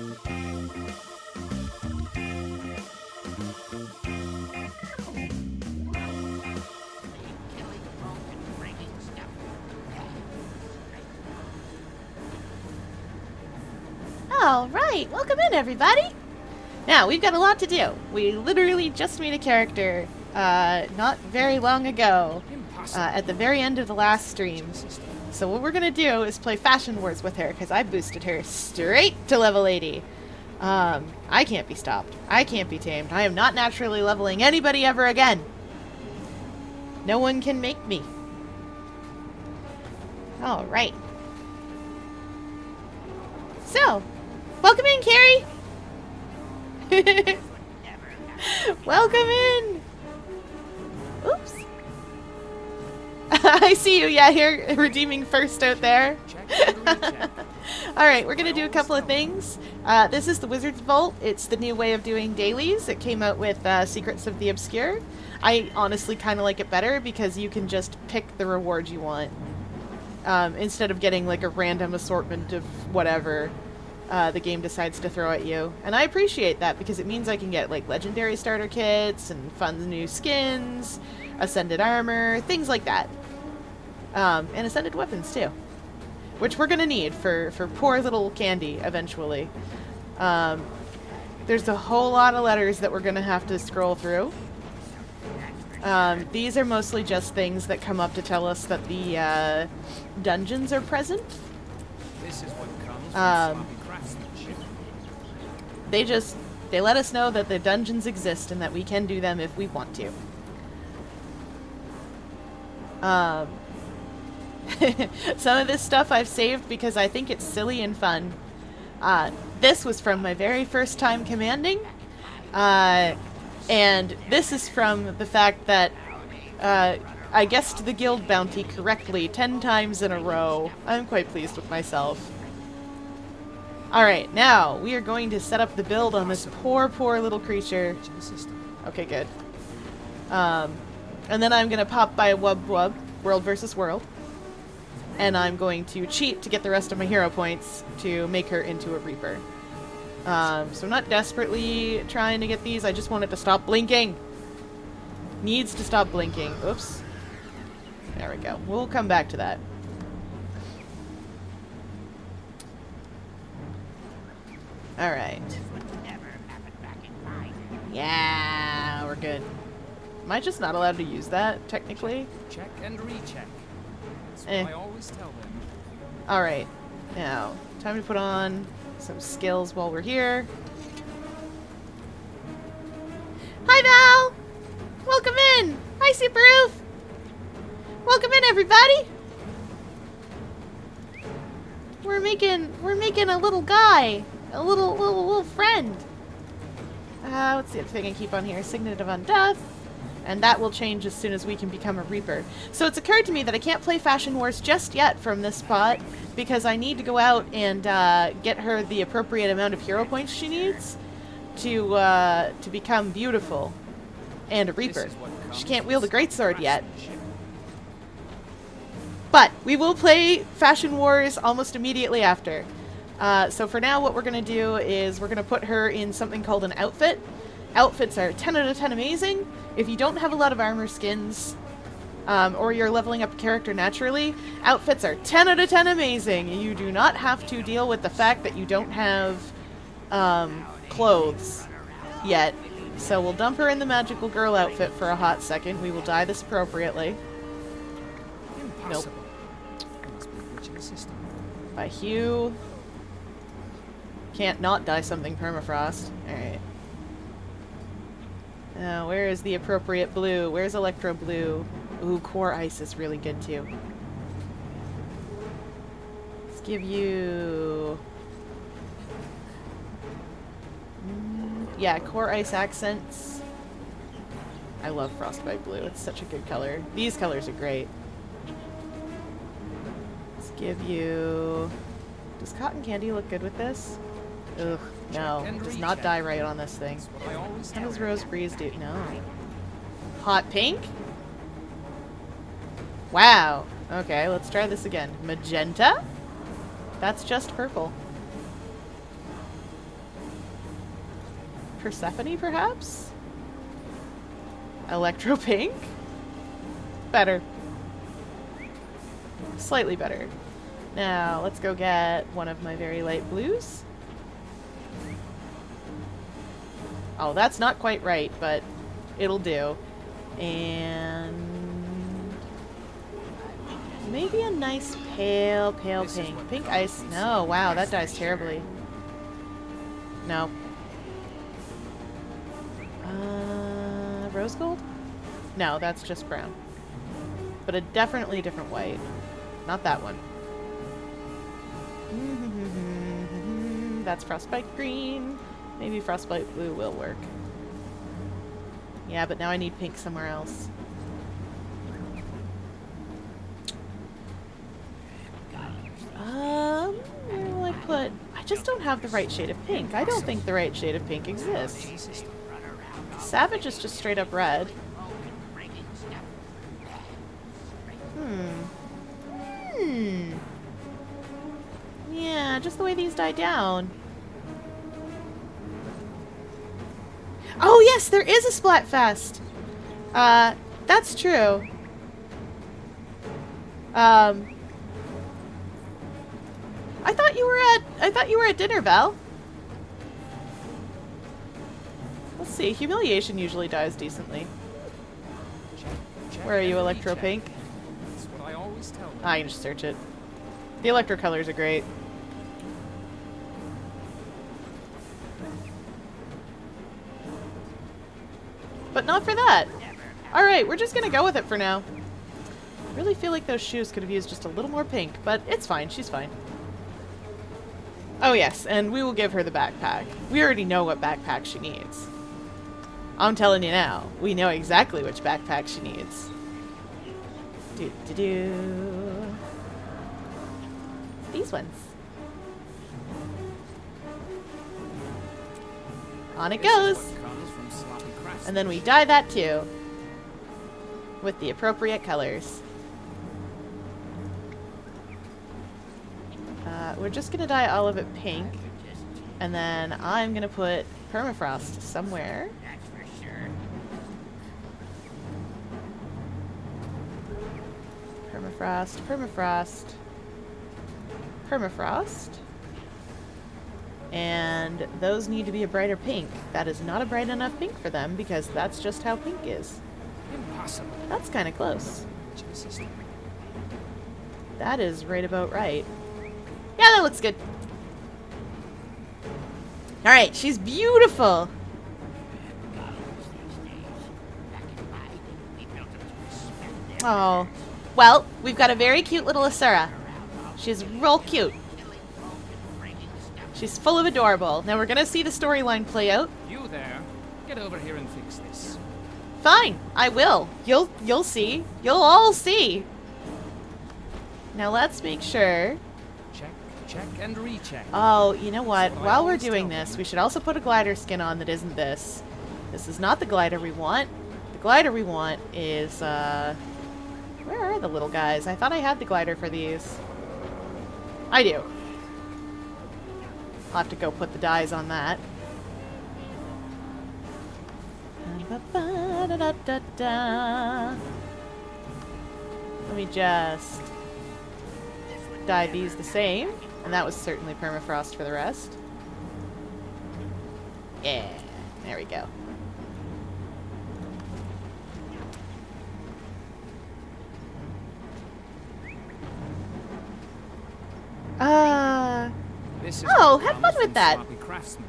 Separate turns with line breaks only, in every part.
Alright, welcome in everybody! Now, we've got a lot to do. We literally just made a character, not very long ago, at the very end of the last stream. So what we're gonna do is play Fashion Wars with her, because I boosted her straight to level 80. I can't be stopped. I can't be tamed. I am not naturally leveling anybody ever again. No one can make me. Alright. So, welcome in, Carrie! Welcome in! Oops. I see you, yeah, here, redeeming first out there. Alright, we're gonna do a couple of things. This is the Wizard's Vault. It's the new way of doing dailies. It came out with Secrets of the Obscure. I honestly kind of like it better because you can just pick the reward you want. Instead of getting like a random assortment of whatever the game decides to throw at you. And I appreciate that because it means I can get like legendary starter kits and fun new skins, ascended armor, things like that. And ascended weapons too. Which we're gonna need for poor little Candy eventually. There's a whole lot of letters that we're gonna have to scroll through. These are mostly just things that come up to tell us that the dungeons are present.
This is what comes from sloppy craftsmanship.
They let us know that the dungeons exist and that we can do them if we want to. Some of this stuff I've saved because I think it's silly and fun. This was from my very first time commanding. And this is from the fact that I guessed the guild bounty correctly 10 times in a row. I'm quite pleased with myself. Alright, now we are going to set up the build on this poor little creature. Okay, good. And then I'm going to pop by Wub Wub, World versus World. And I'm going to cheat to get the rest of my hero points to make her into a Reaper. So I'm not desperately trying to get these, I just want it to stop blinking. Needs to stop blinking. Oops. There we go. We'll come back to that. Alright. Yeah, we're good. Am I just not allowed to use that, technically?
Check and recheck. That's what I always tell them.
Alright. Now, time to put on some skills while we're here. Hi, Val! Welcome in! Hi, Super Roof! Welcome in, everybody! We're making a little guy. A little friend. What's the other thing I keep on here? Signet of Undeath. And that will change as soon as we can become a Reaper. So it's occurred to me that I can't play Fashion Wars just yet from this spot because I need to go out and get her the appropriate amount of hero points she needs to become beautiful and a Reaper. She can't wield a greatsword yet. But we will play Fashion Wars almost immediately after. So for now, what we're going to do is we're going to put her in something called an outfit. Outfits are 10 out of 10 amazing. If you don't have a lot of armor skins, or you're leveling up a character naturally, outfits are 10 out of 10 amazing. You do not have to deal with the fact that you don't have clothes yet. So we'll dump her in the magical girl outfit for a hot second. We will dye this appropriately. Nope. By hue. Can't not dye something permafrost. Alright. Now, where is the appropriate blue? Where's Electro Blue? Ooh, Core Ice is really good too. Let's give you... yeah, Core Ice accents. I love Frostbite Blue. It's such a good color. These colors are great. Let's give you... does Cotton Candy look good with this? Ugh, no. It does not dye right on this thing. How does Rose Breeze do? No. Hot pink? Wow. Okay, let's try this again. Magenta? That's just purple. Persephone, perhaps? Electro pink? Better. Slightly better. Now, let's go get one of my very light blues. Oh, that's not quite right, but it'll do. And maybe a nice pale pink. Pink ice. No, wow, that dies terribly. No. Rose gold? No, that's just brown. But a definitely different white. Not that one. That's frostbite green. Maybe frostbite blue will work. Yeah, but now I need pink somewhere else. Where will I put... I just don't have the right shade of pink. I don't think the right shade of pink exists. Savage is just straight up red. Yeah, just the way these die down. Oh yes, there is a Splatfest! That's true. I thought you were at dinner, Val. Let's see, humiliation usually dies decently. Where are you, Electro Pink?
That's what I always tell them.
I can just search it. The electro colors are great. But not for that. Alright, we're just gonna go with it for now. I really feel like those shoes could have used just a little more pink, but it's fine, she's fine. Oh yes, and we will give her the backpack. We already know what backpack she needs. I'm telling you now, we know exactly which backpack she needs. These ones. On it goes! And then we dye that too. With the appropriate colors. We're just gonna dye all of it pink. And then I'm gonna put permafrost somewhere. Permafrost, permafrost, permafrost. And those need to be a brighter pink. That is not a bright enough pink for them because that's just how pink is.
Impossible.
That's kind of close. That is right about right. Yeah, that looks good. Alright, she's beautiful. Oh. Well, we've got a very cute little Asura. She's real cute. She's full of adorable. Now we're gonna see the storyline play out.
You there. Get over here and fix this.
Fine, I will. You'll see. You'll all see. Now let's make sure.
Check and recheck.
Oh, you know what? While we're doing this, we should also put a glider skin on that isn't this. This is not the glider we want. The glider we want is, where are the little guys? I thought I had the glider for these. I do. I'll have to go put the dyes on that. Let me just dye these the same. And that was certainly permafrost for the rest. Yeah, there we go. Oh, have fun with that.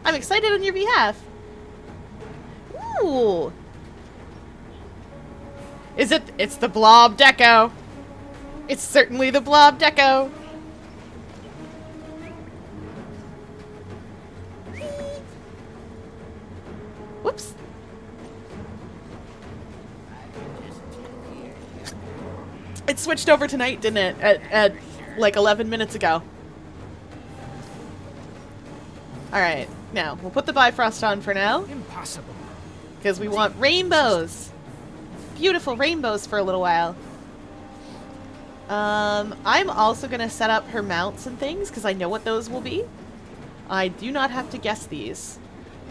I'm excited on your behalf. Ooh. It's the blob deco. It's certainly the blob deco. Whoops. It switched over tonight, didn't it? At like 11 minutes ago. Alright, now, we'll put the Bifrost on for now.
Impossible.
Because we want rainbows. Beautiful rainbows for a little while. I'm also going to set up her mounts and things, because I know what those will be. I do not have to guess these.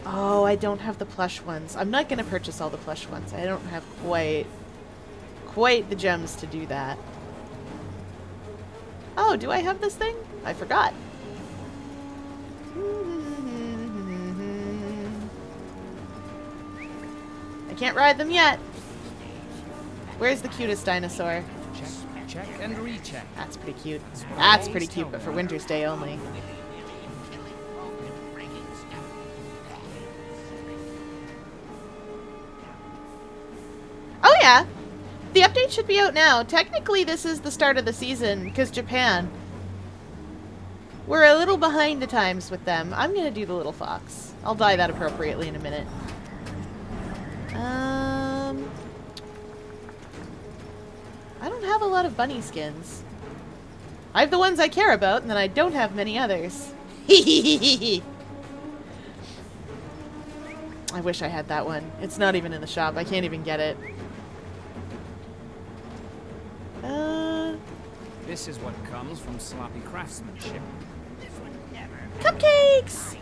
Oh, I don't have the plush ones. I'm not going to purchase all the plush ones. I don't have quite the gems to do that. Oh, do I have this thing? I forgot. I can't ride them yet. Where's the cutest dinosaur?
Check and recheck.
That's pretty cute. That's pretty cute, but for Winter's Day only. Oh yeah! The update should be out now. Technically, this is the start of the season, because Japan. We're a little behind the times with them. I'm gonna do the little fox. I'll dye that appropriately in a minute. I don't have a lot of bunny skins. I have the ones I care about, and then I don't have many others. I wish I had that one. It's not even in the shop. I can't even get it.
This is what comes from sloppy craftsmanship.
Cupcakes!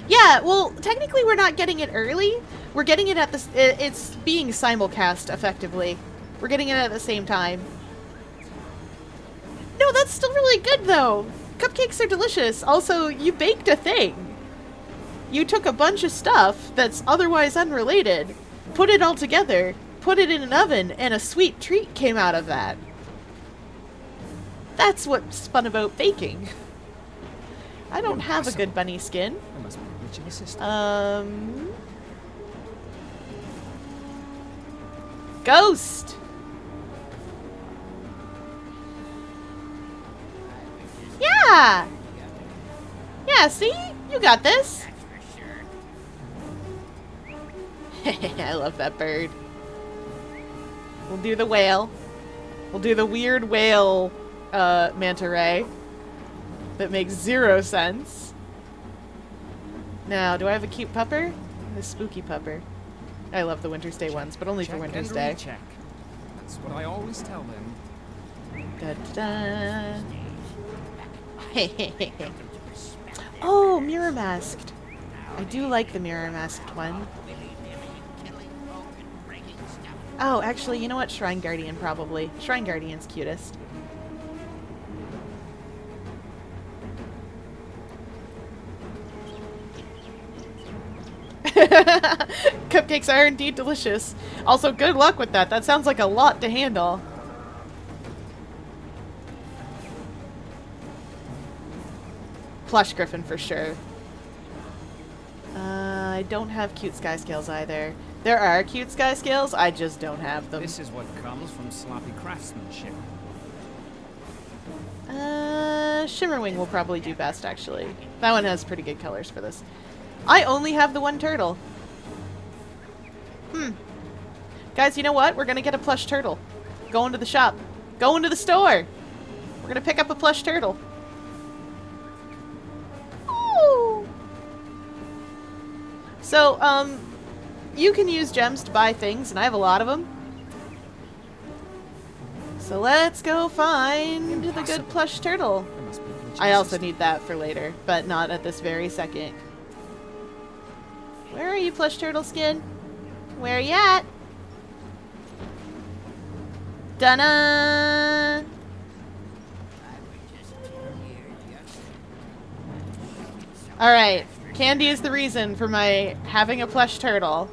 Yeah, well, technically we're not getting it early. We're getting it at the... It's being simulcast, effectively. We're getting it at the same time. No, that's still really good, though. Cupcakes are delicious. Also, you baked a thing. You took a bunch of stuff that's otherwise unrelated, put it all together, put it in an oven, and a sweet treat came out of that. That's what's fun about baking. I don't have a good bunny skin.
I must be rich of a system.
Ghost! Yeah! Yeah, see? You got this. I love that bird. We'll do the whale. We'll do the weird whale manta ray that makes 0 sense. Now, do I have a cute pupper? A spooky pupper. I love the Winter's Day ones, but only for Winter's Day.
Check. That's what I always tell them.
Da-da-da. Oh, mirror masked. I do like the mirror masked one. Oh, actually, you know what? Shrine Guardian, probably. Shrine Guardian's cutest. Cupcakes are indeed delicious. Also, good luck with that. That sounds like a lot to handle. Plush Griffin for sure. I don't have cute sky scales either. There are cute sky scales, I just don't have them.
This is what comes from sloppy craftsmanship.
Shimmerwing will probably do best, actually. That one has pretty good colors for this. I only have the one turtle. Guys, you know what? We're gonna get a plush turtle. Going to the shop. Going to the store. We're gonna pick up a plush turtle. Ooh. So, you can use gems to buy things, and I have a lot of them. So let's go find the good plush turtle. I also need that for later, but not at this very second. Where are you, plush turtle skin? Where are you at? Dun-na! Alright, candy is the reason for my having a plush turtle.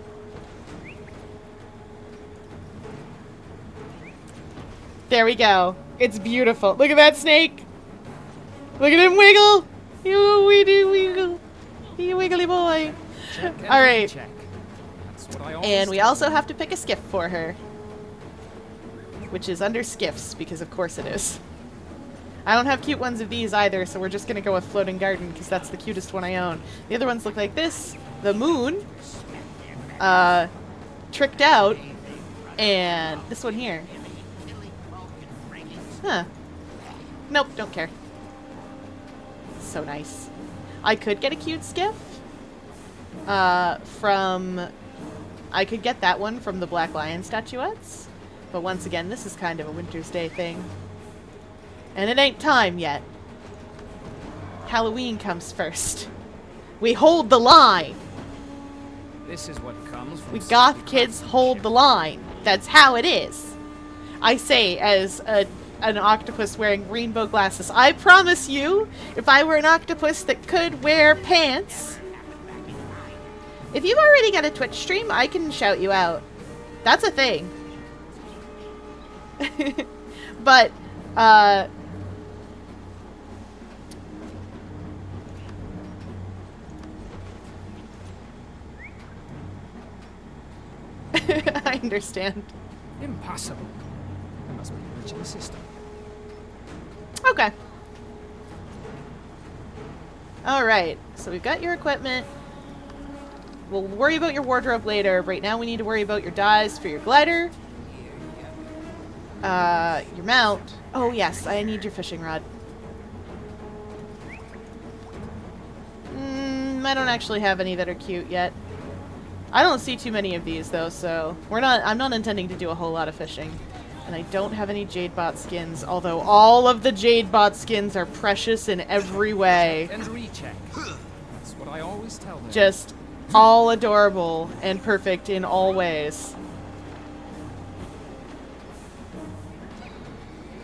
There we go. It's beautiful. Look at that snake! Look at him wiggle! You wiggle! You wiggly boy! Alright. And we also have to pick a skiff for her. Which is under skiffs, because of course it is. I don't have cute ones of these either, so we're just gonna go with Floating Garden, because that's the cutest one I own. The other ones look like this. The moon. Tricked Out. And this one here. Huh. Nope, don't care. So nice. I could get a cute skiff. I could get that one from the Black Lion statuettes. But once again, this is kind of a Winter's Day thing. And it ain't time yet. Halloween comes first. We hold the line!
This is what comes from
We
sloppy
goth kids hold the line. That's how it is. I say as an octopus wearing rainbow glasses. I promise you, if I were an octopus that could wear pants... If you've already got a Twitch stream, I can shout you out. That's a thing. But, I understand.
Impossible. There must be a glitch in the system.
Okay. Alright, so we've got your equipment. We'll worry about your wardrobe later. Right now we need to worry about your dyes for your glider. Your mount. Oh yes, I need your fishing rod. I don't actually have any that are cute yet. I don't see too many of these though, so I'm not intending to do a whole lot of fishing. And I don't have any Jadebot skins, although all of the Jadebot skins are precious in every way.
And recheck. That's what I always tell them.
Just all adorable and perfect in all ways.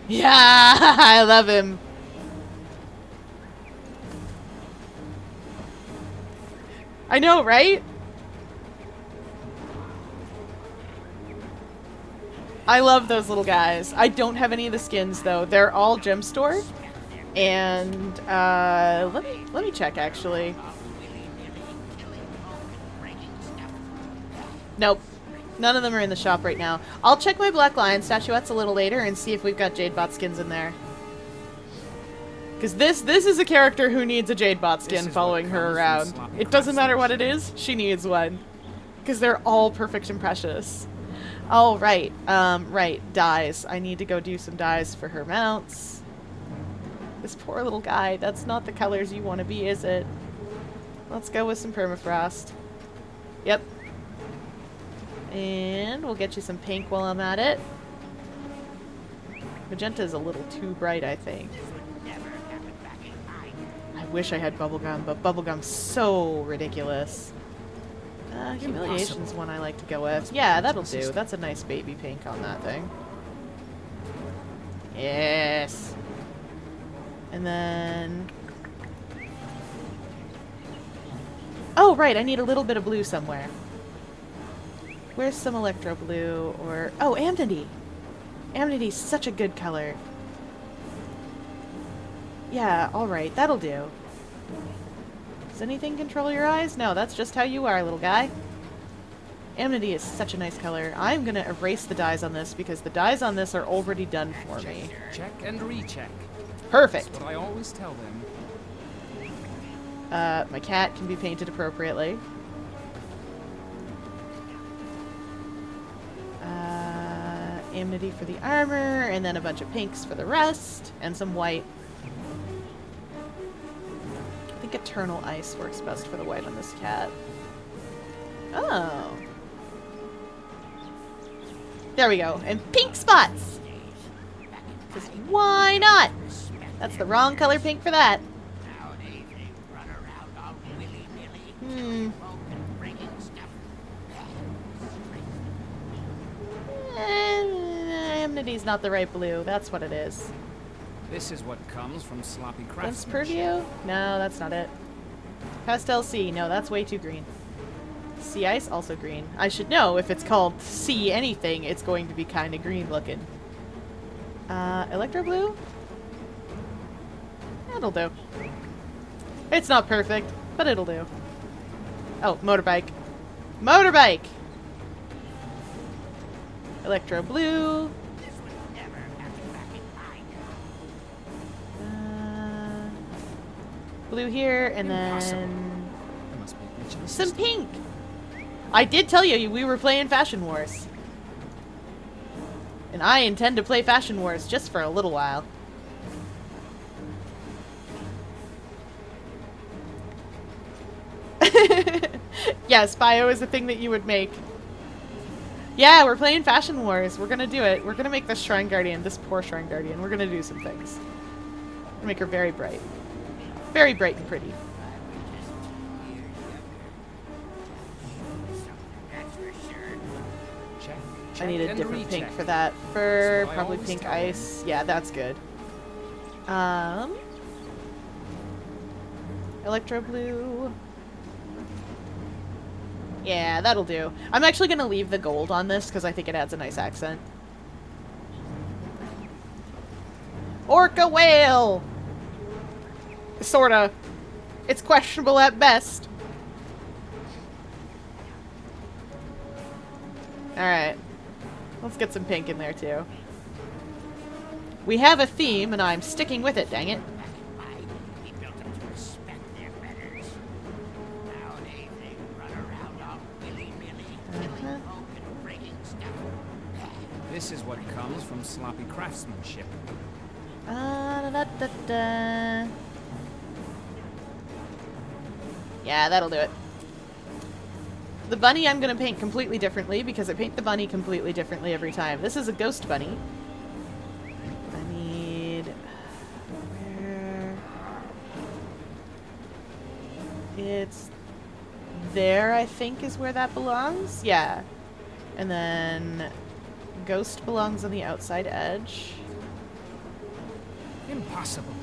Yeah, I love him. I know, right? I love those little guys. I don't have any of the skins though. They're all gem store. And let me check actually. Nope. None of them are in the shop right now. I'll check my Black Lion statuettes a little later and see if we've got Jadebot skins in there. Because this is a character who needs a Jadebot skin following her around. It doesn't matter what it is, she needs one. Because they're all perfect and precious. Oh, right. Right. Dyes. I need to go do some dyes for her mounts. This poor little guy. That's not the colors you want to be, is it? Let's go with some permafrost. Yep. And we'll get you some pink while I'm at it. Magenta is a little too bright, I think. I wish I had bubblegum, but bubblegum's so ridiculous. Humiliation's one I like to go with. Yeah, that'll do. That's a nice baby pink on that thing. Yes. And then... Oh, right, I need a little bit of blue somewhere. Where's some electro blue or... Oh, Amity! Amity's such a good color. Yeah, alright, that'll do. Does anything control your eyes? No, that's just how you are, little guy. Amity is such a nice color. I'm gonna erase the dyes on this because the dyes on this are already done for me.
Check and recheck.
Perfect!
That's what I always tell them.
My cat can be painted appropriately. Amity for the armor, and then a bunch of pinks for the rest, and some white. I think Eternal Ice works best for the white on this cat. Oh. There we go. And pink spots! Because why not? That's the wrong color pink for that. Amnity's not the right blue. That's what it is.
This is what comes from sloppy
That's
craftsmanship.
Purview? No, that's not it. Pastel Sea. No, that's way too green. Sea Ice, also green. I should know if it's called Sea anything, it's going to be kind of green looking. Electro Blue? That'll do. It's not perfect, but it'll do. Oh, Motorbike. Motorbike! Electro Blue. Blue here, and then some pink. I did tell you we were playing Fashion Wars. And I intend to play Fashion Wars just for a little while. Yes, bio is a thing that you would make. Yeah, we're playing Fashion Wars. We're gonna do it. We're gonna make this Shrine Guardian, this poor Shrine Guardian, we're gonna do some things. We're gonna make her very bright. Very bright and pretty. I need a
and
different pink
recheck.
for that. Fur,
That's what I
probably
always
pink
tell them.
ice. Yeah, that's good. Electro blue. Yeah, that'll do. I'm actually gonna leave the gold on this because I think it adds a nice accent. Orca whale! Sorta. It's questionable at best. Alright. Let's get some pink in there too. We have a theme and I'm sticking with it, dang it.
We built them to respect their betters. Nowadays they run around all willy-nilly, killing folk and breaking stuff.
This is what comes from sloppy craftsmanship.
Da, da, da, da. Yeah, that'll do it. The bunny I'm going to paint completely differently because I paint the bunny completely differently every time. This is a ghost bunny. I need... Where... It's... There, I think, is where that belongs. Yeah. And then... Ghost belongs on the outside edge.
Impossible.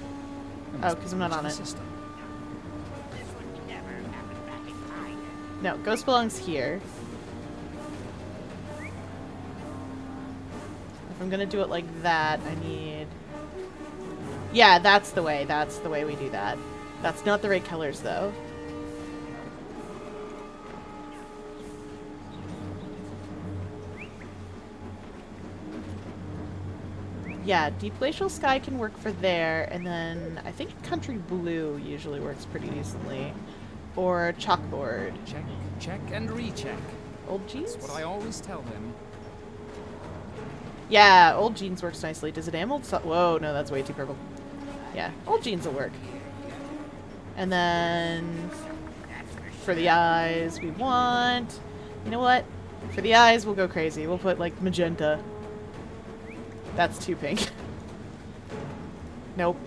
Oh, because I'm not on it.
This would never happen back in China.
No, ghost belongs here. If I'm gonna do it like that, I need... Yeah, that's the way. That's the way we do that. That's not the right colors, though. Yeah, Deep Glacial Sky can work for there, and then I think Country Blue usually works pretty decently. Or Chalkboard.
Check, check, and recheck.
Old Jeans?
That's what I always tell them.
Yeah, Old Jeans works nicely. Does it emerald? Whoa, no, that's way too purple. Yeah, Old Jeans will work. And then for the eyes, we want... You know what? For the eyes, we'll go crazy. We'll put, like, magenta. That's too pink. Nope.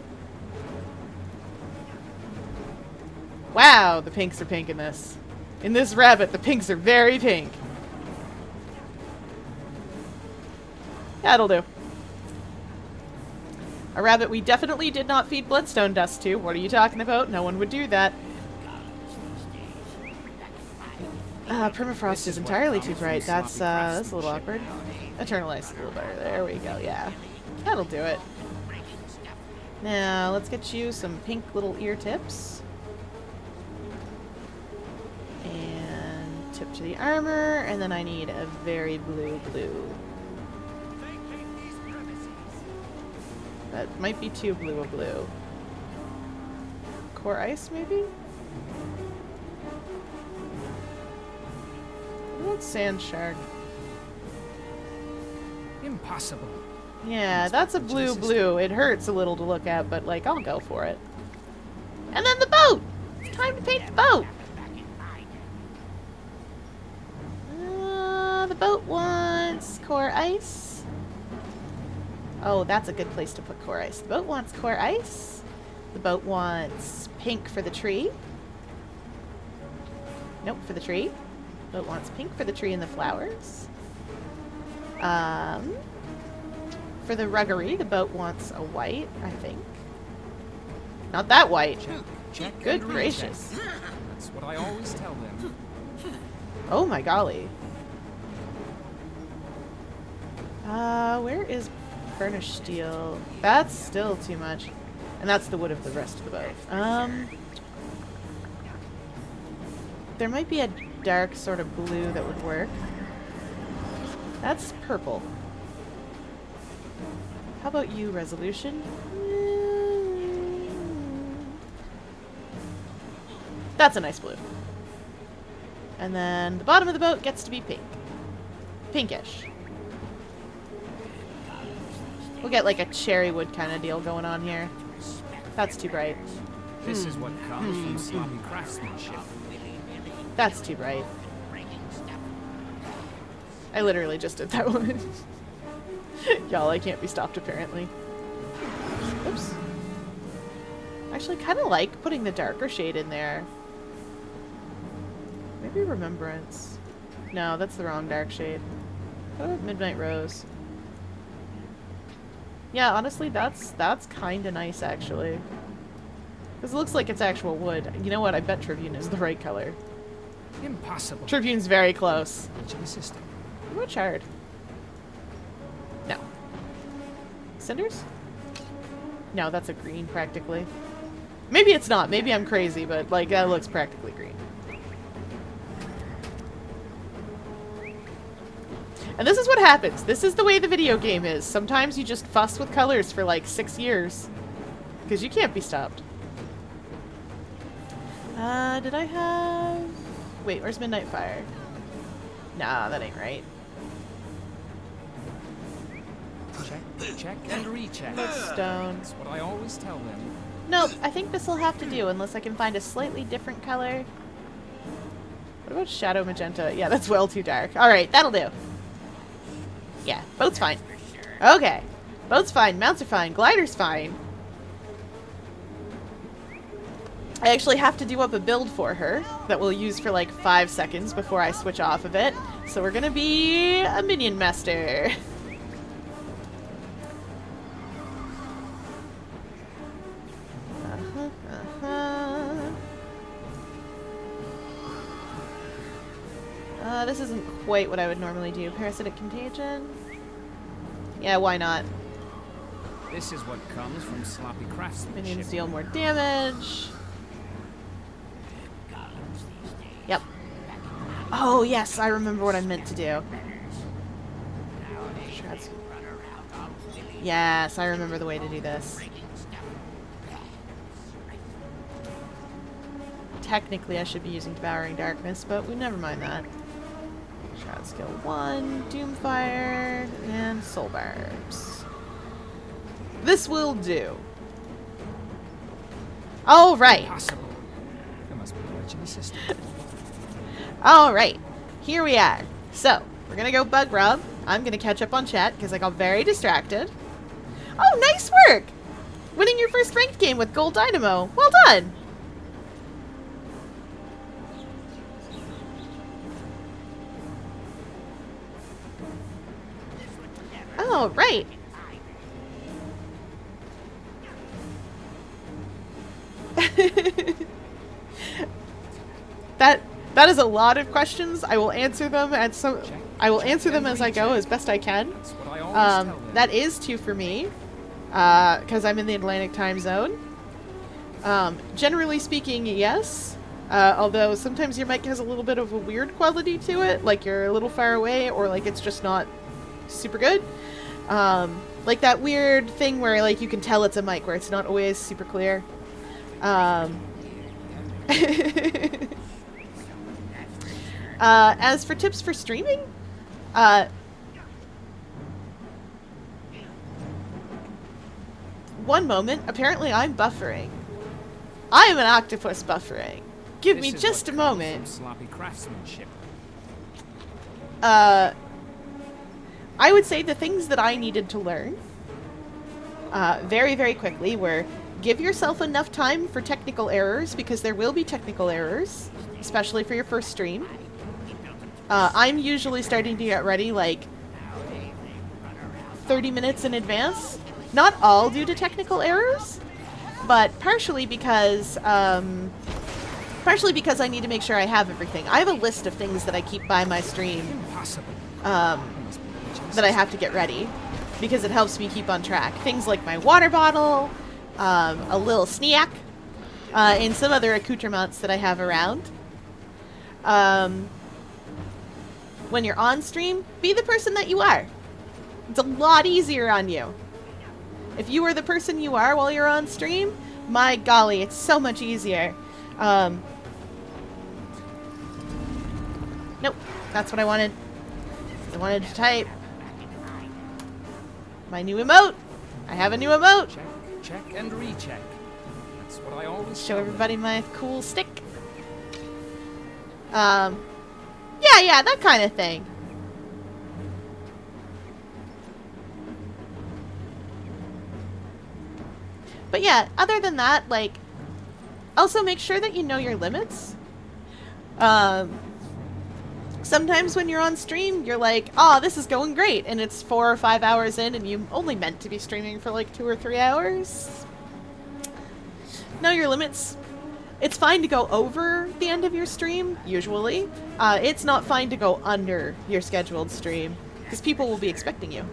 Wow, the pinks are pink in this. In this rabbit, the pinks are very pink. That'll do. A rabbit we definitely did not feed bloodstone dust to. What are you talking about? No one would do that. Permafrost is entirely too bright. That's a little awkward. Eternal Ice is a little better. There we go, yeah. That'll do it. Now, let's get you some pink little ear tips. And tip to the armor, and then I need a very blue. That might be too blue a blue. Core ice, maybe? What about sand shark?
Impossible.
Yeah, that's a blue. It hurts a little to look at, but, like, I'll go for it. And then the boat! It's time to paint the boat! The boat wants core ice. Oh, that's a good place to put core ice. The boat wants core ice. The boat wants pink for the tree. Nope, for the tree. The boat wants pink for the tree and the flowers. For the ruggery, the boat wants a white, I think. Not that white.
Check,
Good
and
gracious.
recheck. That's what I always tell them.
Oh my golly. Where is burnished steel? That's still too much. And that's the wood of the rest of the boat. There might be a dark sort of blue that would work. That's purple. How about you, Resolution? That's a nice blue. And then the bottom of the boat gets to be pink. Pinkish. We'll get like a cherry wood kind of deal going on here. That's too bright.
This is what comes from sloppy craftsmanship.
That's too bright. I literally just did that one. Y'all, I can't be stopped apparently. Oops. Actually, kind of like putting the darker shade in there. Maybe Remembrance. No, that's the wrong dark shade. What about Midnight Rose? Yeah, honestly, that's kind of nice, actually. Because it looks like it's actual wood. You know what? I bet Tribune is the right color.
Impossible.
Tribune's very close.
Ancient system.
What shard? No. Cinders? No, that's a green, practically. Maybe it's not. Maybe I'm crazy, but, like, that looks practically green. And this is what happens. This is the way the video game is. Sometimes you just fuss with colors for, like, 6 years. Because you can't be stopped. Did I have... Wait, where's Midnight Fire? Nah, that ain't right.
Check and recheck.
Stone.
That's what I always tell them.
Nope, I think this will have to do unless I can find a slightly different color. What about Shadow Magenta? Yeah, that's well too dark. Alright, that'll do. Yeah, boat's fine. Okay. Boat's fine, mounts are fine, glider's fine. I actually have to do up a build for her that we'll use for like 5 seconds before I switch off of it. So we're gonna be a minion master. This isn't quite what I would normally do. Parasitic Contagion? Yeah, why not?
This is what comes from sloppy craftsmanship.
Minions deal more damage. Yep. Oh, yes, I remember what I meant to do. Shreds. Yes, I remember the way to do this. Technically, I should be using Devouring Darkness, but we never mind that. Shroud skill 1, Doomfire, and Soul Barbs. This will do. Alright.
Impossible. There must be a glitch in the system.
Alright. Here we are. So, we're gonna go bug rub. I'm gonna catch up on chat because I got very distracted. Oh, nice work! Winning your first ranked game with Gold Dynamo. Well done! Oh, right. That is a lot of questions. I will answer them at some. I will answer them as I go as best I can.
That's what I always tell them.
That is 2 for me, because I'm in the Atlantic time zone. Generally speaking, yes. Although sometimes your mic has a little bit of a weird quality to it, like you're a little far away, or like it's just not super good. Like that weird thing where like you can tell it's a mic, where it's not always super clear. As for tips for streaming, one moment, apparently I'm buffering. I am an octopus buffering. Give me just a moment.
Sloppy craftsmanship.
I would say the things that I needed to learn very, very quickly were give yourself enough time for technical errors, because there will be technical errors, especially for your first stream. I'm usually starting to get ready like 30 minutes in advance. Not all due to technical errors, but partially because I need to make sure I have everything. I have a list of things that I keep by my stream that I have to get ready because it helps me keep on track. Things like my water bottle, a little snack, and some other accoutrements that I have around. When you're on stream, be the person that you are. It's a lot easier on you. If you are the person you are while you're on stream, my golly, it's so much easier. Nope, that's what I wanted. I wanted to type my new emote. I have a new emote.
Check and recheck. That's what I always
Show
tell them.
everybody my cool stick. Yeah, that kind of thing. But yeah, other than that, like, also make sure that you know your limits. So sometimes when you're on stream, you're like, oh, this is going great, and it's 4 or 5 hours in, and you only meant to be streaming for like 2 or 3 hours. Know your limits. It's fine to go over the end of your stream, usually. It's not fine to go under your scheduled stream, because people will be expecting you.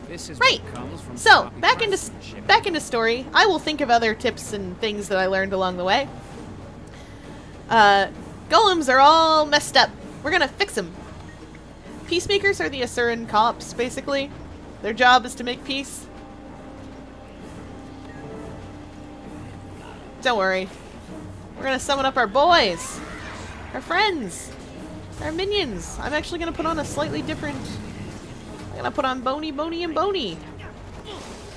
This is
Right.
what comes from
So,
sloppy
back into
craftsmanship.
story. I will think of other tips and things that I learned along the way. Golems are all messed up. We're gonna fix them. Peacemakers are the Asuran cops, basically. Their job is to make peace. Don't worry. We're gonna summon up our boys. Our friends. Our minions. I'm actually gonna put on a slightly different... I'm gonna put on Bony, Bony, and Bony.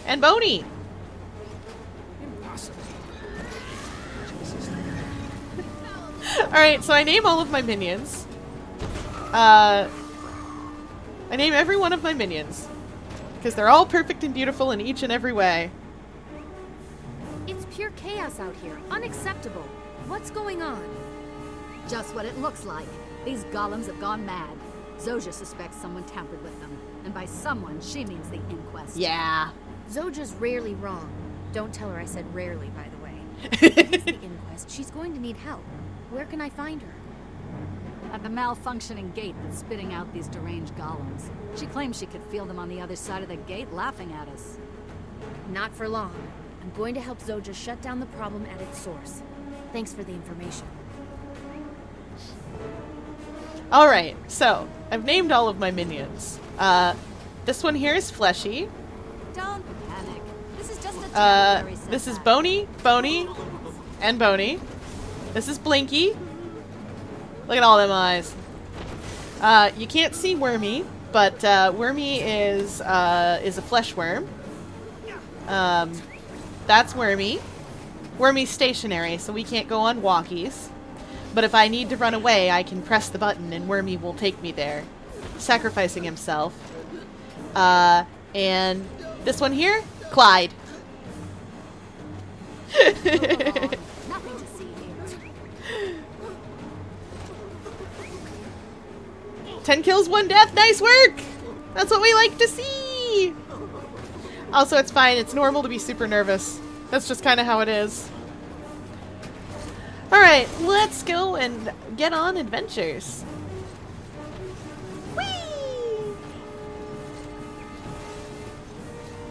And Bony!
Impossible.
Alright, so I name all of my minions. I name every one of my minions. Because they're all perfect and beautiful in each and every way.
It's pure chaos out here. Unacceptable. What's going on?
Just what it looks like. These golems have gone mad. Zojja suspects someone tampered with them. And by someone, she means the inquest.
Yeah.
Zojja's rarely wrong. Don't tell her I said rarely, by the way. If it's the inquest, she's going to need help. Where can I find her?
At the malfunctioning gate that's spitting out these deranged golems. She claims she could feel them on the other side of the gate laughing at us.
Not for long. I'm going to help Zojja shut down the problem at its source. Thanks for the information.
Alright, so, I've named all of my minions. This one here is Fleshy.
Don't panic. This is just a temporary
This is
setback.
Bony, Bony, and Bony. This is Blinky. Look at all them eyes. You can't see Wormy, but Wormy is a flesh worm. That's Wormy. Wormy's stationary, so we can't go on walkies. But if I need to run away, I can press the button and Wormy will take me there, sacrificing himself. And this one here, Clyde.
Nothing to see here.
10 kills, 1 death. Nice work! That's what we like to see! Also, it's fine. It's normal to be super nervous. That's just kind of how it is. Alright, let's go and get on adventures. Whee!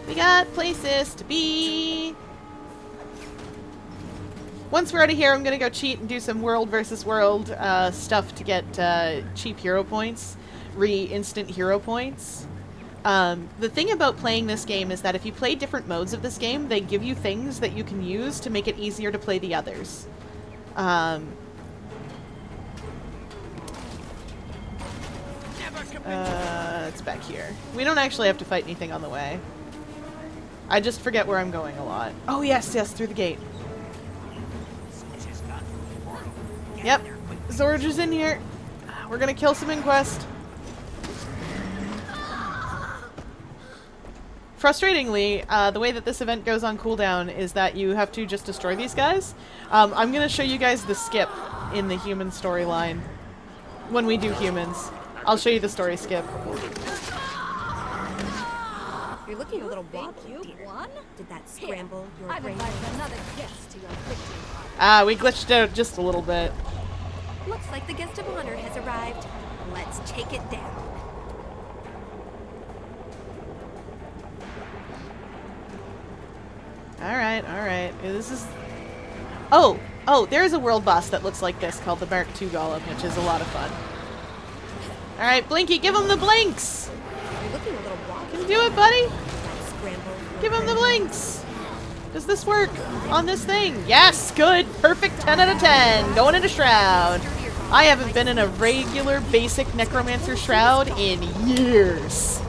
We got places to be. Once we're out of here, I'm gonna go cheat and do some world versus world stuff to get cheap hero points, instant hero points. The thing about playing this game is that if you play different modes of this game, they give you things that you can use to make it easier to play the others. It's back here. We don't actually have to fight anything on the way. I just forget where I'm going a lot. Oh yes, yes, through the gate. Yep, Zorja's in here. We're gonna kill some Inquest. Frustratingly, the way that this event goes on cooldown is that you have to just destroy these guys. I'm gonna show you guys the skip in the human storyline. When we do humans. I'll show you the story skip.
You're looking a little wobbly,
You
dear.
won?
Did that scramble your
I've
brain?
invited another guest to your victory party.
We glitched out just a little bit.
Looks like the guest of honor has arrived. Let's take it down.
Alright, alright. This is... Oh! Oh, there's a world boss that looks like this called the Mark II Golem, which is a lot of fun. Alright, Blinky, give him the blinks!
You're looking a little wobbly.
Can you do it, buddy?
That scramble your
Give him the
brain.
blinks! Does this work on this thing? Yes! Good! Perfect 10 out of 10! Going into Shroud! I haven't been in a regular basic Necromancer Shroud in years!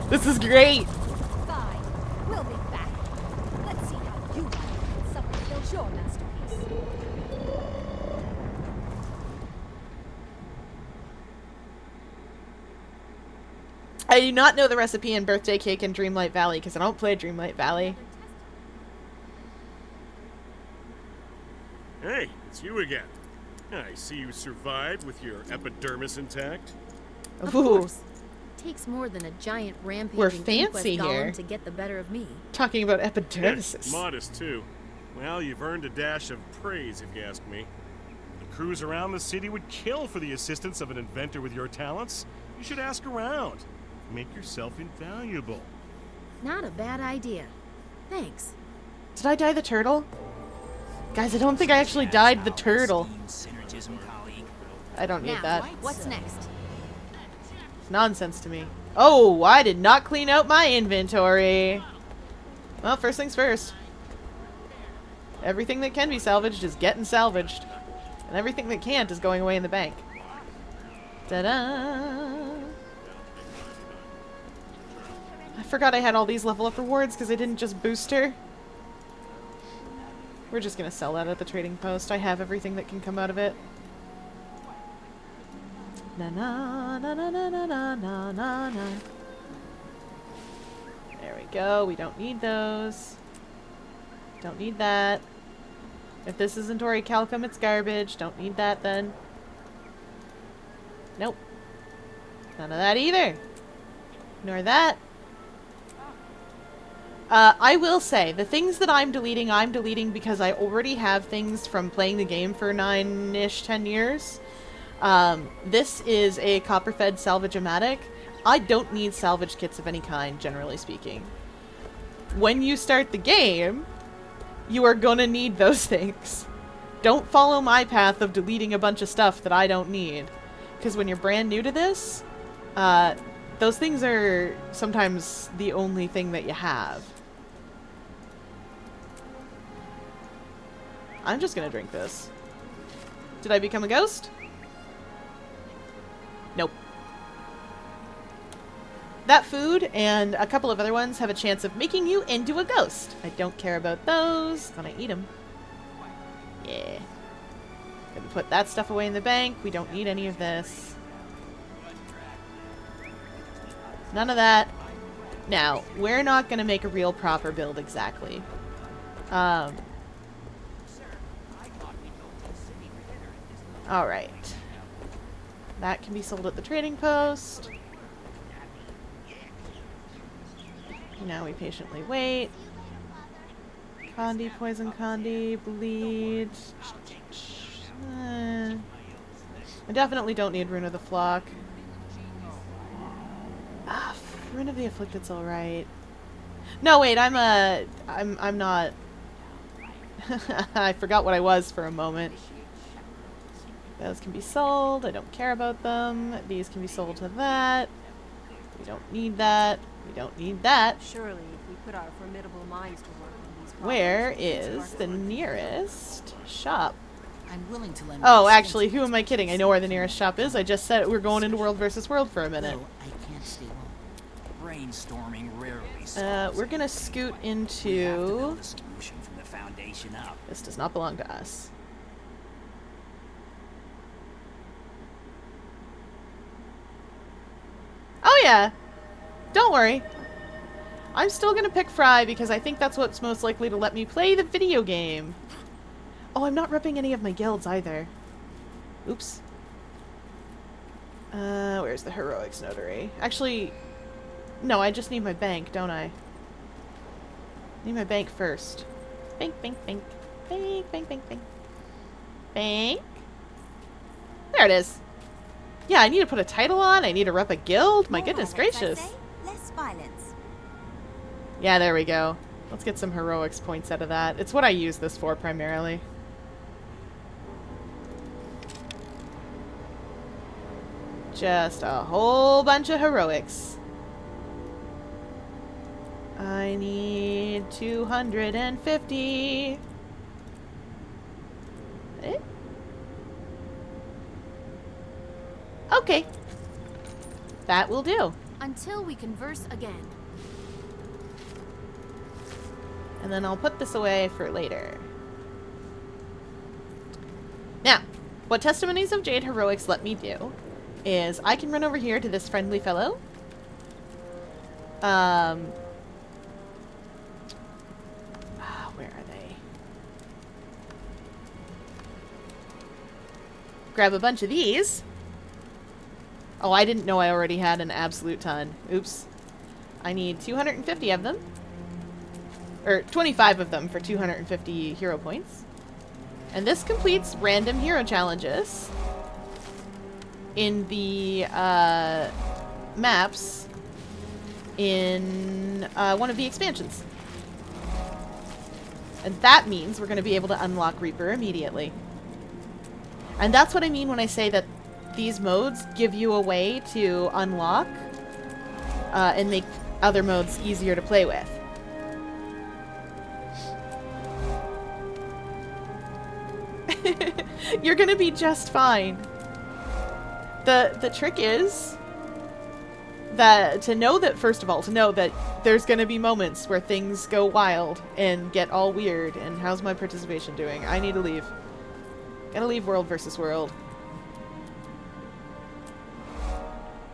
This is great!
Fine. We'll be back. Let's see how you like it. Someone builds your masterpiece.
I do not know the recipe in Birthday Cake in Dreamlight Valley because I don't play Dreamlight Valley.
Hey, it's you again. I see you survived with your epidermis intact.
Of
Ooh,
course. Takes more than a giant rampaging
We're
inquest
fancy
golem
here.
to get the better of me.
talking about
Yeah,
epidermises.
modest, too. Well, you've earned a dash of praise, if you ask me. The crews around the city would kill for the assistance of an inventor with your talents. You should ask around. Make yourself invaluable.
Not a bad idea. Thanks.
Did I dye the turtle? Guys, I don't think I actually dyed the turtle.
Synergism, colleague.
I don't need
Now,
that.
what's next?
It's nonsense to me. Oh, I did not clean out my inventory. Well, first things first. Everything that can be salvaged is getting salvaged. And everything that can't is going away in the bank. Ta-da! I forgot I had all these level up rewards because I didn't just boost her. We're just gonna sell that at the trading post. I have everything that can come out of it. Na na na na na na na na na na. There we go. We don't need those. Don't need that. If this isn't orichalcum, it's garbage. Don't need that then. Nope. None of that either. Nor that. I will say, the things that I'm deleting because I already have things from playing the game for 9-ish, 10 years. This is a copper-fed salvage-o-matic. I don't need salvage kits of any kind, generally speaking. When you start the game, you are gonna need those things. Don't follow my path of deleting a bunch of stuff that I don't need. Because when you're brand new to this, those things are sometimes the only thing that you have. I'm just gonna drink this. Did I become a ghost? Nope. That food and a couple of other ones have a chance of making you into a ghost. I don't care about those. Gonna eat them. Yeah. Gonna put that stuff away in the bank. We don't need any of this. None of that. Now, we're not gonna make a real proper build exactly. Alright. That can be sold at the trading post. Now we patiently wait. Condi, poison Condi, bleed. I definitely don't need Rune of the Flock. Ah, Rune of the Afflicted's alright. No, wait, I'm not. I forgot what I was for a moment. Those can be sold. I don't care about them. These can be sold to that. We don't need that. We don't need that.
Surely, if we put our formidable minds to work on these problems,
Where
we can
is
spark
the
one.
nearest shop?
I'm willing to lend.
Oh,
my
actually,
skills
who am I kidding? I know where the nearest shop is. I just said we're going into World versus World for a minute.
Though I can't stay long. Brainstorming rarely solves
We're gonna scoot
We have to
into...
build a solution from the foundation up.
This does not belong to us. Oh yeah! Don't worry. I'm still gonna pick Fry because I think that's what's most likely to let me play the video game. Oh, I'm not repping any of my guilds either. Oops. Where's the Heroics Notary? Actually, no, I just need my bank, don't I? Need my bank first. Bank, bank, bank. Bank, bank, bank, bank. Bank. There it is. Yeah, I need to put a title on. I need to rep a guild. My goodness gracious.
Less violence.
Yeah, there we go. Let's get some heroics points out of that. It's what I use this for primarily. Just a whole bunch of heroics. I need 250. Eh? Okay. That will do.
Until we converse again.
And then I'll put this away for later. Now, what Testimonies of Jade Heroics let me do is I can run over here to this friendly fellow. Where are they? grab a bunch of these. Oh, I didn't know I already had an absolute ton. Oops. I need 250 of them. Or 25 of them for 250 hero points. And this completes random hero challenges in the maps in one of the expansions. And that means we're going to be able to unlock Reaper immediately. And that's what I mean when I say that these modes give you a way to unlock and make other modes easier to play with. You're gonna be just fine. The trick is that to know that there's gonna be moments where things go wild and get all weird. And how's my participation doing? I need to leave. Gotta leave World versus World.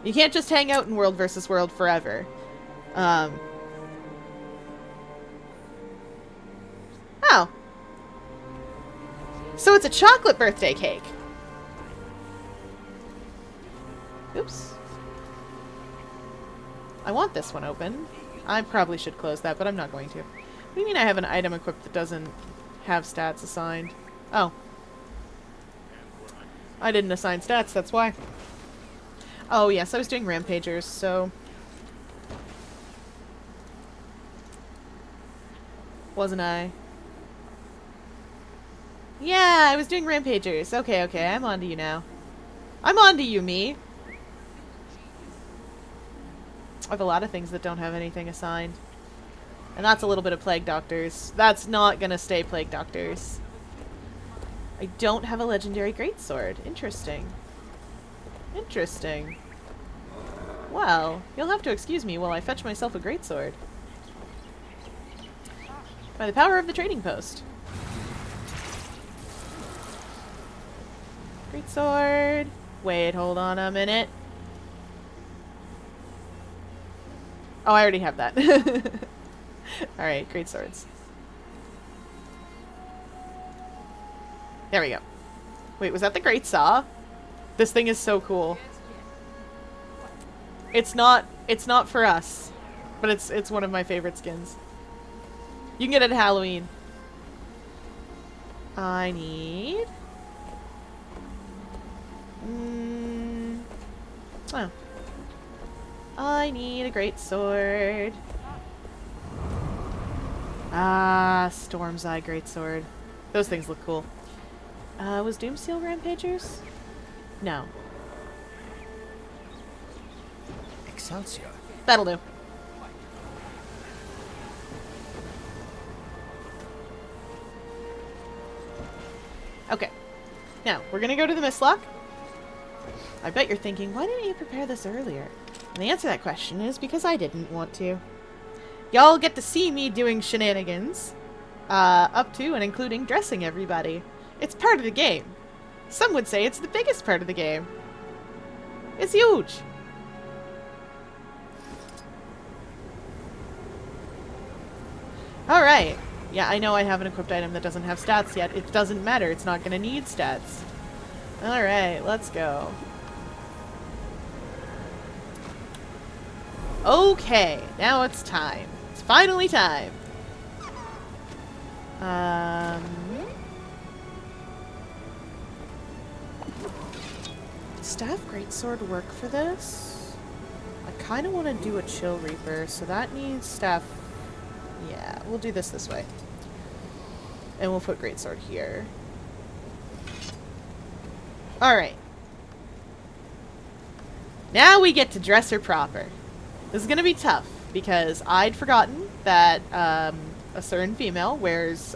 You can't just hang out in World versus World forever. Oh. So it's a chocolate birthday cake. Oops. I want this one open. I probably should close that, but I'm not going to. What do you mean I have an item equipped that doesn't have stats assigned? Oh. I didn't assign stats, that's why. Oh yes, I was doing rampagers, so... Wasn't I? Yeah, I was doing rampagers. Okay, okay, I'm on to you now. I'm on to you, me! I have a lot of things that don't have anything assigned. And that's a little bit of Plague Doctors. That's not gonna stay Plague Doctors. I don't have a legendary greatsword. Interesting. Interesting. Well, you'll have to excuse me while I fetch myself a greatsword. By the power of the trading post. Greatsword. Wait, hold on a minute. Oh, I already have that. Alright, greatswords. There we go. Wait, was that the great saw? This thing is so cool. It's not for us, but it's one of my favorite skins. You can get it at Halloween. I need... Oh. I need a great sword. Ah, Storm's Eye greatsword. Those things look cool. Was Doomsteel Rampagers? No.
Excelsior.
That'll do. Okay. Now, we're gonna go to the Mistlock. I bet you're thinking, why didn't you prepare this earlier? And the answer to that question is because I didn't want to. Y'all get to see me doing shenanigans. Up to and including dressing everybody. It's part of the game. Some would say it's the biggest part of the game. It's huge. Alright. Yeah, I know I have an equipped item that doesn't have stats yet. It doesn't matter. It's not going to need stats. Alright, let's go. Okay, now it's time. It's finally time. Staff Greatsword work for this? I kind of want to do a Chill Reaper, so that needs staff. Yeah, we'll do this way. And we'll put Greatsword here. Alright. Now we get to dress her proper. This is going to be tough, because I'd forgotten that a certain female wears...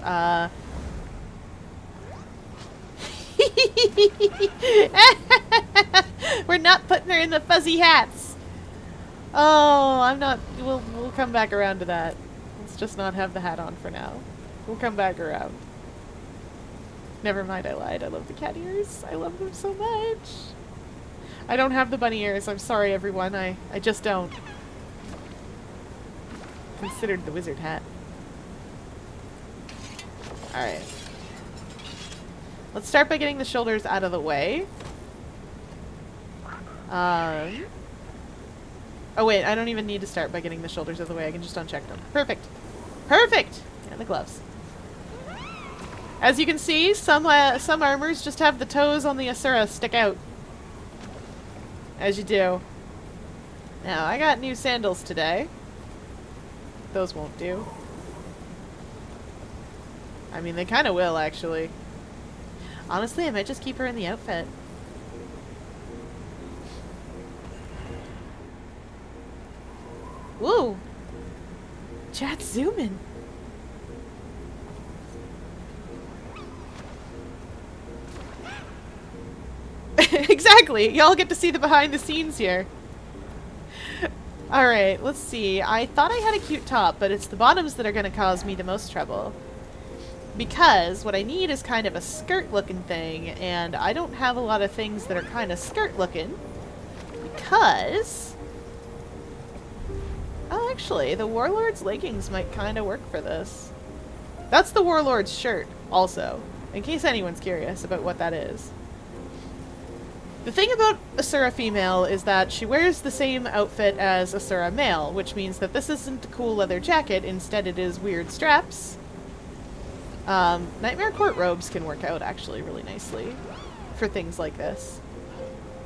We're not putting her in the fuzzy hats! Oh, I'm not... We'll come back around to that. Let's just not have the hat on for now. We'll come back around. Never mind, I lied. I love the cat ears. I love them so much. I don't have the bunny ears. I'm sorry, everyone. I just don't. Considered the wizard hat. Alright. Let's start by getting the shoulders out of the way. Oh wait, I don't even need to start by getting the shoulders out of the way. I can just uncheck them. Perfect. Perfect! And the gloves. As you can see, some armors just have the toes on the Asura stick out. As you do. Now, I got new sandals today. Those won't do. I mean, they kind of will, actually. Honestly, I might just keep her in the outfit. Woo! Chat, zoom in. Exactly! Y'all get to see the behind the scenes here. Alright, let's see. I thought I had a cute top, but it's the bottoms that are going to cause me the most trouble. Because what I need is kind of a skirt-looking thing, and I don't have a lot of things that are kind of skirt-looking. Because... Oh, actually, the Warlord's leggings might kind of work for this. That's the Warlord's shirt, also. In case anyone's curious about what that is. The thing about Asura female is that she wears the same outfit as Asura male, which means that this isn't a cool leather jacket, instead it is weird straps. Nightmare Court robes can work out actually really nicely for things like this.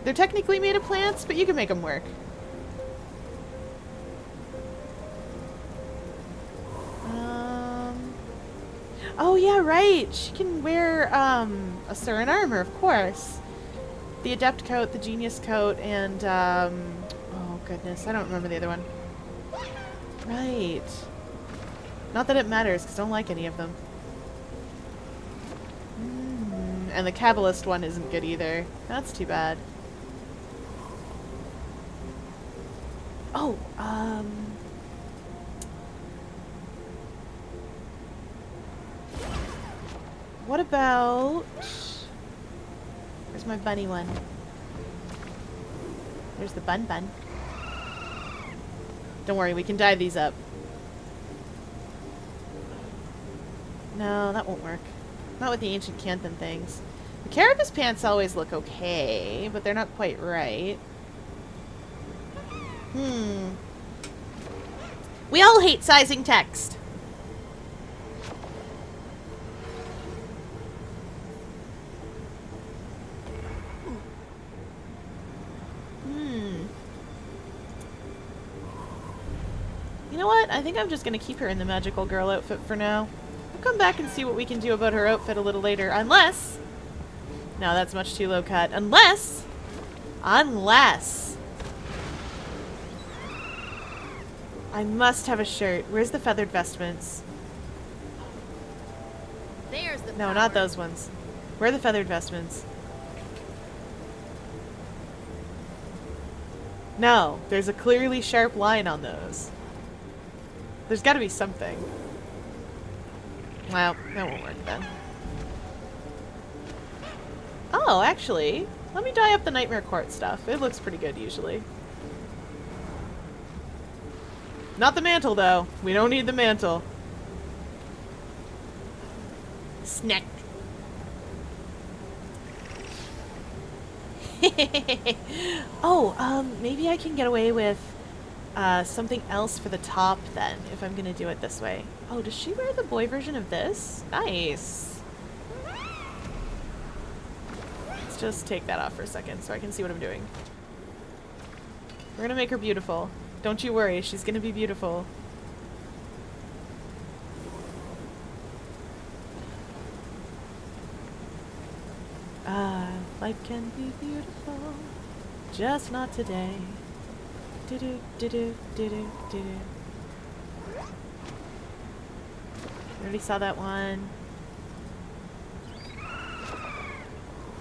They're technically made of plants, but you can make them work. Oh yeah, right! She can wear, Asuran armor, of course. The Adept coat, the Genius coat, and, oh goodness, I don't remember the other one. Right. Not that it matters, because I don't like any of them. And the Kabbalist one isn't good either. That's too bad. Oh, what about... Where's my bunny one? There's the bun. Don't worry, we can dye these up. No, that won't work. Not with the ancient Canthan things. The carapace pants always look okay, but they're not quite right. We all hate sizing text. You know what? I think I'm just gonna keep her in the magical girl outfit for now. We'll come back and see what we can do about her outfit a little later. Unless... No, that's much too low cut. Unless... I must have a shirt. Where's the feathered vestments?
There's the
No,
power.
not those ones. Where are the feathered vestments? No, there's a clearly sharp line on those. There's gotta be something. Well, that won't work then. Oh, actually, let me dye up the Nightmare Court stuff. It looks pretty good usually. Not the mantle, though. We don't need the mantle. Snack. Oh, maybe I can get away with something else for the top then, if I'm gonna do it this way. Oh, does she wear the boy version of this? Nice. Let's just take that off for a second so I can see what I'm doing. We're gonna make her beautiful. Don't you worry, she's gonna be beautiful. Life can be beautiful, just not today. Do-do, do-do, do-do, do-do. Already saw that one.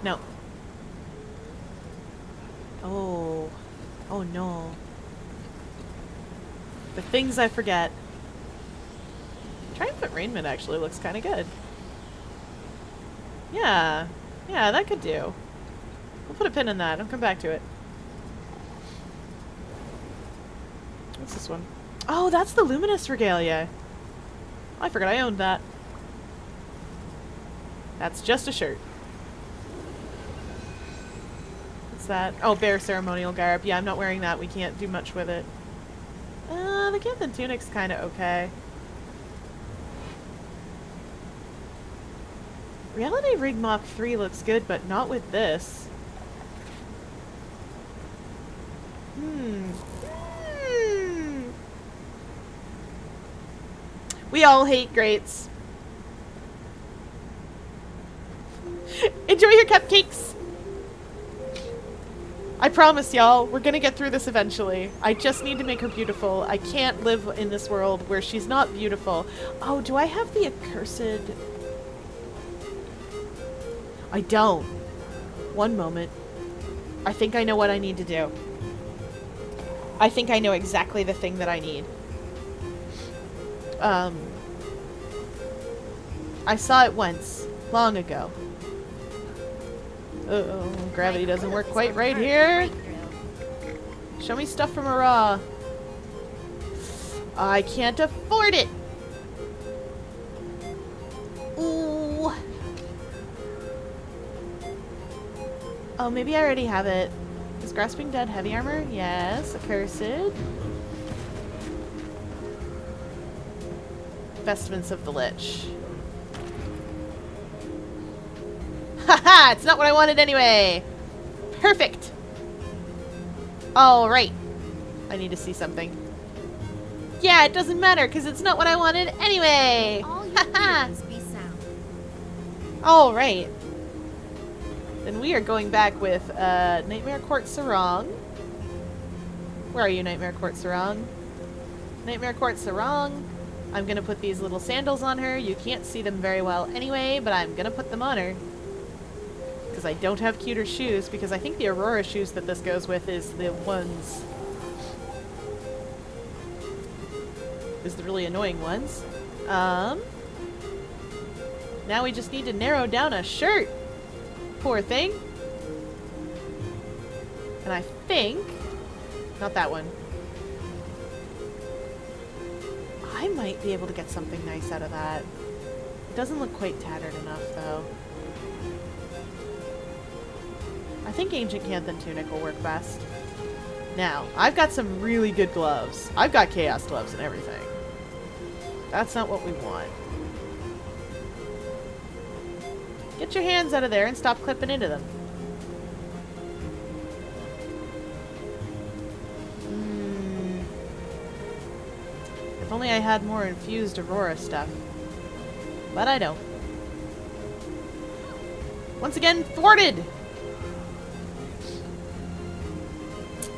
No. Oh. Oh no. The things I forget. Triumphant Raiment actually looks kind of good. Yeah. Yeah, that could do. We'll put a pin in that. I'll come back to it. What's this one? Oh, that's the Luminous Regalia. I forgot I owned that. That's just a shirt. What's that? Oh, bear ceremonial garb. Yeah, I'm not wearing that. We can't do much with it. The Canthan tunic's kind of okay. Reality Rig Mach 3 looks good, but not with this. We all hate greats. Enjoy your cupcakes! I promise y'all, we're gonna get through this eventually. I just need to make her beautiful. I can't live in this world where she's not beautiful. Oh, do I have the accursed... I don't. One moment. I think I know what I need to do. I think I know exactly the thing that I need. I saw it once. Long ago. Uh-oh. Gravity doesn't work quite right here. Show me stuff from a raw. I can't afford it. Ooh. Oh, maybe I already have it. Is Grasping Dead heavy armor? Yes. Accursed. Vestments of the Lich. Haha! It's not what I wanted anyway! Perfect! Alright. I need to see something. Yeah, it doesn't matter, because it's not what I wanted anyway!
All you
Haha!
do is be sound.
Alright. Then we are going back with Nightmare Court Sarong. Where are you, Nightmare Court Sarong? Nightmare Court Sarong. I'm gonna put these little sandals on her. You can't see them very well anyway, but I'm gonna put them on her. Because I don't have cuter shoes, because I think the Aurora shoes that this goes with is the ones... is the really annoying ones. Now we just need to narrow down a shirt. Poor thing. And I think... not that one. I might be able to get something nice out of that. It doesn't look quite tattered enough, though. I think Ancient Canthan Tunic will work best. Now, I've got some really good gloves. I've got Chaos gloves and everything. That's not what we want. Get your hands out of there and stop clipping into them. If only I had more infused Aurora stuff. But I don't. Once again, thwarted!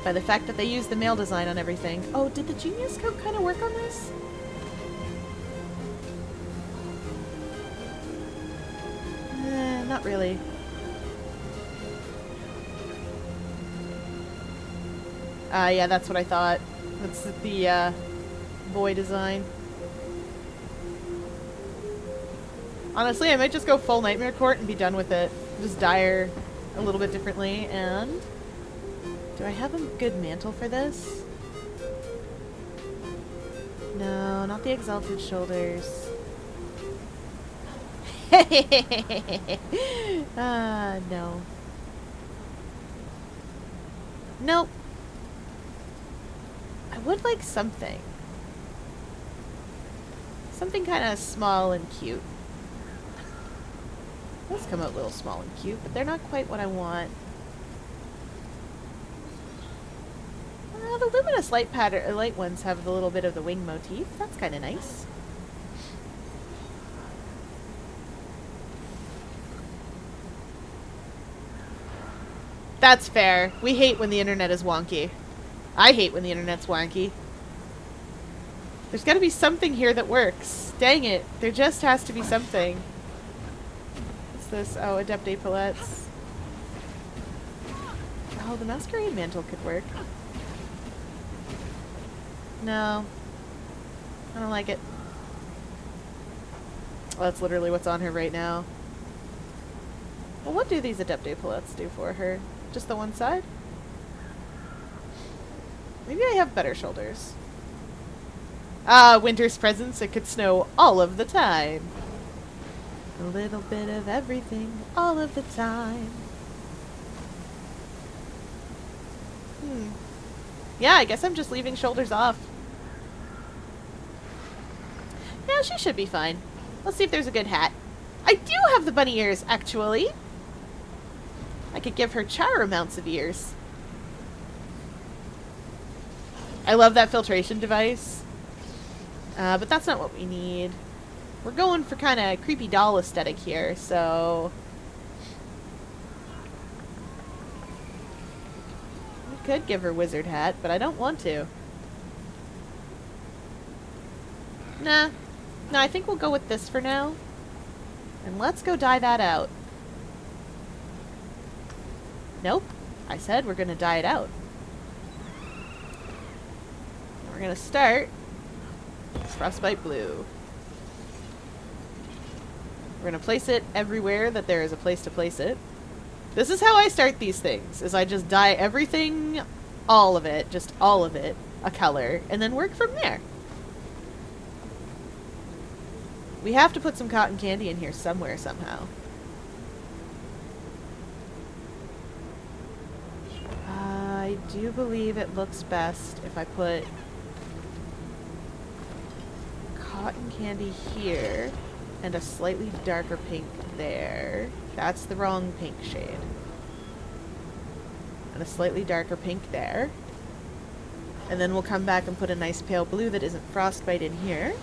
By the fact that they used the male design on everything. Oh, did the Genius Coat kind of work on this? Not really. Yeah, that's what I thought. That's the, boy design. Honestly, I might just go full Nightmare Court and be done with it. Just dye her a little bit differently, and... do I have a good mantle for this? No, not the Exalted Shoulders. No. Nope. I would like something. Something kind of small and cute. Those come out a little small and cute, but they're not quite what I want. The luminous light pattern, light ones have a little bit of the wing motif. That's kind of nice. That's fair. We hate when the internet is wonky. I hate when the internet's wonky. There's got to be something here that works. Dang it. There just has to be something. What's this? Oh, Adept Epaulettes. Oh, the Masquerade Mantle could work. No. I don't like it. Well, that's literally what's on her right now. Well, what do these Adept Epaulettes do for her? Just the one side? Maybe I have better shoulders. Ah, winter's presents. It could snow all of the time. A little bit of everything all of the time. Yeah, I guess I'm just leaving shoulders off. Yeah, she should be fine. Let's see if there's a good hat. I do have the bunny ears, actually. I could give her Char amounts of ears. I love that filtration device. But that's not what we need. We're going for kind of creepy doll aesthetic here, so... we could give her wizard hat, but I don't want to. Nah. No, I think we'll go with this for now. And let's go dye that out. Nope. I said we're going to dye it out. We're going to start with Frostbite Blue. We're going to place it everywhere that there is a place to place it. This is how I start these things, is I just dye everything, all of it, just all of it, a color, and then work from there. We have to put some cotton candy in here somewhere, somehow. I do believe it looks best if I put cotton candy here and a slightly darker pink there. That's the wrong pink shade. And a slightly darker pink there. And then we'll come back and put a nice pale blue that isn't frostbite in here.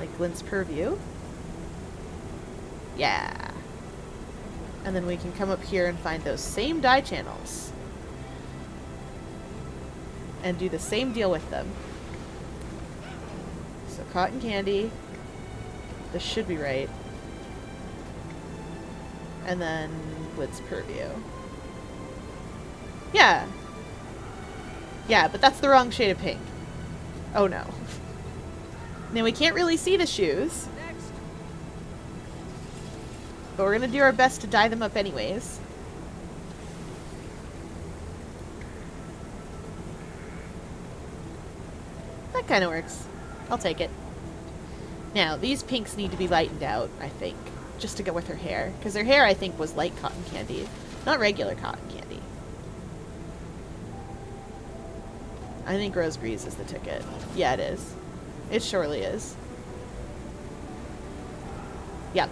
Like Glint's Purview. Yeah. And then we can come up here and find those same dye channels. And do the same deal with them. So cotton candy. This should be right. And then Glint's Purview. Yeah. Yeah, but that's the wrong shade of pink. Oh no. Now we can't really see the shoes. But we're going to do our best to dye them up anyways. That kind of works. I'll take it. Now, these pinks need to be lightened out, I think. Just to go with her hair. Because her hair, I think, was light cotton candy. Not regular cotton candy. I think Rose Breeze is the ticket. Yeah, it is. It surely is. Yep.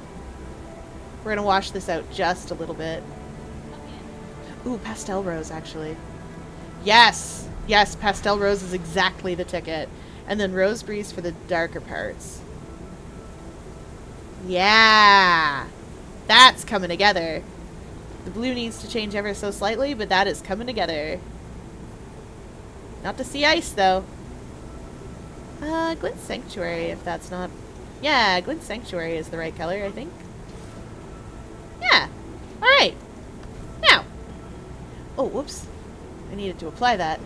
We're gonna wash this out just a little bit. Ooh, Pastel Rose, actually. Yes! Yes, Pastel Rose is exactly the ticket. And then Rose Breeze for the darker parts. Yeah! That's coming together. The blue needs to change ever so slightly, but that is coming together. Not to see ice, though. Glint Sanctuary, if that's not... Yeah, Glint Sanctuary is the right color, I think. Yeah. Alright. Now. Oh, whoops. I needed to apply that.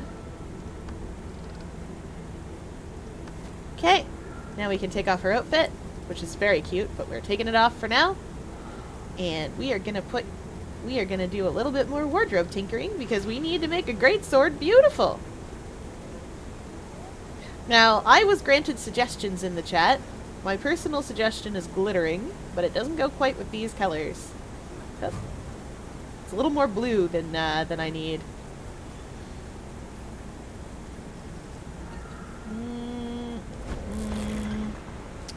Okay. Now we can take off her outfit, which is very cute, but we're taking it off for now. And we are gonna do a little bit more wardrobe tinkering because we need to make a great sword beautiful. Now, I was granted suggestions in the chat. My personal suggestion is glittering, but it doesn't go quite with these colors. It's a little more blue than I need.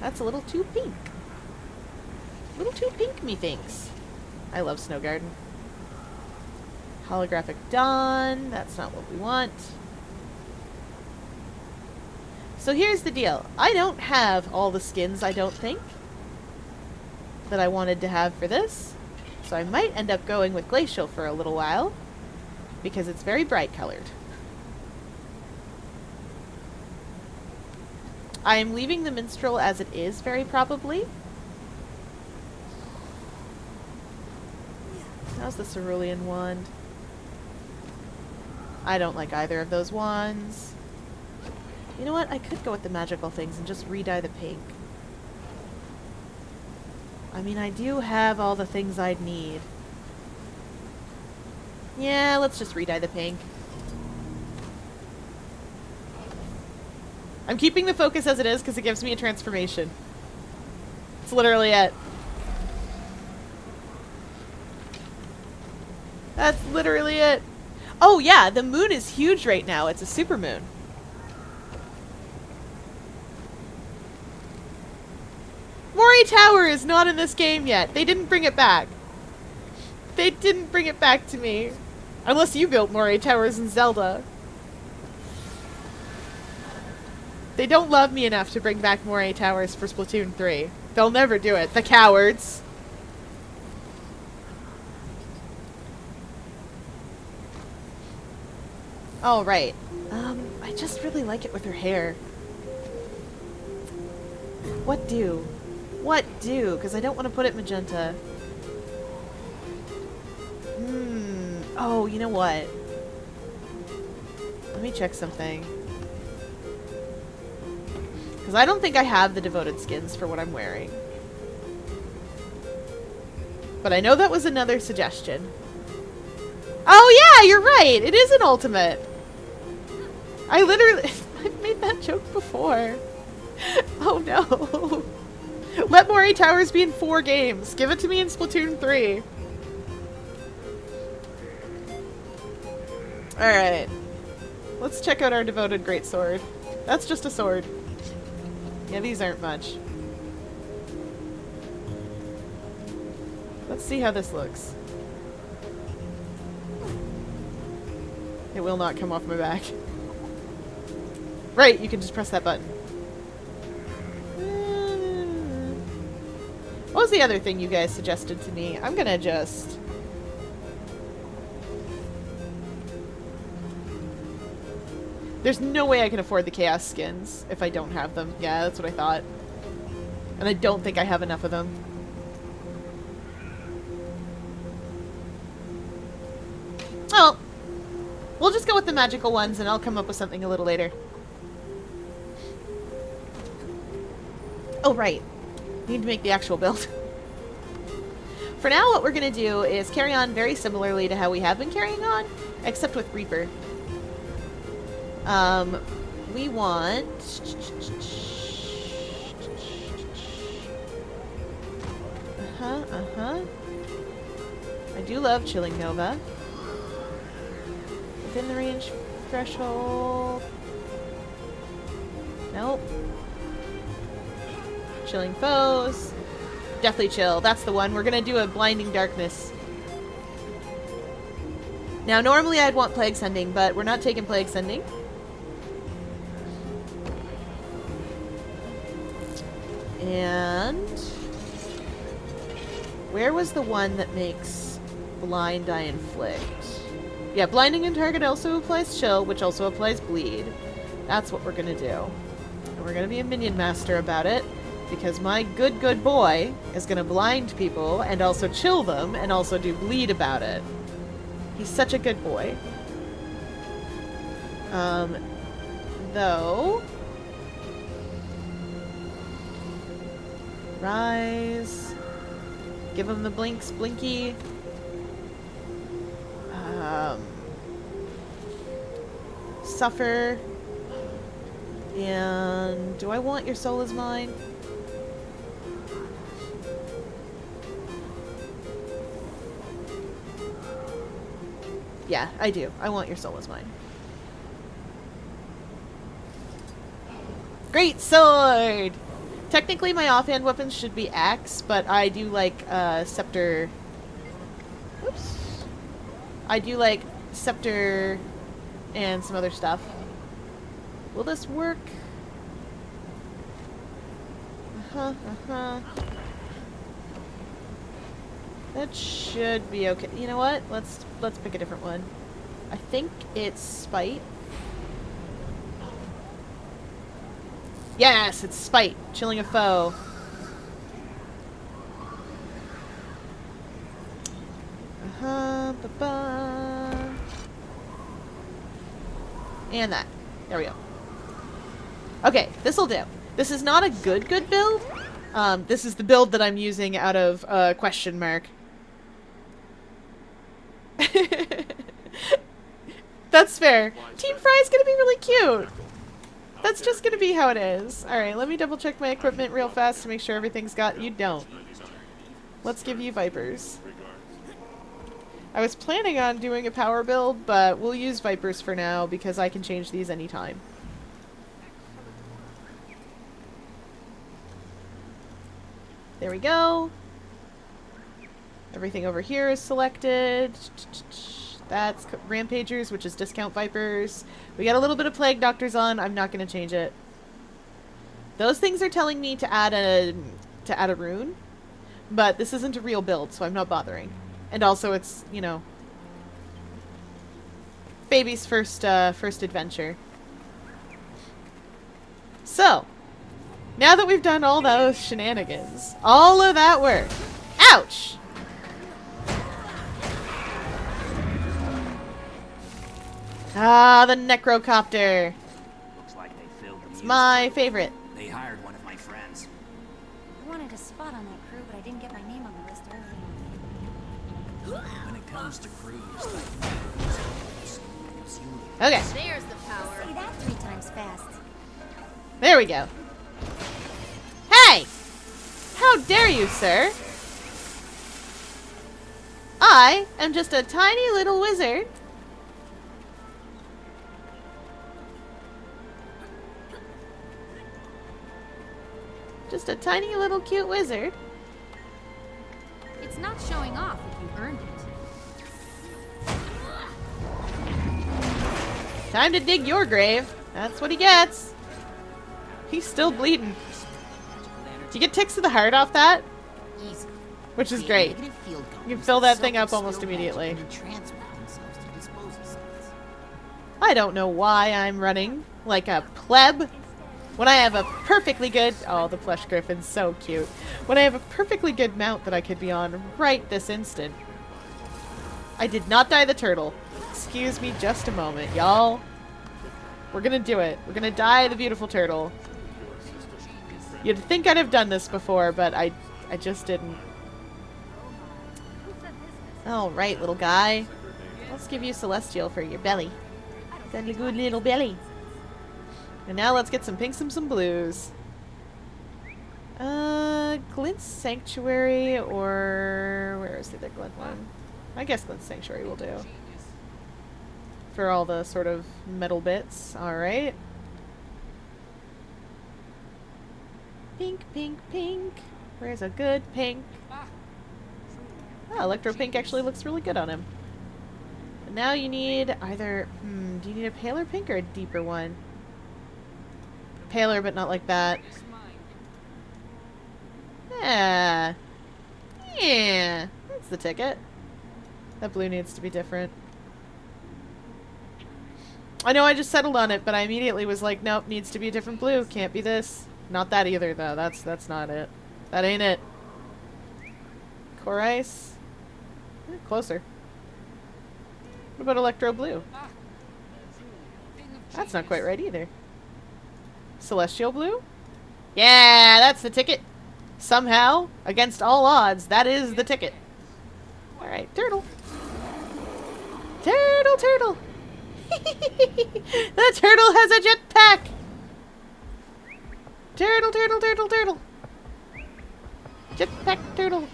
That's a little too pink. A little too pink, methinks. I love Snow Garden. Holographic Dawn. That's not what we want. So here's the deal. I don't have all the skins, I don't think, that I wanted to have for this. So I might end up going with Glacial for a little while, because it's very bright colored. I am leaving the Minstrel as it is, very probably. How's the Cerulean wand? I don't like either of those wands. You know what? I could go with the magical things and just re-dye the pink. I mean, I do have all the things I'd need. Yeah, let's just re-dye the pink. I'm keeping the focus as it is because it gives me a transformation. It's literally it. That's literally it. Oh yeah, the moon is huge right now. It's a supermoon. Moray Tower is not in this game yet. They didn't bring it back. They didn't bring it back to me. Unless you built Moray Towers in Zelda. They don't love me enough to bring back Moray Towers for Splatoon 3. They'll never do it. The cowards. Oh, right. I just really like it with her hair. What do? What do? Because I don't want to put it magenta. Oh, you know what? Let me check something. Because I don't think I have the devoted skins for what I'm wearing. But I know that was another suggestion. Oh yeah, you're right! It is an ultimate! I literally... I've made that joke before. Oh no. Let Moray Towers be in 4 games. Give it to me in Splatoon 3. Alright. Let's check out our devoted greatsword. That's just a sword. Yeah, these aren't much. Let's see how this looks. It will not come off my back. Right, you can just press that button. What was the other thing you guys suggested to me? I'm gonna just... There's no way I can afford the Chaos skins if I don't have them. Yeah, that's what I thought. And I don't think I have enough of them. Oh, we'll just go with the magical ones and I'll come up with something a little later. Oh, right. Need to make the actual build. For now, what we're going to do is carry on very similarly to how we have been carrying on, except with Reaper. We want... I do love Chilling Nova. Within the range threshold. Nope. Chilling Foes. Deathly Chill. That's the one. We're gonna do a Blinding Darkness. Now, normally I'd want Plague Sending, but we're not taking Plague Sending. And... where was the one that makes Blind Eye Inflict? Yeah, Blinding and Target also applies Chill, which also applies Bleed. That's what we're gonna do. And we're gonna be a minion master about it, because my good boy is gonna blind people and also chill them and also do bleed about it. He's such a good boy. Though... Rise. Give him the blinks, blinky. Suffer. And do I want your soul is mine? Yeah, I do. I want your soul is mine. Great sword! Technically my offhand weapons should be axe, but I do like scepter. Oops. I do like scepter and some other stuff. Will this work? That should be okay. You know what? Let's pick a different one. I think it's Spite. Yes, it's Spite. Chilling a foe. And that. There we go. Okay, this'll do. This is not a good build. This is the build that I'm using out of question mark. That's fair. Team Fry's gonna be really cute. That's just gonna be how it is. Alright, let me double check my equipment real fast to make sure everything's got... You don't. Let's give you Vipers. I was planning on doing a power build, but we'll use Vipers for now because I can change these anytime. There we go. Everything over here is selected. That's Rampagers, which is discount Vipers. We got a little bit of Plague Doctors on. I'm not going to change it. Those things are telling me to add a rune, but this isn't a real build, so I'm not bothering. And also, it's, you know, baby's first adventure. So, now that we've done all those shenanigans, all of that work, ouch! Ah, the necrocopter.
Looks like they filled the
It's my favorite.
They hired one of my friends.
I wanted a spot on that crew, but I didn't get my name on the list earlier.
When it comes to crews,
Okay,
There's the power.
Say that 3 times fast.
there we go. Hey! How dare you, sir? I am just a tiny little wizard. Just a tiny little cute wizard.
It's not showing off if you earned it.
Time to dig your grave. That's what he gets. He's still bleeding. Do you get ticks to the heart off that?
Easy.
Which is
Create
great.
negative field
You can
columns
fill that
that
thing up
self-expel
almost
magic
immediately.
and transmute themselves to disposal sites.
I don't know why I'm running like a pleb when I have a perfectly good... Oh, the plush griffin's so cute. When I have a perfectly good mount that I could be on right this instant. I did not dye the turtle. Excuse me just a moment, y'all. We're gonna do it. We're gonna dye the beautiful turtle. You'd think I'd have done this before, but I just didn't. Alright, little guy. Let's give you Celestial for your belly. Got a good little belly. And now let's get some pinks and some blues. Glint's Sanctuary, or... Where is the other Glint one? I guess Glint's Sanctuary will do. For all the sort of metal bits. Alright. Pink, pink, pink. Where's a good pink? Oh, Electro Pink actually looks really good on him. And now you need either... do you need a paler pink or a deeper one? Paler, but not like that. Yeah. Yeah. That's the ticket. That blue needs to be different. I know I just settled on it, but I immediately was like, nope, needs to be a different blue. Can't be this. Not that either, though. That's not it. That ain't it. Core Ice. Closer. What about Electro Blue? That's not quite right either. Celestial Blue? Yeah, that's the ticket. Somehow, against all odds, that is the ticket. Alright, turtle. Turtle, turtle. The turtle has a jetpack. Turtle, turtle, turtle, turtle. Jetpack turtle.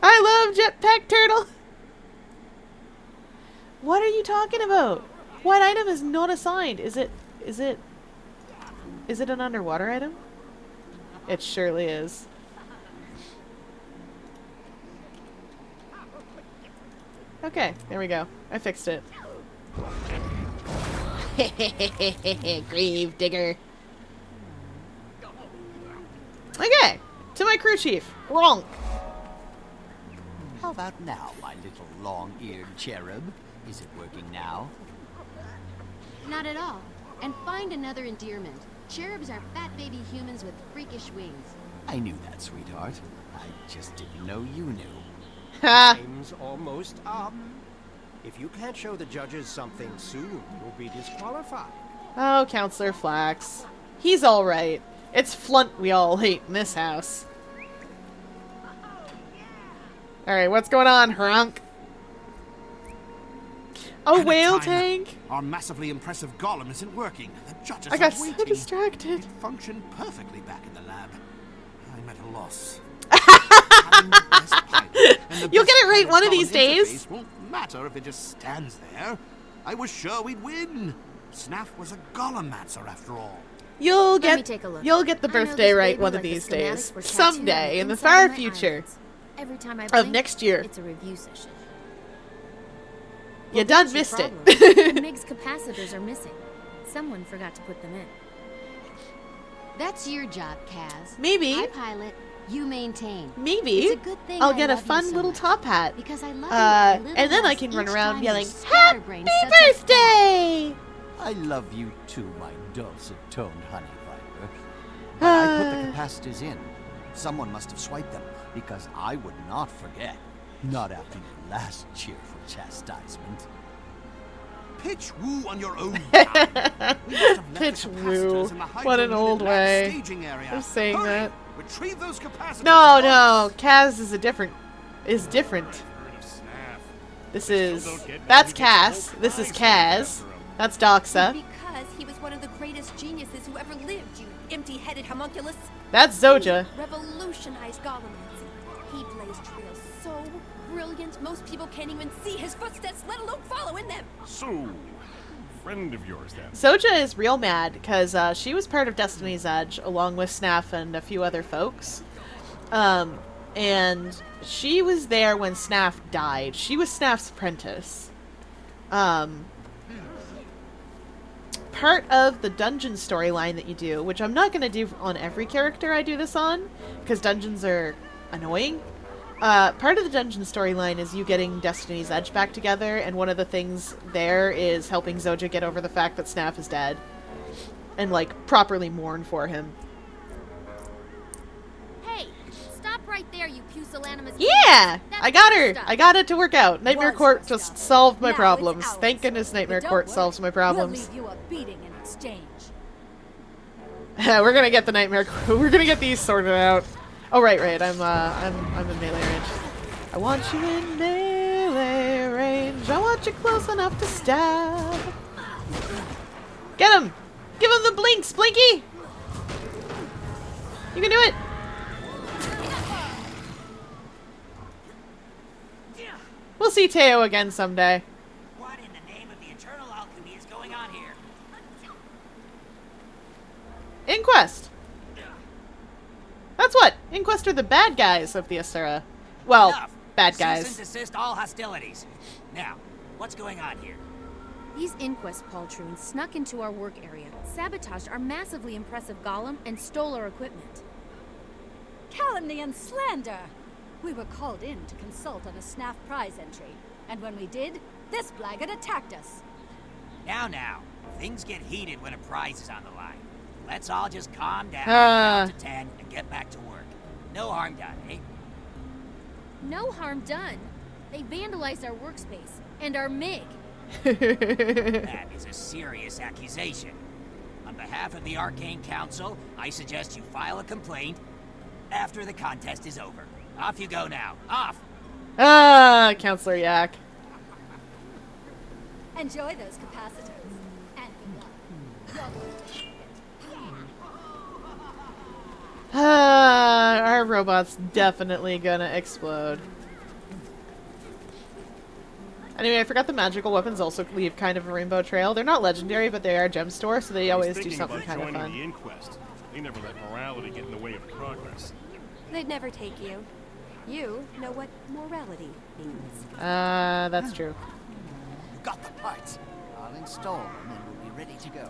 I love jetpack turtle. What are you talking about? What item is not assigned? Is it an underwater item? It surely is. Okay, there we go. I fixed it. Grave digger. Okay, to my crew chief, Gronk.
How about now, my little long-eared cherub? Is it working now?
Not at all. And find another endearment. Cherubs are fat baby humans with freakish wings.
I knew that, sweetheart. I just didn't know you knew.
Ha!
Time's almost up. If you can't show the judges something soon, you'll be disqualified.
Oh, Counselor Flax. He's alright. It's Flunt we all hate in this house. Alright, what's going on, Hrunk? A whale tank?
Our massively impressive golem isn't working. The judges
I got
are
so
waiting.
distracted.
It functioned perfectly back in the lab. I'm at a loss. How the best pilot, and the
You'll
best
get it right
pilot
one of these
Golem
days.
interface won't matter if it just stands there. I was sure we'd win. Snaff was a Golemancer after all.
You'll
Let me
get
take a look.
you'll get the
I know
birthday
this
right
baby
one of
like the
these
schematics
days.
were tattooed
Someday
on
in the
inside
far
of my
future.
eyelids. Every time I
Of
blink,
next year.
it's a review session.
You
Well,
done
that's your
missed
problem.
it.
The MIG's capacitors are missing. Someone forgot to put them in.
That's your job, Kaz.
Maybe.
I pilot, you maintain.
Maybe
It's a good thing
I'll
I
get a
love you
fun
so
little
much.
top hat.
Because I love you a little
And then I
less
can run
each
around
time
yelling,
your
"Happy
scatterbrain sets us
birthday!"
I love you too, my dulcet-toned honey viper. But I put the capacitors in. Someone must have swiped them, because I would not forget. Not after your last cheerful chastisement.
Pitch woo on your own time. We must have left
Pitch
the
woo.
capacitors in the
What an
hydro
old
unit lab
way
staging area.
of saying
Hurry,
that.
Retrieve those capacitors.
No,
at
no,
once.
Kaz is different.
Heard of Snaff.
This
Still
is
don't get
that's
why he gets
Cass.
the whole
This is
prize
Kaz.
after him.
That's Doxa.
Because he was one of the greatest geniuses who ever lived, you empty-headed homunculus.
That's Zoja.
He revolutionized Golemancy. He blazed trails so brilliant, most people can't even see his footsteps, let alone follow in them.
So, friend of yours then.
Zoja is real mad because she was part of Destiny's Edge along with Snaff and a few other folks. And she was there when Snaff died. She was Snaff's apprentice. Part of the dungeon storyline that you do, which I'm not going to do on every character I do this on, because dungeons are annoying. Part of the dungeon storyline is you getting Destiny's Edge back together, and one of the things there is helping Zoja get over the fact that Snaff is dead. And, like, properly mourn for him.
Hey, stop right there, you pusillanimous.
Yeah!
That's
I got
your
her!
stuff.
I got it to work out. Nightmare
Was
Court
your
just
stuff.
solved my
Now it's
problems.
ours.
Thank goodness Nightmare
But don't
Court
worry,
solves my problems.
We'll leave you a beating in exchange.
We're gonna get the Nightmare Court. We're gonna get these sorted out. Oh, right. I'm in melee range. I want you in melee range. I want you close enough to stab. Get him! Give him the blinks, Blinky! You can do it! We'll see Teo again someday.
What in the name of the eternal alchemy is going on here?
Inquest! That's what! Inquest are the bad guys of the Asura. Well,
Enough.
bad
Cease
guys.
and desist all hostilities. Now, what's going on here?
These Inquest poltroons snuck into our work area, sabotaged our massively impressive golem, and stole our equipment.
Calumny and slander! We were called in to consult on a Snaff prize entry. And when we did, this blackguard attacked us.
Now, things get heated when a prize is on the line. Let's all just calm down,
Ah.
count to 10, and get back to work. No harm done, eh?
No harm done. They vandalized our workspace and our MIG.
That is a serious accusation. On behalf of the Arcane Council, I suggest you file a complaint after the contest is over. Off you go now. Off!
Counselor Yak.
Enjoy those capacitors. And be gone.
Our robot's definitely gonna explode. Anyway, I forgot the magical weapons also leave kind of a rainbow trail. They're not legendary, but they are gem store, so they
I was
always do
thinking
something
about
kind of
joining
fun.
the inquest. They never let morality get in the way of progress.
They'd never take you. You know what morality means.
That's true.
Got the parts. I'll install them and we'll be ready to go.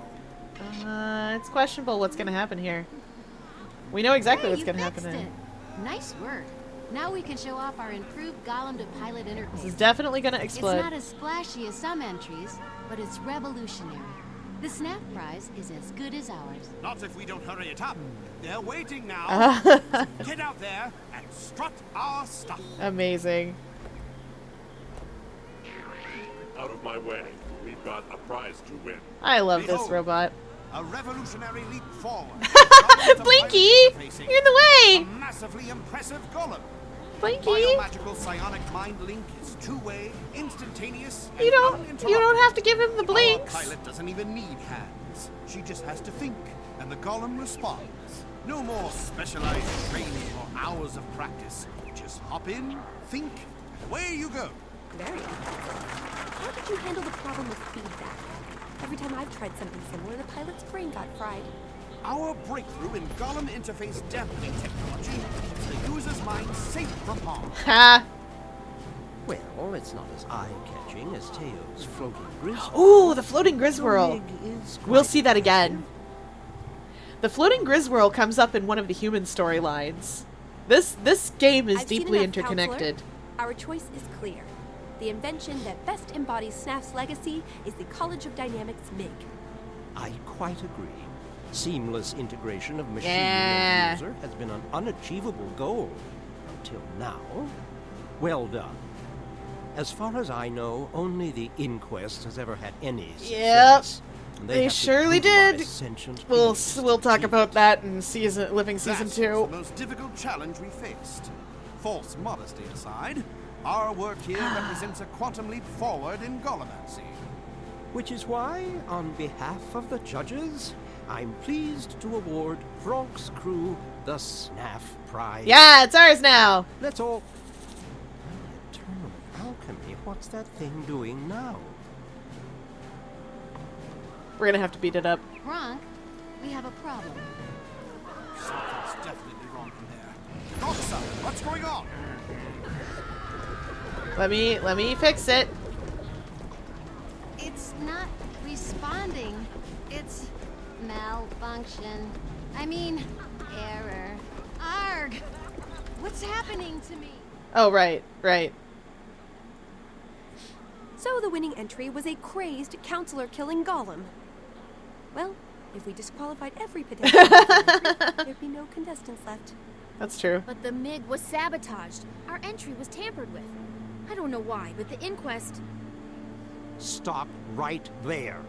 It's questionable what's gonna happen here. We know exactly
Hey,
what's
you
gonna happen
fixed
in.
it. Nice work. Now we can show off our improved golem to pilot interface.
This is definitely gonna
It's
explode.
not as splashy as some entries, but it's revolutionary. The Snap prize is as good as ours.
Not if we don't hurry it up. They're waiting now.
Uh-huh.
Get out there and strut our stuff.
Amazing.
Out of my way. We've got a prize to win.
I love this
Behold,
robot.
A revolutionary leap forward.
Blinky! You're in the
A
way!
massively impressive golem.
Blinky!
Biomagical psionic mind link is two-way, instantaneous, and
You don't
uninterrupted.
have to give him the
Our
blinks.
pilot doesn't even need hands. She just has to think, and the golem responds. No more specialized training or hours of practice. Just hop in, think, and away you go.
Very good. How did you handle the problem with feedback? Every time I've tried something similar, the pilot's brain got fried.
Our breakthrough in Golem interface dampening technology keeps the user's mind safe from harm.
Ha!
Well, it's not as eye-catching as Teo's floating griswhirl.
Ooh, the floating griswhirl.
Is
We'll
quite
see that again. The floating griswhirl comes up in one of the human storylines. This game is
I've seen
deeply
enough,
interconnected.
Counselor. Our choice is clear. The invention that best embodies Snaf's legacy is the College of Dynamics MIG.
I quite agree. Seamless integration of machine
Yeah.
and user has been an unachievable goal until now. Well done. As far as I know, only the Inquest has ever had any
Yep.
success.
They
have to
surely
brutalize
did.
sentient
We'll
beings
we'll
to
talk
achieve
about
it.
that in season 2.
The most difficult challenge we faced. False modesty aside, our work here represents a quantum leap forward in Golomancy.
Which is why, on behalf of the judges, I'm pleased to award Vronk's crew the Snaf Prize.
Yeah, it's ours now.
Let's all... Eternal alchemy, what's that thing doing now?
We're gonna have to beat it up.
Gronk, we have a problem.
Something's definitely wrong in there. Doctor, what's going on?
Let me fix it.
It's not responding. It's malfunction. I mean, error. Arg! What's happening to me?
Oh, right.
So the winning entry was a crazed counselor-killing golem. Well, if we disqualified every potential entry, there'd be no contestants left.
That's true.
But the MiG was sabotaged. Our entry was tampered with. I don't know why, but the inquest...
Stop right there.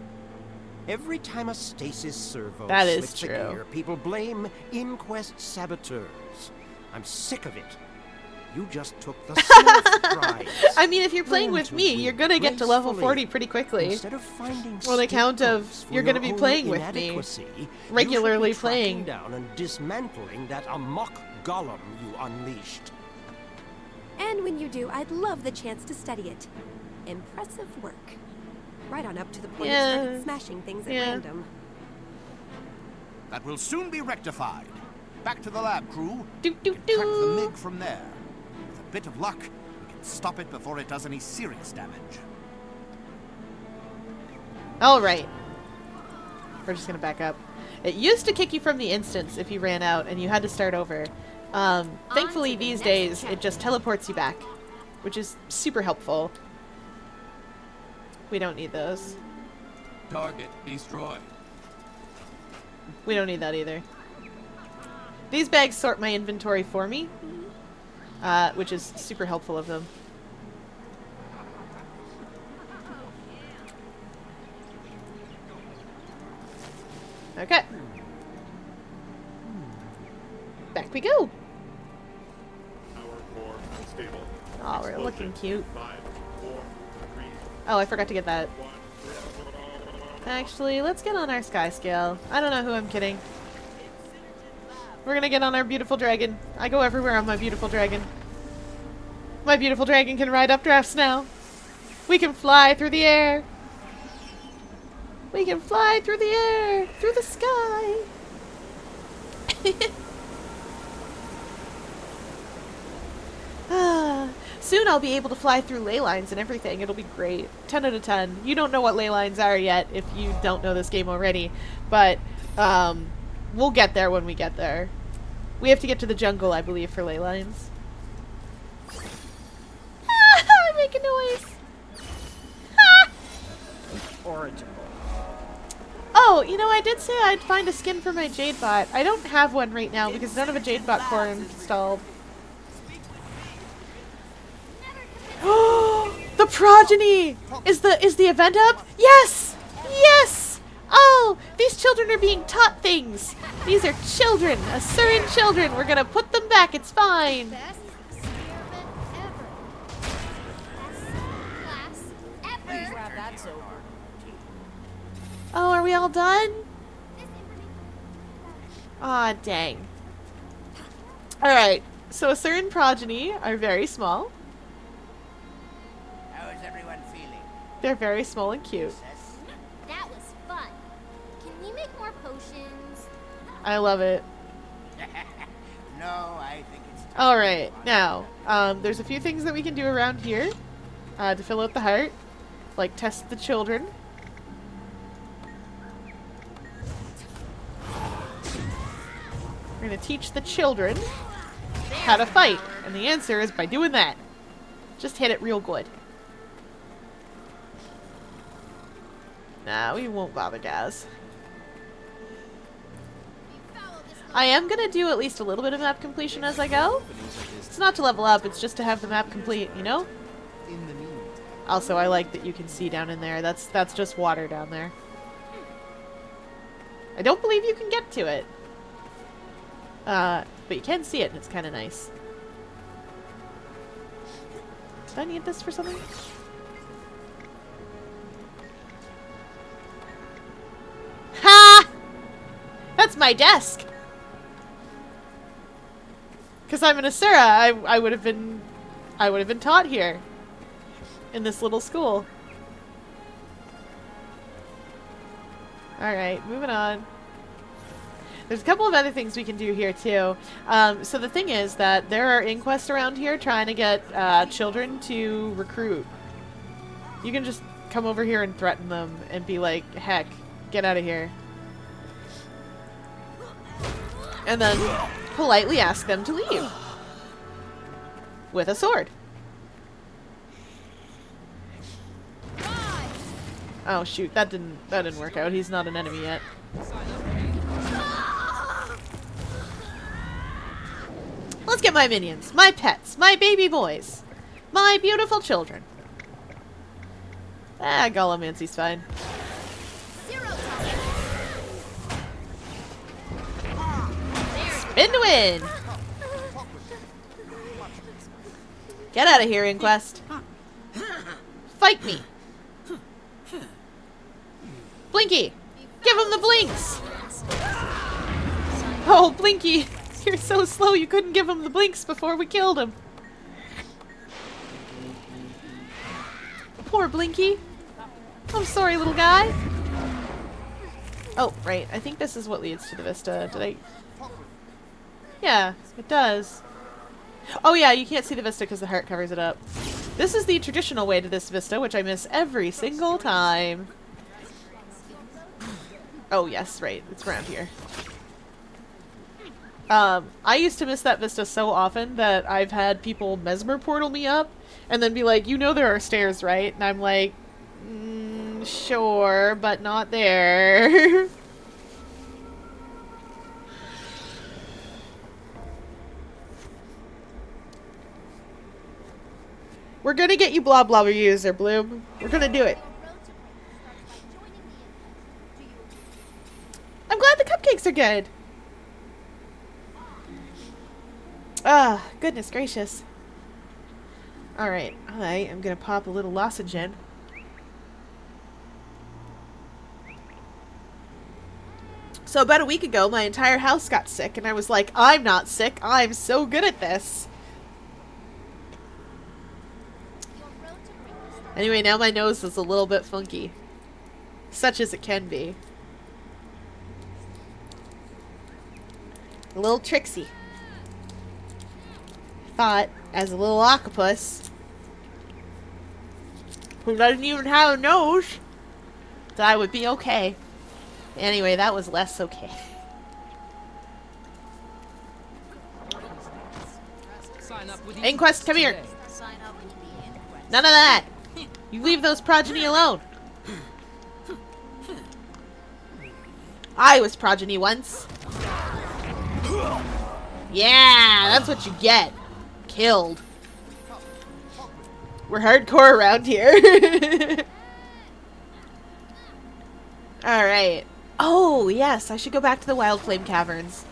Every time a stasis servo
That is
slips a
true.
gear, people blame Inquest saboteurs. I'm sick of it. You just took the Snaf Prize.
I mean, if you're playing
Learn
with
to
me, you're gonna get to level
gracefully.
40 pretty quickly.
Instead of finding
On account of
scapegoats for
you're gonna
your
be
own
playing with me.
inadequacy,
Regularly
you should be tracking
playing.
down and dismantling that amok golem you unleashed.
And when you do, I'd love the chance to study it. Impressive work. Right on up to the point of starting smashing things at random.
That will soon be rectified. Back to the lab, crew.
Do, do,
Track the
do.
MiG from there. With a bit of luck, we can stop it before it does any serious damage.
All right. We're just gonna back up. It used to kick you from the instance if you ran out and you had to start over. Thankfully,
to the
these
next
days,
chapter.
it just teleports you back, which is super helpful. We don't need those.
Target destroyed.
We don't need that either. These bags sort my inventory for me, which is super helpful of them. Okay. Back we go.
Power core unstable.
Oh, we're looking cute.
5, 4, 3,
Oh, I forgot to get that.
1.
Actually, let's get on our sky scale. I don't know who I'm kidding. We're gonna get on our beautiful dragon. I go everywhere on my beautiful dragon. My beautiful dragon can ride updrafts now. We can fly through the air. We can fly through the air, through the sky. Soon I'll be able to fly through ley lines and everything. It'll be great. 10 out of 10. You don't know what ley lines are yet if you don't know this game already. But we'll get there when we get there. We have to get to the jungle, I believe, for ley lines. Make a noise. Oh, you know, I did say I'd find a skin for my Jade Bot. I don't have one right now because I don't have a Jade Bot core installed. The progeny! Is the event up? Yes! Yes! Oh, these children are being taught things. These are children, Asuran children. We're gonna put them back. It's fine.
Best experiment ever. Best class ever.
That's over.
Oh, are we all done? Aw, dang. Alright, so Asuran progeny are very small.
How is everyone feeling?
They're very small and cute.
That was fun. Can we make more potions?
I love it.
No, I think it's time.
Alright, now, there's a few things that we can do around here to fill out the heart. Like test the children. We're gonna teach the children how to fight. And the answer is by doing that. Just hit it real good. Nah, we won't bother, guys. I am gonna do at least a little bit of map completion as I go. It's not to level up, it's just to have the map complete, you know? Also, I like that you can see down in there. That's just water down there. I don't believe you can get to it. But you can see it, and it's kind of nice. Did I need this for something? Ha! That's my desk! Because I'm an Asura, I would have been taught here. In this little school. Alright, moving on. There's a couple of other things we can do here too. So the thing is that there are inquests around here trying to get children to recruit. You can just come over here and threaten them and be like, heck, get out of here. And then politely ask them to leave. With a sword. Oh shoot, that didn't work out. He's not an enemy yet. Let's get my minions, my pets, my baby boys, my beautiful children. Ah, Gollumancy's fine. Spin to win! Get out of here, Inquest. Fight me! Blinky! Give him the blinks! Oh, Blinky! You're so slow you couldn't give him the blinks before we killed him. Poor Blinky. I'm sorry, little guy. Oh, right. I think this is what leads to the Vista. Did I... Yeah, it does. Oh yeah, you can't see the Vista because the heart covers it up. This is the traditional way to this Vista, which I miss every single time. Oh yes, right. It's around here. I used to miss that Vista so often that I've had people mesmer portal me up and then be like, you know there are stairs, right? And I'm like, sure, but not there. We're gonna get you blah blah user, Bloom. We're gonna do it. I'm glad the cupcakes are good. Ah, goodness gracious. Alright, I am gonna pop a little lozenge in. So about a week ago, my entire house got sick, and I was like, I'm not sick. I'm so good at this. Anyway, now my nose is a little bit funky. Such as it can be. A little tricksy. Thought, as a little octopus, who doesn't even have a nose, that I would be okay. Anyway, that was less okay. Inquest, come here. None of that. You leave those progeny alone. I was progeny once. Yeah, that's what you get. Killed. We're hardcore around here. Alright. Oh, yes, I should go back to the Wild Flame Caverns.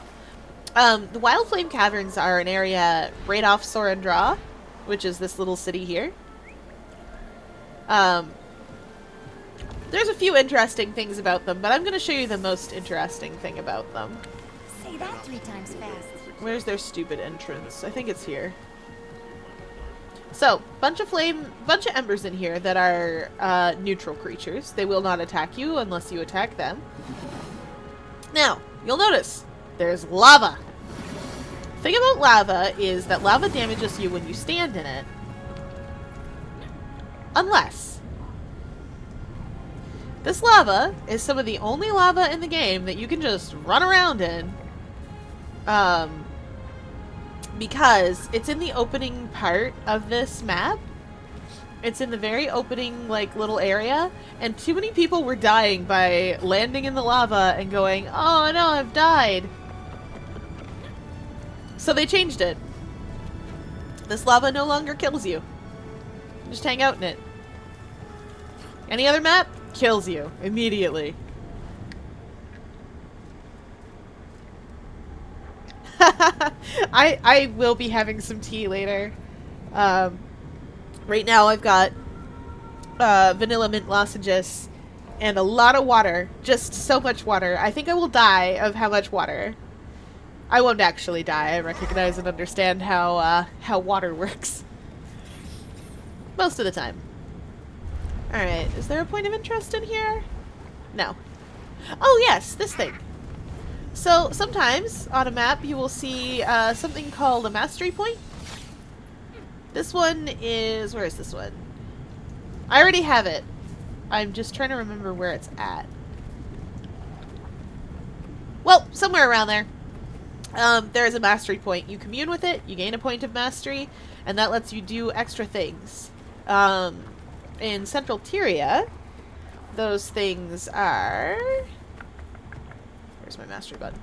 The Wild Flame Caverns are an area right off Sorandra, which is this little city here. There's a few interesting things about them, but I'm going to show you the most interesting thing about them.
Say
that 3 times fast.
Where's their stupid entrance? I think it's here. So, bunch of embers in here that are neutral creatures. They will not attack you unless you attack them. Now, you'll notice there's lava. The thing about lava is that lava damages you when you stand in it. Unless this lava is some of the only lava in the game that you can just run around in. Because it's in the opening part of this map. It's in the very opening, like, little area. And too many people were dying by landing in the lava and going, oh no, I've died. So they changed it. This lava no longer kills you. Just hang out in it. Any other map? Kills you immediately. I will be having some tea later. Right now I've got vanilla mint lozenges and a lot of water. Just so much water. I think I will die of how much water. I won't actually die. I recognize and understand how water works. Most of the time. Alright, is there a point of interest in here? No. Oh yes, this thing. So, sometimes on a map you will see something called a mastery point. This one is... where is this one? I already have it. I'm just trying to remember where it's at. Well, somewhere around there. There is a mastery point. You commune with it, you gain a point of mastery, and that lets you do extra things. In Central Tyria, those things are... where's my mastery button?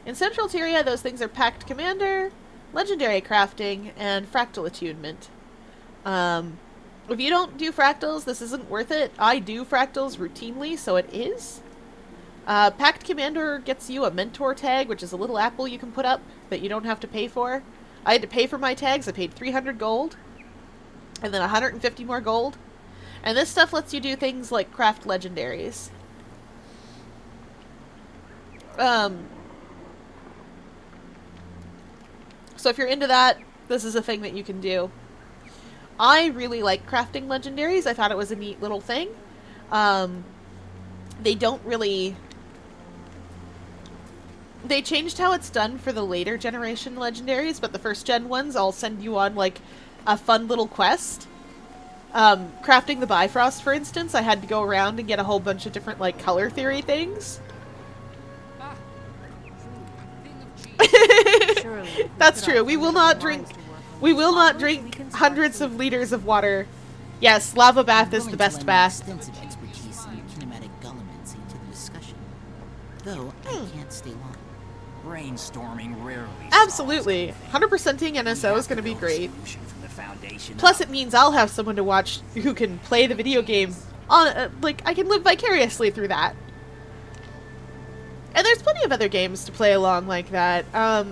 In Central Tyria, those things are Pact Commander, Legendary Crafting, and Fractal Attunement. If you don't do fractals, this isn't worth it. I do fractals routinely, so it is. Pact Commander gets you a mentor tag, which is a little apple you can put up that you don't have to pay for. I had to pay for my tags. I paid 300 gold, and then 150 more gold. And this stuff lets you do things like craft legendaries. So if you're into that, this is a thing that you can do. I really like crafting legendaries. I thought it was a neat little thing. They don't really... they changed how it's done for the later generation legendaries, but the first gen ones all send you on, like, a fun little quest. Crafting the Bifrost, for instance, I had to go around and get a whole bunch of different, like, color theory things. That's true. We will not drink hundreds of liters of water. Yes, lava bath is the best bath.
Extensive expertise in kinematic elements into the discussion. Though I can't stay long.
Brainstorming rarely.
Absolutely. 100%ing NSO is going to be great. Plus it means I'll have someone to watch who can play the video game on, like, I can live vicariously through that. And there's plenty of other games to play along like that. I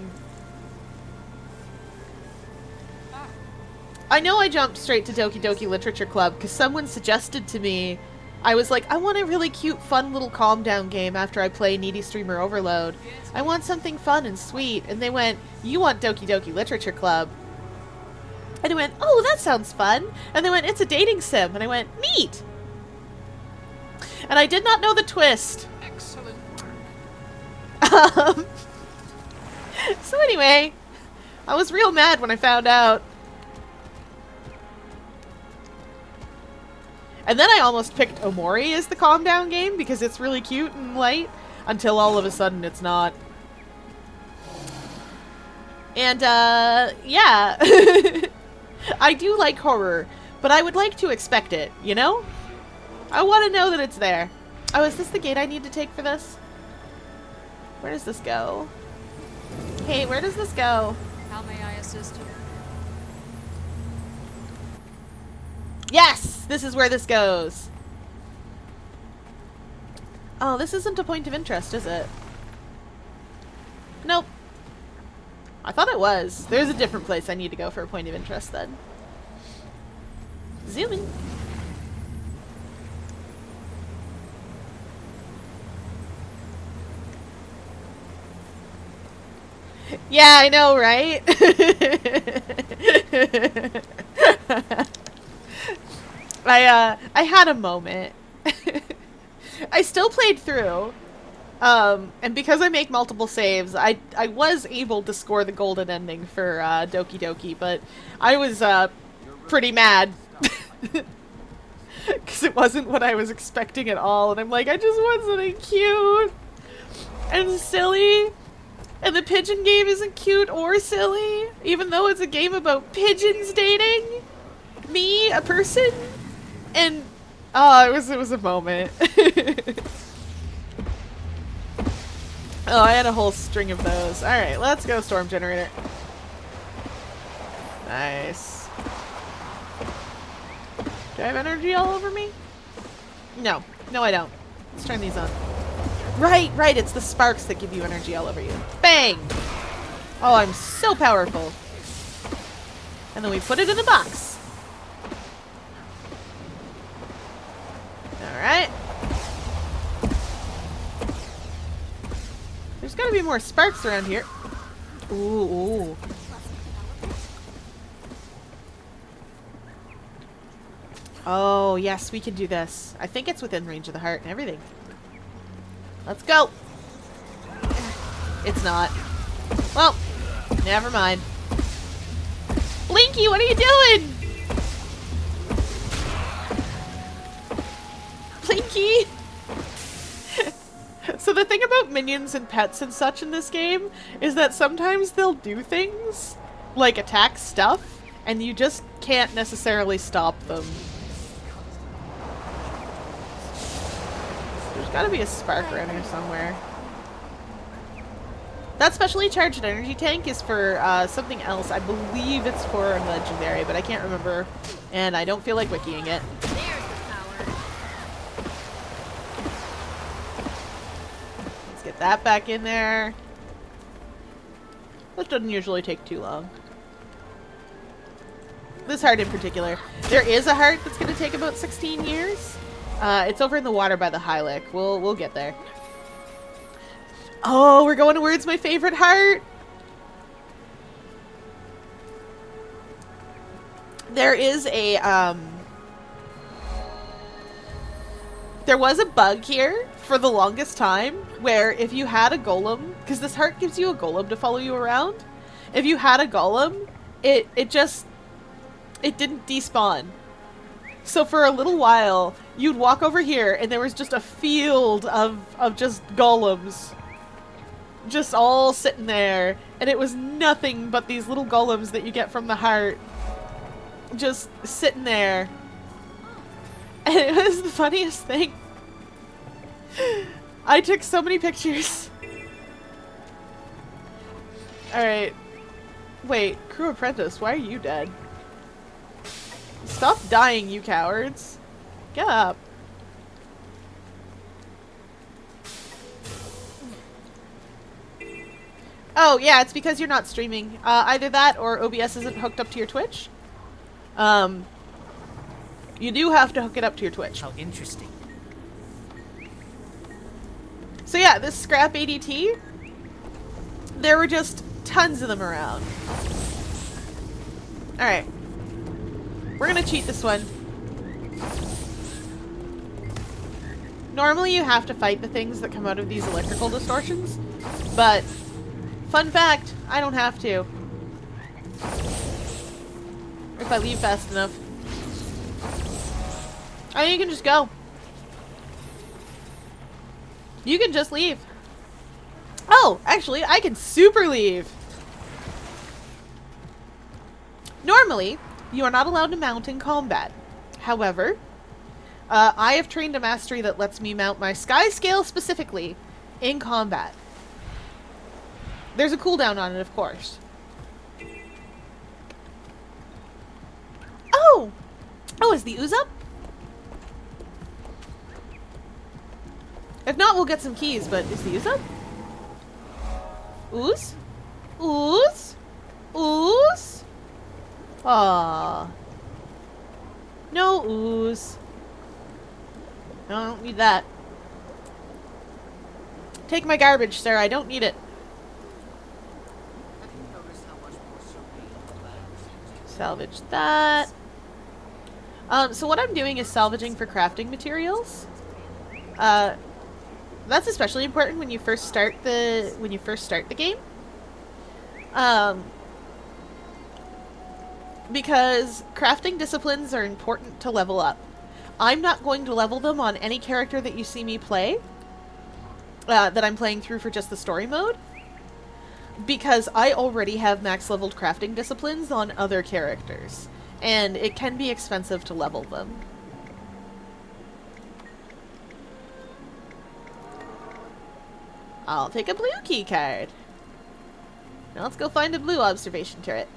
know I jumped straight to Doki Doki Literature Club because someone suggested to me, I was like, I want a really cute, fun little calm down game after I play Needy Streamer Overload. I want something fun and sweet. And they went, you want Doki Doki Literature Club? And I went, oh, that sounds fun. And they went, it's a dating sim. And I went, neat. And I did not know the twist.
Excellent
work. So anyway, I was real mad when I found out. And then I almost picked Omori as the calm down game because it's really cute and light, until all of a sudden it's not. And, yeah. I do like horror, but I would like to expect it, you know? I want to know that it's there. Oh, is this the gate I need to take for this? Where does this go? Hey, where does this go?
How may I assist you?
Yes! This is where this goes. Oh, this isn't a point of interest, is it? Nope. I thought it was. There's a different place I need to go for a point of interest then. Zoom in. Yeah, I know, right? I had a moment. I still played through. And because I make multiple saves, I was able to score the golden ending for Doki Doki, but I was pretty mad. Because it wasn't what I was expecting at all, and I'm like, I just want something cute and silly. And the pigeon game isn't cute or silly, even though it's a game about pigeons dating me, a person. And it was a moment. Oh, I had a whole string of those. All right, let's go storm generator. Nice. Do I have energy all over me? No, no, I don't. Let's turn these on. Right, it's the sparks that give you energy all over you. Bang! Oh, I'm so powerful. And then we put it in the box. Alright. There's gotta be more sparks around here. Ooh. Oh, yes, we can do this. I think it's within range of the heart and everything. Let's go. It's not. Well, never mind. Blinky, what are you doing? Blinky! So the thing about minions and pets and such in this game is that sometimes they'll do things, like attack stuff, and you just can't necessarily stop them. There's gotta be a spark around here somewhere. That specially charged energy tank is for something else. I believe it's for a legendary, but I can't remember, and I don't feel like wikiing it. Let's get that back in there. This doesn't usually take too long. This heart in particular. There is a heart that's going to take about 16 years. It's over in the water by the Hylic. We'll get there. Oh, we're going towards my favorite heart. There is a there was a bug here for the longest time where if you had a golem, because this heart gives you a golem to follow you around. If you had a golem, it didn't despawn. So for a little while, you'd walk over here and there was just a field of just golems. Just all sitting there. And it was nothing but these little golems that you get from the heart. Just sitting there. And it was the funniest thing. I took so many pictures. Alright. Wait, Crew Apprentice, why are you dead? Stop dying, you cowards. Get up. Oh, yeah, it's because you're not streaming. Either that or OBS isn't hooked up to your Twitch. You do have to hook it up to your Twitch.
How interesting.
So yeah, this scrap ADT, there were just tons of them around. Alright. We're gonna cheat this one. Normally you have to fight the things that come out of these electrical distortions, but fun fact, I don't have to. If I leave fast enough. I mean, you can just go. You can just leave. Oh, actually, I can super leave. Normally, you are not allowed to mount in combat. However, I have trained a mastery that lets me mount my sky scale specifically in combat. There's a cooldown on it, of course. Oh! Oh, is the ooze up? If not, we'll get some keys, but is the ooze up? Ooze? Ooze? Ooze? Aww. No ooze. No, I don't need that. Take my garbage, sir. I don't need it. Salvage that. So what I'm doing is salvaging for crafting materials. That's especially important when you first start the game. Because crafting disciplines are important to level up. I'm not going to level them on any character that you see me play, that I'm playing through for just the story mode, because I already have max leveled crafting disciplines on other characters, and it can be expensive to level them. I'll take a blue key card. Now let's go find a blue observation turret.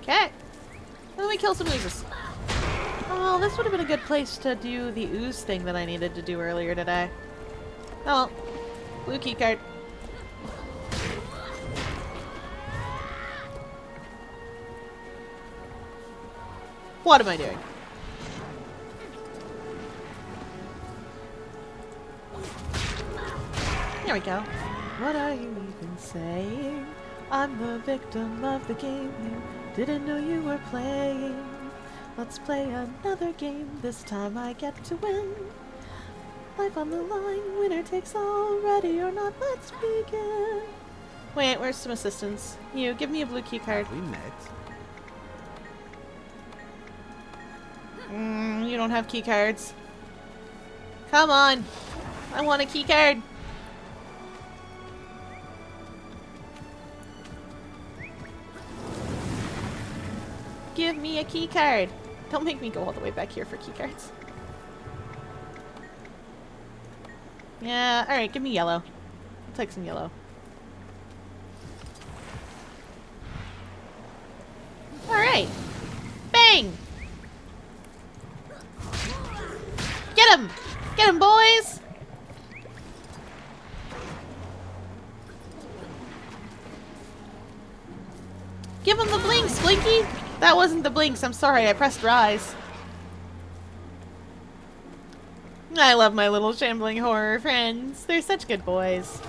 Okay. Let me kill some oozes. Oh, this would have been a good place to do the ooze thing that I needed to do earlier today. Oh, well. Blue key card. What am I doing? There we go. What are you even saying? I'm the victim of the game. You didn't know you were playing. Let's play another game. This time I get to win. Life on the line. Winner takes all. Ready or not, let's begin. Wait, where's some assistance? You, give me a blue key card.
We met.
You don't have key cards. Come on. I want a key card. Give me a key card. Don't make me go all the way back here for key cards. Yeah, alright, give me yellow. I'll take some yellow. Alright. Bang! Get him! Get him, boys! Give him the blinks, Blinky! That wasn't the blinks, I'm sorry, I pressed rise. I love my little shambling horror friends. They're such good boys.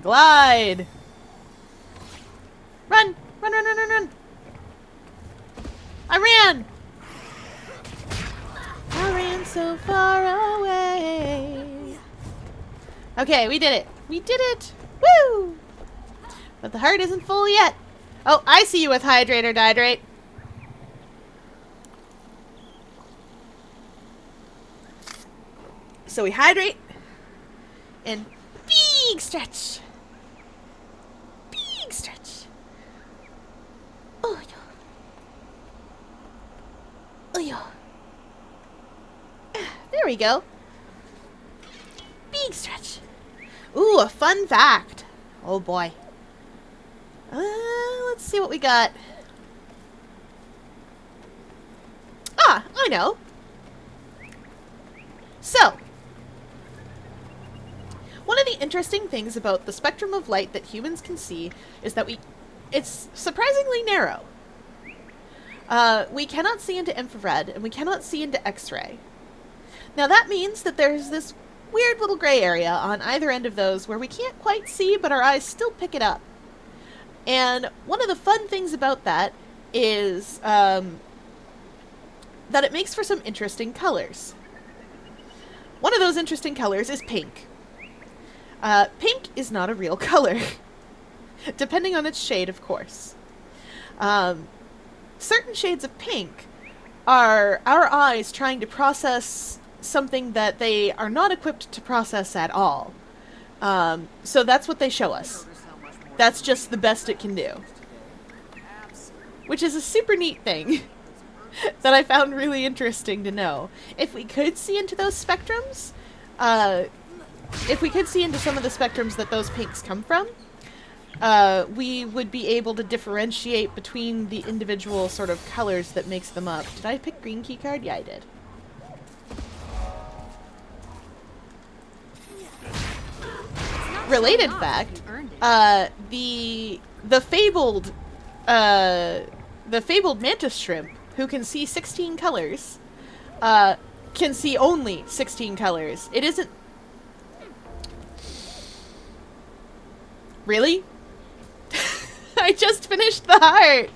Glide! Run! Run, run, run, run, run! I ran! I ran so far away. Okay, we did it. We did it! Woo! But the heart isn't full yet. Oh, I see you with hydrate or dihydrate. So we hydrate. And big stretch. Big stretch. Oh, yeah. Oh, yeah. There we go. Big stretch. Ooh, a fun fact. Oh boy. Let's see what we got. Ah, I know. So, one of the interesting things about the spectrum of light that humans can see is that it's surprisingly narrow. We cannot see into infrared, and we cannot see into X-ray. Now that means that there's this weird little gray area on either end of those where we can't quite see, but our eyes still pick it up. And one of the fun things about that is that it makes for some interesting colors. One of those interesting colors is pink. Pink is not a real color, depending on its shade, of course. Certain shades of pink are our eyes trying to process something that they are not equipped to process at all. So that's what they show us. That's just the best it can do. Which is a super neat thing that I found really interesting to know. If we could see into those spectrums, if we could see into some of the spectrums that those pinks come from, we would be able to differentiate between the individual sort of colors that makes them up. Did I pick green key card? Yeah, I did. Related fact, the fabled mantis shrimp who can see 16 colors, can see only 16 colors. It isn't... Really? I just finished the heart!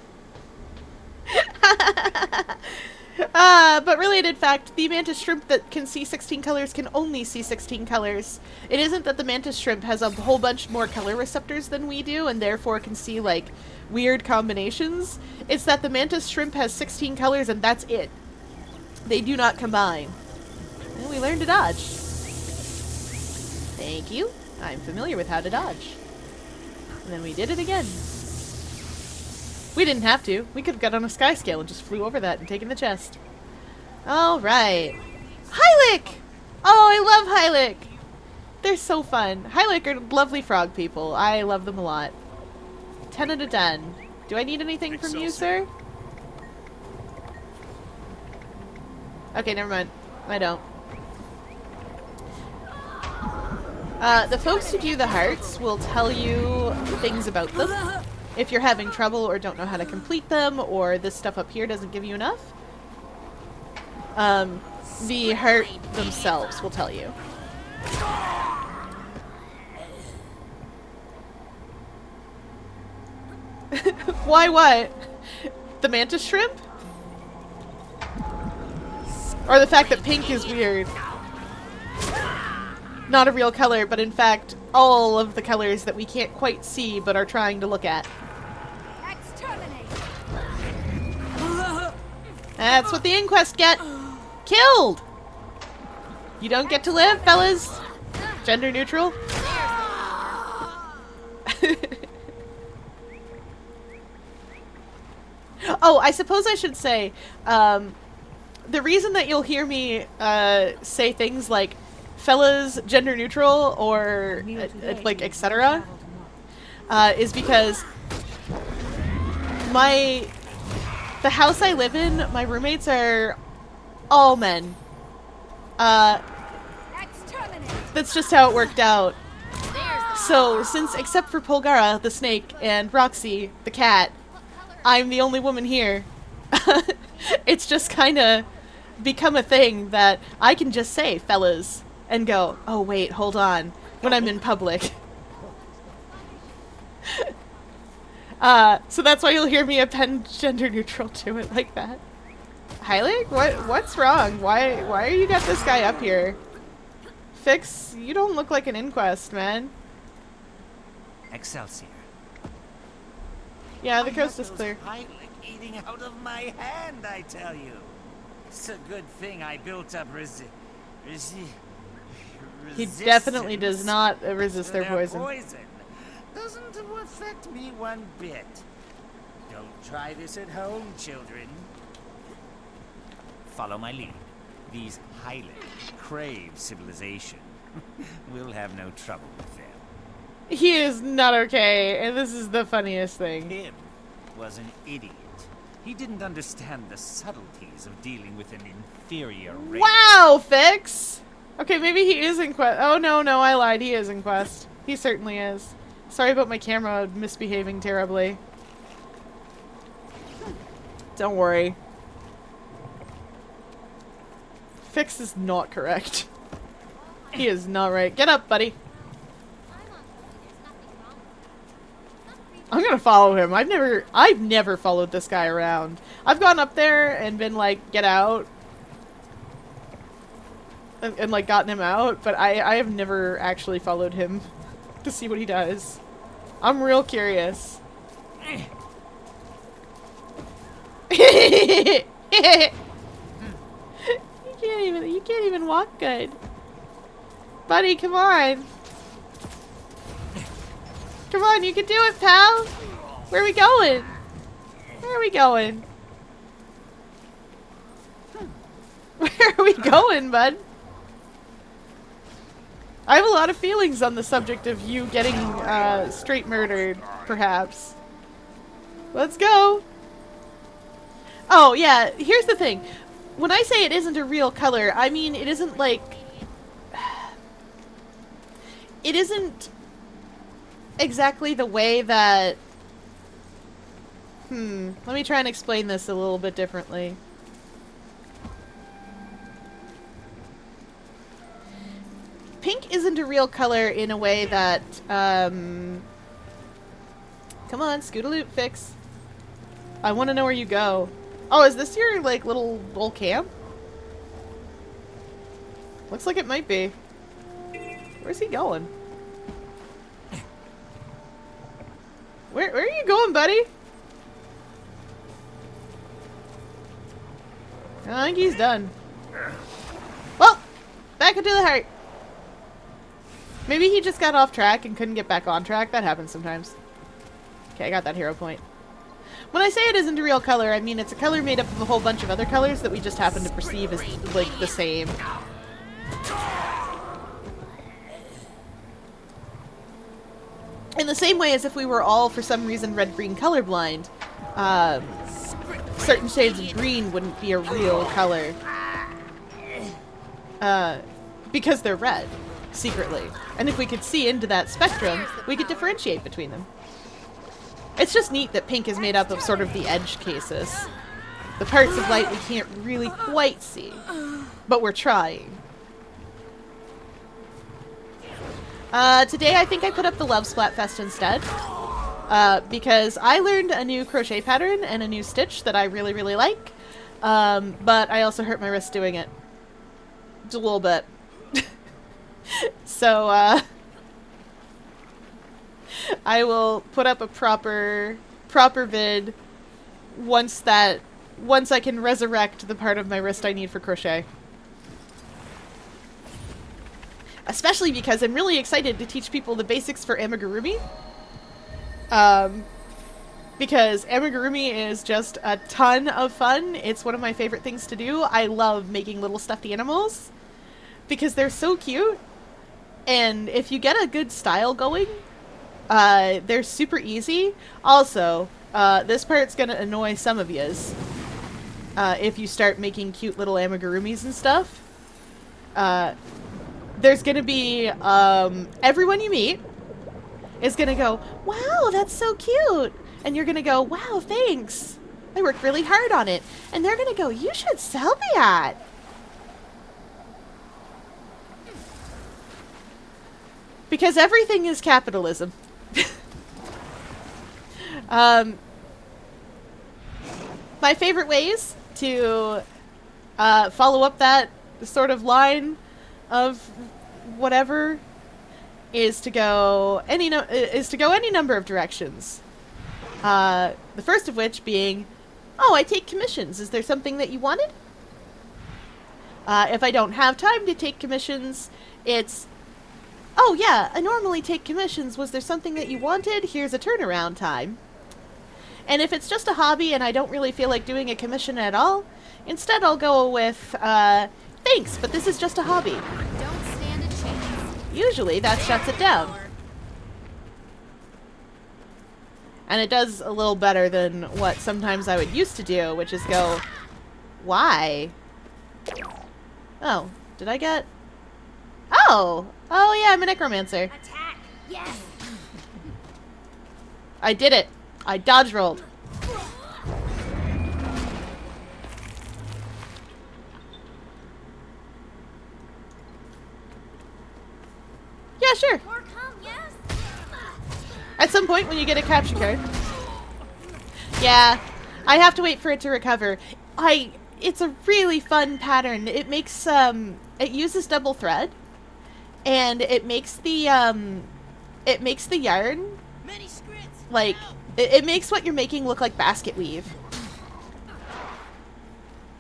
But related fact, the mantis shrimp that can see 16 colors can only see 16 colors. It isn't that the mantis shrimp has a whole bunch more color receptors than we do and therefore can see, like, weird combinations. It's that the mantis shrimp has 16 colors and that's it. They do not combine. And we learned to dodge. Thank you. I'm familiar with how to dodge. And then we did it again. We didn't have to. We could have got on a sky scale and just flew over that and taken the chest. Alright. Hylic! Oh, I love Hylic! They're so fun. Hylic are lovely frog people. I love them a lot. 10 out of 10. Do I need anything from you, sir? Okay, never mind. I don't. The folks who do the hearts will tell you things about them. If you're having trouble or don't know how to complete them, or this stuff up here doesn't give you enough, the heart themselves will tell you. Why what? The mantis shrimp? Or the fact that pink is weird? Not a real color, but in fact, all of the colors that we can't quite see but are trying to look at. That's what the inquest get. Killed! You don't get to live, fellas. Gender neutral. Oh, I suppose I should say, the reason that you'll hear me say things like fellas, gender neutral, or like etc. Is because the house I live in, my roommates are all men. That's just how it worked out. So, since except for Polgara, the snake, and Roxy, the cat, I'm the only woman here, it's just kinda become a thing that I can just say fellas and go, oh wait, hold on, when I'm in public. So that's why you'll hear me append gender neutral to it like that. Hylic? What's wrong? Why are you got this guy up here? Fix, you don't look like an inquest, man.
Excelsior.
Yeah, the coast is clear.
Hylic eating out of my hand, I tell you. It's a good thing I built up
He definitely does not resist their poison.
Doesn't affect me one bit. Don't try this at home, children. Follow my lead. These Hylic crave civilization. We'll have no trouble with them.
He is not okay, and this is the funniest thing.
Him was an idiot. He didn't understand the subtleties of dealing with an inferior race.
Wow, Fix! Okay, maybe he is in Quest. Oh, no, I lied. He is in Quest. He certainly is. Sorry about my camera misbehaving terribly. Don't worry. Fix is not correct. He is not right. Get up, buddy. I'm gonna follow him. I've never followed this guy around. I've gone up there and been like, get out. And like gotten him out, but I have never actually followed him to see what he does. I'm real curious. You can't even walk good. Buddy, come on. Come on, you can do it, pal. Where are we going? Where are we going? Where are we going, bud? I have a lot of feelings on the subject of you getting straight murdered, perhaps. Let's go. Oh, yeah, here's the thing. When I say it isn't a real color, I mean it isn't like... It isn't exactly the way that Let me try and explain this a little bit differently. Pink isn't a real color in a way that, come on, Scootaloot, fix. I want to know where you go. Oh, is this your, like, little camp? Looks like it might be. Where's he going? Where are you going, buddy? I think he's done. Well, back into the heart. Maybe he just got off track and couldn't get back on track. That happens sometimes. Okay, I got that hero point. When I say it isn't a real color, I mean it's a color made up of a whole bunch of other colors that we just happen to perceive as, like, the same. In the same way as if we were all, for some reason, red-green colorblind, certain shades of green wouldn't be a real color. Because they're red, secretly. And if we could see into that spectrum, we could differentiate between them. It's just neat that pink is made up of sort of the edge cases. The parts of light we can't really quite see. But we're trying. Today I think I put up the Love Splatfest instead. Because I learned a new crochet pattern and a new stitch that I really, really like. But I also hurt my wrist doing it. Just a little bit. So, I will put up a proper vid once I can resurrect the part of my wrist I need for crochet. Especially because I'm really excited to teach people the basics for amigurumi. Because amigurumi is just a ton of fun. It's one of my favorite things to do. I love making little stuffed animals because they're so cute. And if you get a good style going, they're super easy. Also, this part's gonna annoy some of yous. If you start making cute little amigurumis and stuff. There's gonna be, everyone you meet is gonna go, wow, that's so cute. And you're gonna go, wow, thanks. I worked really hard on it. And they're gonna go, you should sell that. Because everything is capitalism. My favorite ways to follow up that sort of line of whatever is to go any number of directions. The first of which being, oh, I take commissions. Is there something that you wanted? If I don't have time to take commissions, it's, oh yeah, I normally take commissions. Was there something that you wanted? Here's a turnaround time. And if it's just a hobby and I don't really feel like doing a commission at all, instead I'll go with, thanks, but this is just a hobby.
Don't stand a chance.
Usually that shuts it down. And it does a little better than what sometimes I would used to do, which is go, why? Oh, did I get... Oh! Oh yeah, I'm a necromancer.
Attack! Yes!
I did it! I dodge rolled. Yeah, sure.
More come, yes?
At some point when you get a capture card. Yeah, I have to wait for it to recover. It's a really fun pattern. It makes, it uses double thread. And it makes the yarn, like, it makes what you're making look like basket weave.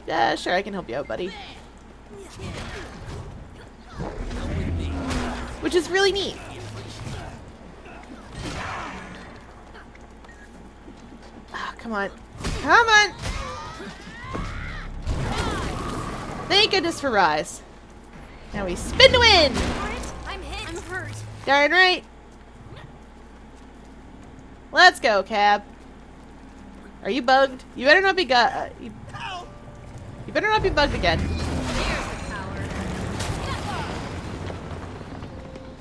Yeah, sure, I can help you out, buddy. Which is really neat. Oh, come on. Come on! Thank goodness for Rise. Now we spin to win!
I'm hit. I'm hurt.
Darn right. Let's go, Cab. Are you bugged? You better not be you better not be bugged again.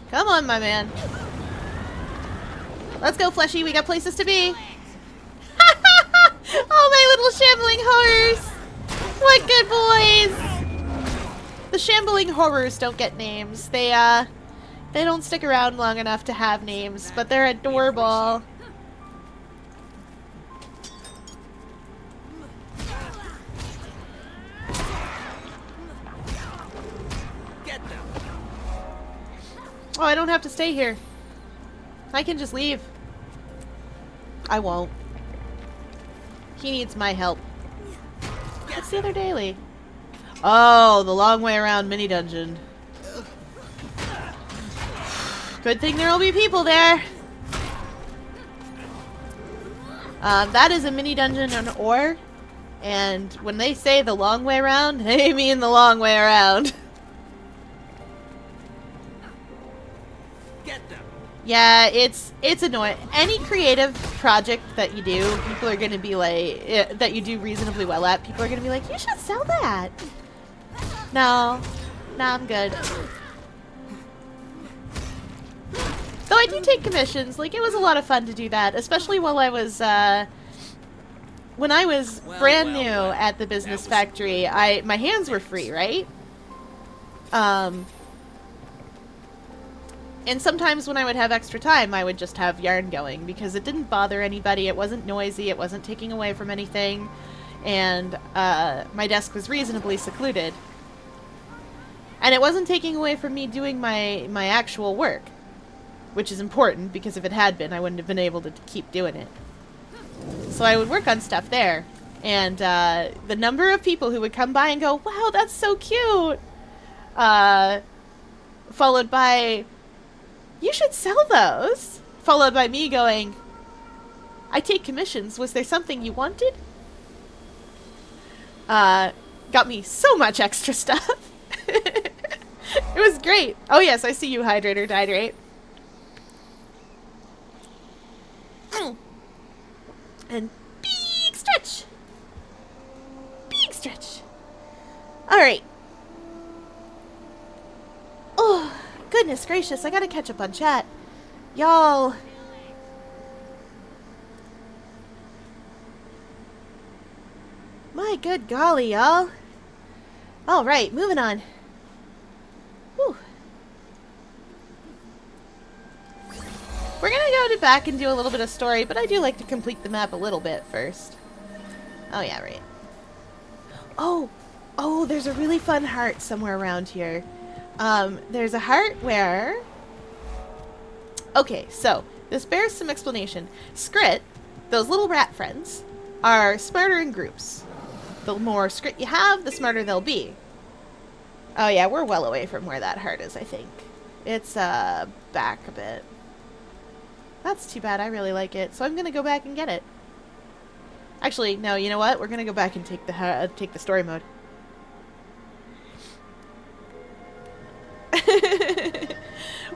Come on, my man. Let's go, Fleshy. We got places to be. Oh, my little shambling horrors! What good boys! The shambling horrors don't get names. They don't stick around long enough to have names, but they're adorable. Oh, I don't have to stay here. I can just leave. I won't. He needs my help. What's the other daily? Oh, the long way around mini dungeon. Good thing there'll be people there. That is a mini dungeon on ore. And when they say the long way around, they mean the long way around. Yeah, it's annoying. Any creative project that you do, people are gonna be like, that you do reasonably well at, people are gonna be like, you should sell that. No, I'm good. Though I do take commissions, like it was a lot of fun to do that, especially while I was, when I was brand new at the business factory. My hands were free, right? And sometimes when I would have extra time, I would just have yarn going because it didn't bother anybody. It wasn't noisy. It wasn't taking away from anything. And my desk was reasonably secluded. And it wasn't taking away from me doing my actual work, which is important because if it had been, I wouldn't have been able to keep doing it. So I would work on stuff there. And the number of people who would come by and go, wow, that's so cute. Followed by, you should sell those. Followed by me going, I take commissions. Was there something you wanted? Got me so much extra stuff. It was great. Oh yes, I see you, Hydrator, Hydrate. And big stretch. Big stretch. Alright. Oh, goodness gracious, I gotta catch up on chat. Y'all. My good golly, y'all. Alright, moving on. Whew. We're gonna go back and do a little bit of story, but I do like to complete the map a little bit first. Oh yeah, right. Oh, there's a really fun heart somewhere around here. There's a heart where... Okay, so, this bears some explanation. Skrit, those little rat friends, are smarter in groups. The more Skrit you have, the smarter they'll be. Oh yeah, we're well away from where that heart is, I think. It's, back a bit. That's too bad, I really like it. So I'm gonna go back and get it. Actually, no, you know what? We're gonna go back and take the story mode.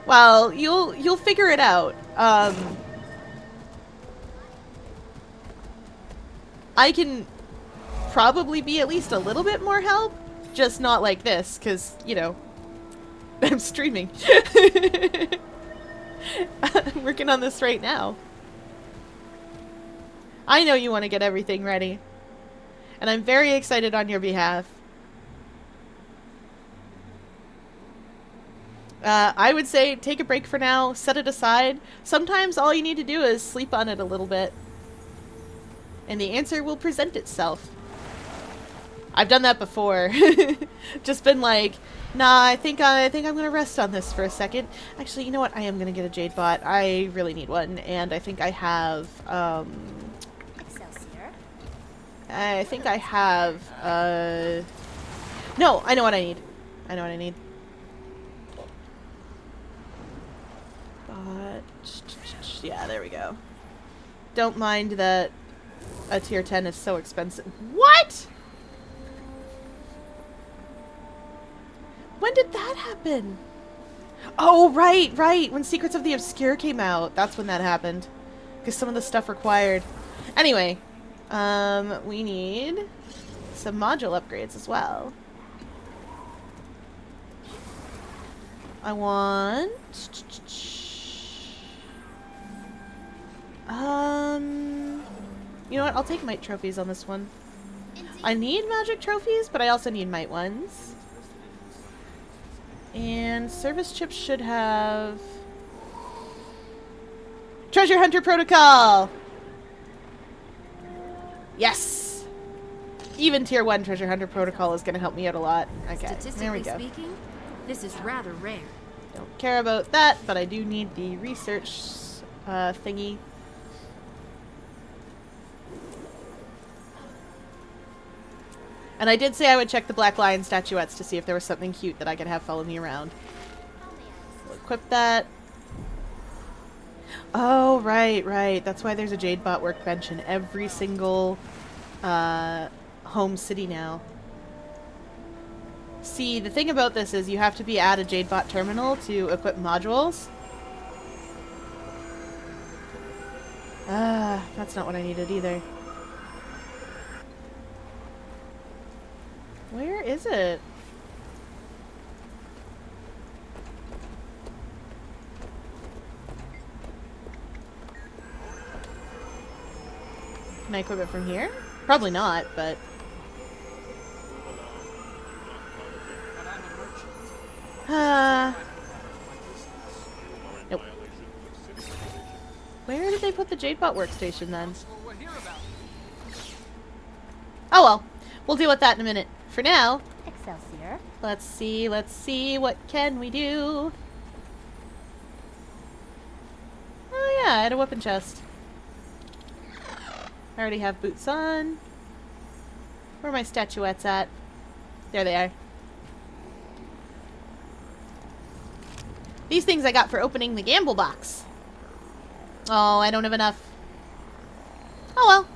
Well, you'll figure it out. I can probably be at least a little bit more help, just not like this, because, you know, I'm streaming. I'm working on this right now. I know you want to get everything ready. And I'm very excited on your behalf. I would say take a break for now, set it aside. Sometimes all you need to do is sleep on it a little bit. And the answer will present itself. I've done that before. Just been like, nah, I think I'm gonna rest on this for a second. Actually, you know what? I am gonna get a jade bot. I really need one, and I think I have I think I have no, I know what I need. I know what I need. Yeah, there we go. Don't mind that a tier 10 is so expensive. What? When did that happen? Oh, right. When Secrets of the Obscure came out. That's when that happened. Because some of the stuff required. Anyway, we need some module upgrades as well. I want... You know what? I'll take might trophies on this one. I need magic trophies, but I also need might ones. And service chips should have... Treasure Hunter Protocol! Yes! Even tier 1 Treasure Hunter Protocol is going to help me out a lot. Okay, there we go.
Speaking, this is rather rare.
Don't care about that, but I do need the research thingy. And I did say I would check the Black Lion statuettes to see if there was something cute that I could have follow me around. We'll equip that. Oh, right, right. That's why there's a Jadebot workbench in every single home city now. See, the thing about this is you have to be at a Jadebot terminal to equip modules. Ah, that's not what I needed either. Where is it? Can I equip it from here? Probably not, but... Nope. Where did they put the Jadebot workstation then? Oh well. We'll deal with that in a minute. For now,
Excelsior.
Let's see, what can we do? Oh yeah, I had a weapon chest. I already have boots on. Where are my statuettes at? There they are. These things I got for opening the gamble box. Oh, I don't have enough. Oh well.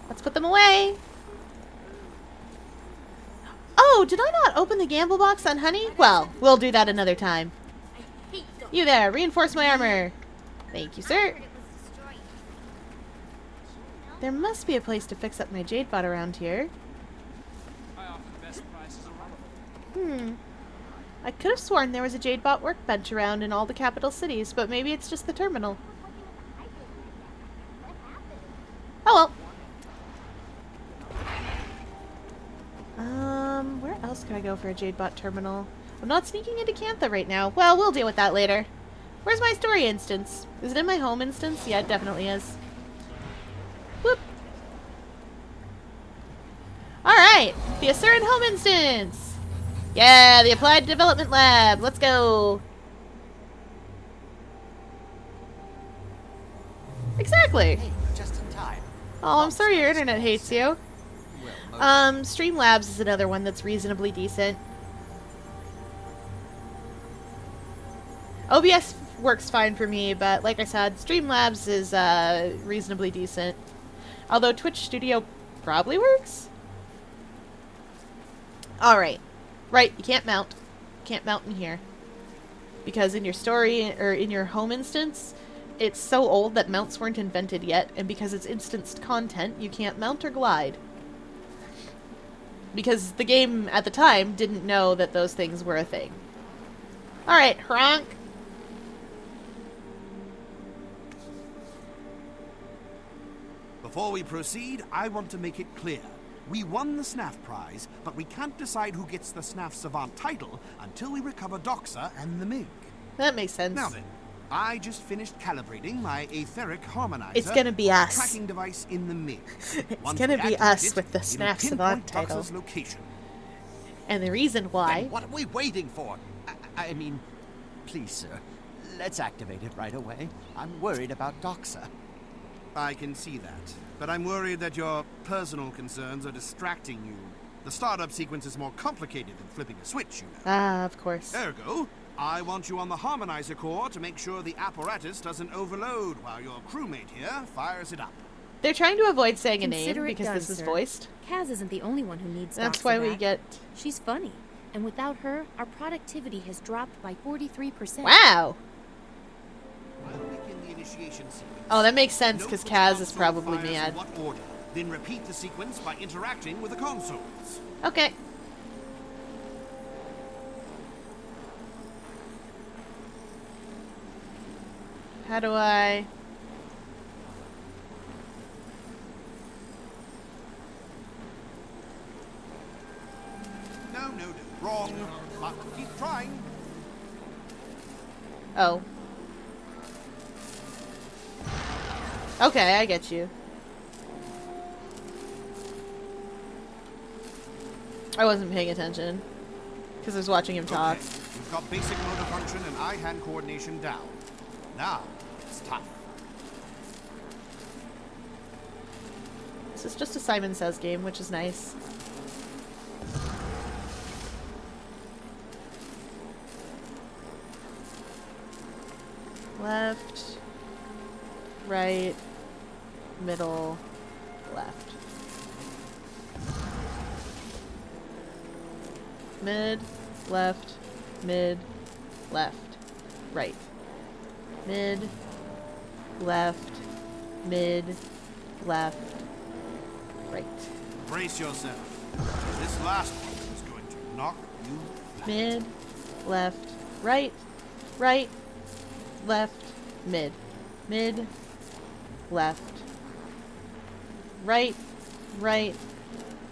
Let's put them away. Oh, did I not open the gamble box on Honey? Well, we'll do that another time. You there, reinforce my armor. Thank you, sir. There must be a place to fix up my Jadebot around here. I could have sworn there was a Jadebot workbench around in all the capital cities, but maybe it's just the terminal. Oh well. Where else could I go for a Jadebot terminal? I'm not sneaking into Cantha right now. Well, we'll deal with that later. Where's my story instance? Is it in my home instance? Yeah, it definitely is. Whoop. Alright, the Asuran home instance! Yeah, the Applied Development Lab. Let's go. Exactly.
Hey, just in time.
Oh, I'm sorry your internet hates you. Streamlabs is another one that's reasonably decent. OBS works fine for me, but like I said, Streamlabs is reasonably decent. Although Twitch Studio probably works. Alright. Right, you can't mount. Can't mount in here. Because in your story, or in your home instance, it's so old that mounts weren't invented yet, and because it's instanced content, you can't mount or glide. Because the game, at the time, didn't know that those things were a thing. Alright, Hronk.
Before we proceed, I want to make it clear. We won the SNAF prize, but we can't decide who gets the SNAF Savant title until we recover Doxa and the Mig.
That makes sense.
Now then, I just finished calibrating my etheric harmonizer.
It's gonna be us.
Tracking device in the Mig.
It's gonna be us with the SNAF Savant title.
Doxa's location.
And the reason why...
Then what are we waiting for? I mean, please, sir, let's activate it right away. I'm worried about Doxa.
I can see that, but I'm worried that your personal concerns are distracting you. The startup sequence is more complicated than flipping a switch, you know.
Ah, of course.
Ergo, I want you on the harmonizer core to make sure the apparatus doesn't overload while your crewmate here fires it up.
They're trying to avoid saying a name
Consider it
because
done,
this is
sir.
voiced.
Kaz isn't the only one who needs
That's
Doxa
why we
back.
get...
She's funny, and without her, our productivity has dropped by 43%.
Wow!
I'll begin the initiation sequence.
Oh, that makes sense,
Note
because
which
Kaz is
console
probably
fires in
mad.
what order. Then repeat the sequence by interacting with the consoles.
Okay. How do I...
no, wrong. But keep trying.
Oh. Okay, I get you. I wasn't paying attention. Because I was watching him talk.
Okay. You've got basic motor function and eye-hand coordination down. Now, it's tough.
This is just a Simon Says game, which is nice. Left, right, middle, left. Mid, left, mid, left, right. Mid, left, mid, left, right.
Brace yourself. This last one is going to knock you flat.
Mid, left, right, right, left, mid, mid, left, right, right,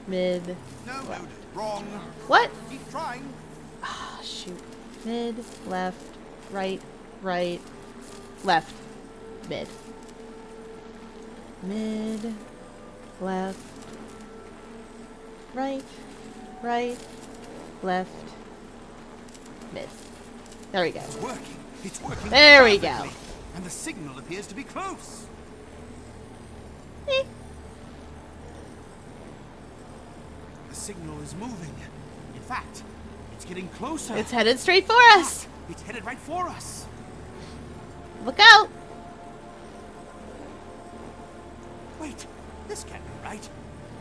mid,
No,
left.
wrong.
What?
Keep trying.
Ah, shoot. Mid, left, right, right, left, mid. Mid, left, right, right, left, mid. There we go.
It's working. It's working.
There we go.
perfectly. And the signal appears to be close.
Eh.
The signal is moving. In fact, it's getting closer.
It's headed straight for us.
It's headed right for us.
Look out.
Wait, this can't be right.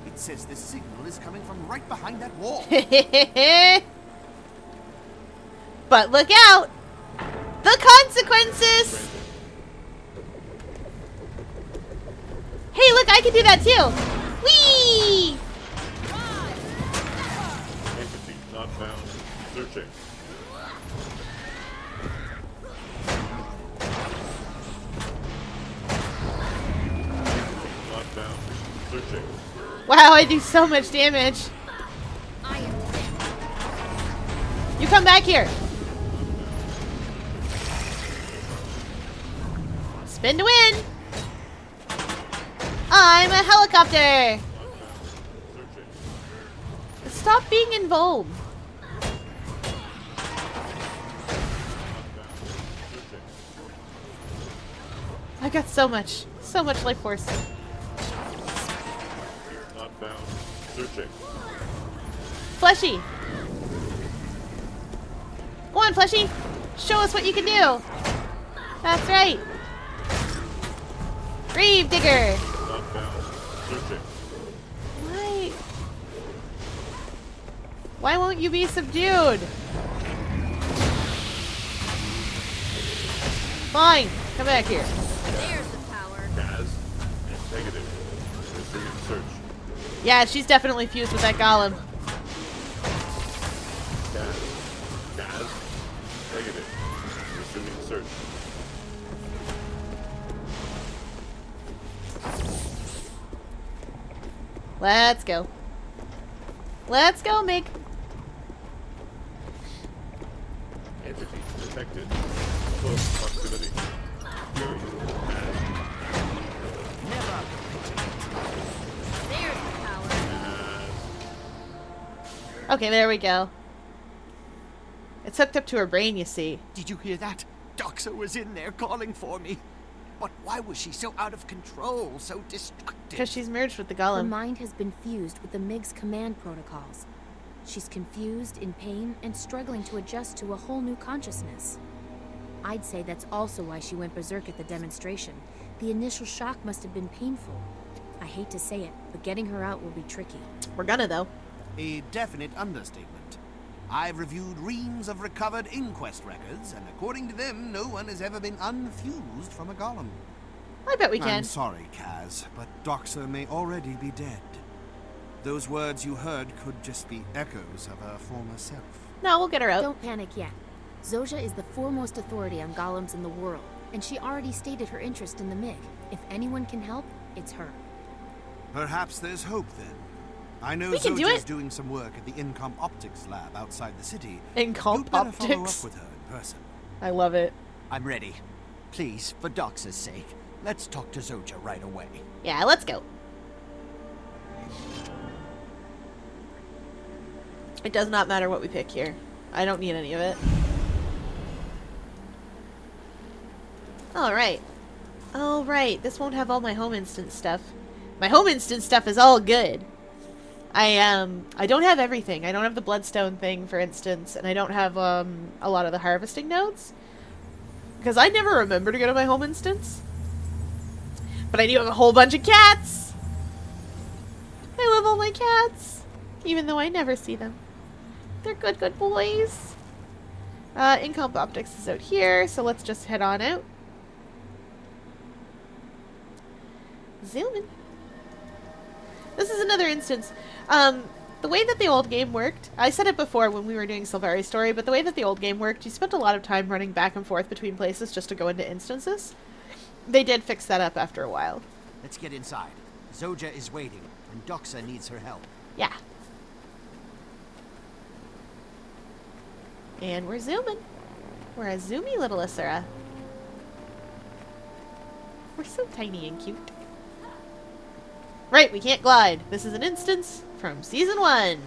It says the signal is coming from right behind that wall.
But look out. The consequences. Hey, look, I can do that too. Whee!
Entity not found. Searching. Not found. Searching.
Wow, I do so much damage. You come back here. Spin to win. I'm a helicopter. Stop being involved. I got so much life force.
Not found. Searching.
Fleshy. Go on, Fleshy. Show us what you can do. That's right. Grave digger.
Not found. Searching.
Why won't you be subdued? Fine. Come back here.
There's the power.
Gaz. Negative. Resuming search.
Yeah, she's definitely fused with that golem.
Gaz. Negative. Resuming search.
Let's go. Let's go, Mig.
Entity detected. Close proximity.
Never.
There's the power.
Okay, there we go. It's hooked up to her brain, you see.
Did you hear that? Doxa was in there calling for me. But why was she so out of control, so destructive?
Because she's merged with the
Her
golem.
mind has been fused with the MiG's command protocols. She's confused, in pain, and struggling to adjust to a whole new consciousness. I'd say that's also why she went berserk at the demonstration. The initial shock must have been painful. I hate to say it, but getting her out will be tricky.
We're gonna, though.
A definite understatement. I've reviewed reams of recovered inquest records, and according to them, no one has ever been unfused from a golem.
I bet we can.
I'm sorry, Kaz, but Doxa may already be dead. Those words you heard could just be echoes of her former self.
No, we'll get her out.
Don't panic yet. Zojja is the foremost authority on golems in the world, and she already stated her interest in the MiG. If anyone can help, it's her.
Perhaps there's hope then. I know
We can do
Zoja's
it.
doing some work at the Incom Optics lab outside the city.
Incom
You'd better follow up
Optics.
with her in person.
I love it.
I'm ready. Please, for Doxa's sake, let's talk to Zoja right away.
Yeah, let's go. It does not matter what we pick here. I don't need any of it. Alright. Alright, this won't have all my home instance stuff. My home instance stuff is all good. I don't have everything. I don't have the bloodstone thing, for instance, and I don't have a lot of the harvesting nodes. Because I never remember to go to my home instance. But I do have a whole bunch of cats! I love all my cats! Even though I never see them. They're good, good boys. Incomp Optics is out here, so let's just head on out. Zoom in. This is another instance. The way that the old game worked, I said it before when we were doing Silveri's story, but the way that the old game worked, you spent a lot of time running back and forth between places just to go into instances. They did fix that up after a while.
Let's get inside. Zoja is waiting, and Doxa needs her help.
Yeah. And we're zooming. We're a zoomy little Asura. We're so tiny and cute. Right, we can't glide. This is an instance from Season 1.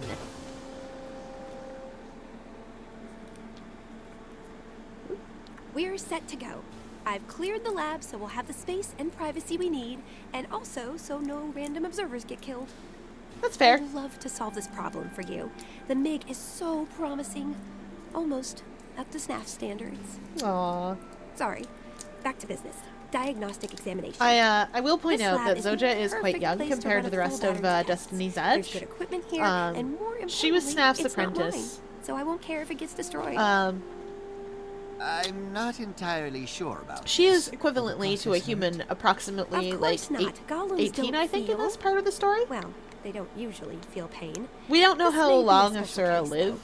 We're set to go. I've cleared the lab so we'll have the space and privacy we need, and also so no random observers get killed.
That's fair.
I'd love to solve this problem for you. The MiG is so promising. Almost up to SNAF standards.
Aww.
Sorry. Back to business. Diagnostic examination.
I will point
This
out
lab
that
is the
Zoja is quite
perfect
young
place
compared
run
to the
a
rest
full
of
battery test.
Destiny's
There's
Edge.
good equipment here, and more
she was
importantly,
Snaf's
it's not mine,
apprentice.
so I won't care if it gets destroyed.
I'm not entirely sure about
She
this.
is equivalently to a human, approximately
Of
like
course not. Golems
18,
don't
I think, in
feel.
this part of the story.
Well, they don't usually feel pain.
We don't know
This
how
may be a
long
special
Asura
case,
live,
though.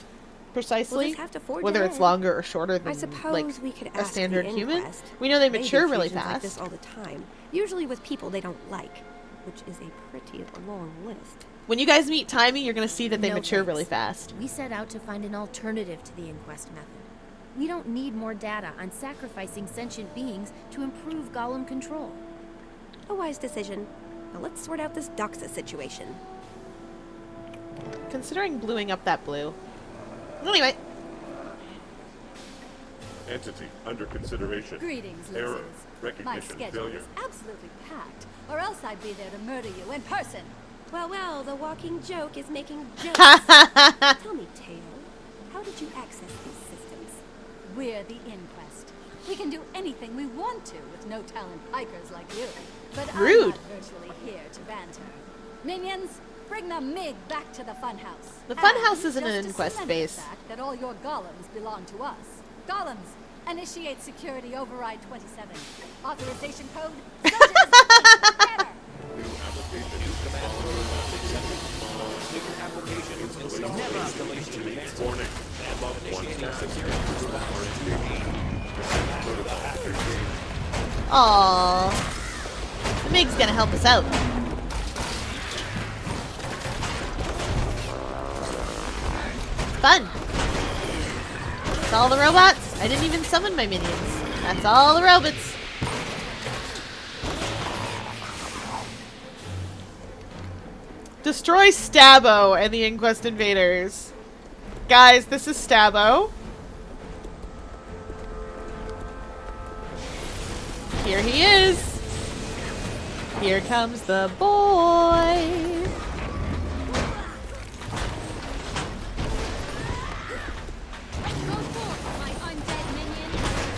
precisely.
We'll just have to forge
Whether it's
ahead.
longer or shorter than
I suppose
like
we could
a
ask
standard
the
human.
inquest.
We know they
They do
mature really
fusions like
fast.
this all the time, usually with people they don't like, which is a pretty long list.
When you guys meet Timey, you're going to see that they
No
mature
thanks.
really fast.
We set out to find an alternative to the inquest method. We don't need more data on sacrificing sentient beings to improve golem control.
A wise decision. Now let's sort out this Doxa situation.
Considering bluing up that blue. Anyway.
Entity under consideration.
Greetings,
Error.
losers. My
Recognition
schedule
failure.
is absolutely packed, or else I'd be there to murder you in person.
Well, the walking joke is making jokes. Tell me, Teo, how did you access these systems?
We're the inquest. We can do anything we want to with no talent pikers like you. But
Rude.
I'm not virtually here to banter. Minions, bring the MiG back to the funhouse.
The funhouse
And
isn't an
just to
inquest
cement
base.
The fact that all your golems belong to us. Golems, initiate security override 27. Authorization code. Getter.
Warning. Above 1
Aww. The MiG's gonna help us out. Fun. That's all the robots. I didn't even summon my minions. That's all the robots. Destroy Stabbo and the Inquest invaders. Guys, this is Stabbo. Here he is. Here comes the boy.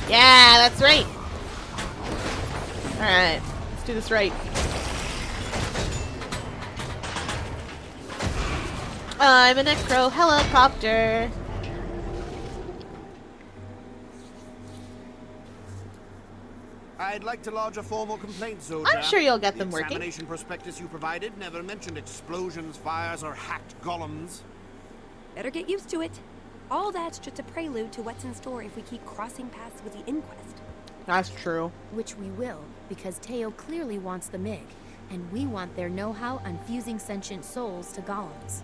Yeah, that's right. Alright, let's do this right. I'm a necro helicopter.
I'd like to lodge a formal complaint, Zoja.
I'm sure you'll get them
The
working.
examination prospectus you provided never mentioned explosions, fires, or hacked golems.
Better get used to it. All that's just a prelude to what's in store if we keep crossing paths with the inquest.
That's true.
Which we will, because Teo clearly wants the MiG. And we want their know-how on fusing sentient souls to golems.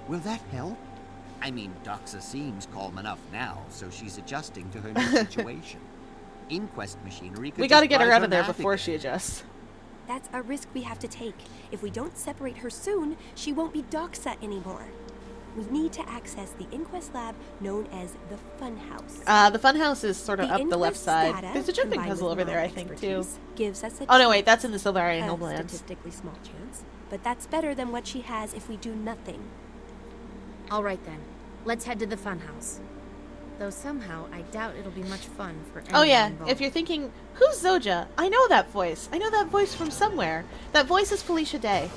Will that help? I mean, Doxa seems calm enough now, so she's adjusting to her new situation. Inquest machinery could
We gotta
just
get her
drive
out of there
mad
before
again.
she adjusts.
That's a risk we have to take. If we don't separate her soon, she won't be Doxa anymore. We need to access the Inquest lab known as the Funhouse.
The funhouse is sort of up the left
Inquest
side.
data,
There's a jumping
combined
puzzle
with
over there,
my
I think, too.
expertise, gives us a
Oh, no, wait,
chance.
that's in the Silverian
A
homelands.
statistically small chance, but that's better than what she has if we do nothing.
All right then, let's head to the funhouse. Though somehow I doubt it'll be much fun for anyone
Oh yeah,
involved.
if you're thinking, who's Zoja? I know that voice. I know that voice from somewhere. That voice is Felicia Day.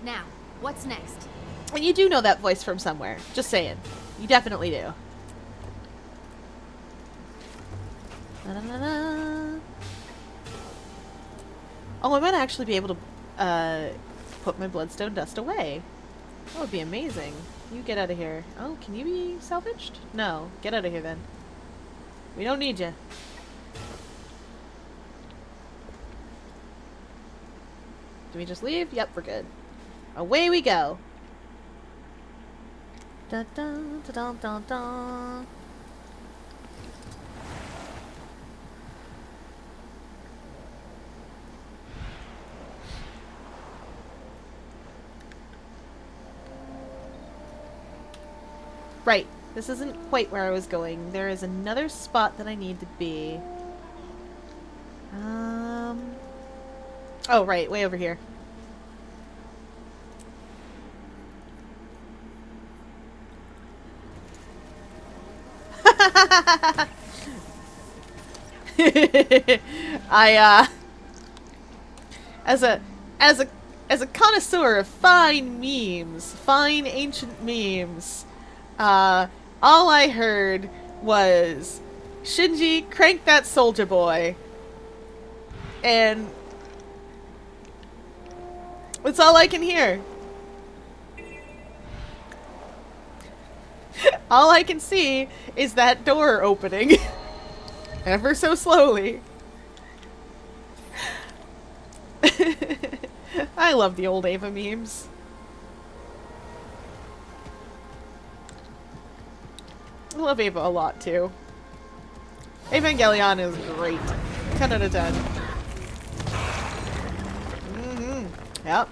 Now, what's next?
And you do know that voice from somewhere. Just saying. You definitely do. Da-da-da-da. Oh, I might actually be able to put my bloodstone dust away. That would be amazing. You get out of here. Oh, can you be salvaged? No. Get out of here then. We don't need you. Do we just leave? Yep, we're good. Away we go. Da da da da da da. Right. This isn't quite where I was going. There is another spot that I need to be. Oh, right. Way over here. as a connoisseur of fine memes, fine ancient memes, all I heard was Shinji, crank that soldier boy. And that's all I can hear. All I can see is that door opening. Ever so slowly. I love the old Ava memes. I love Ava a lot too. Evangelion is great. 10 out of 10. Yep.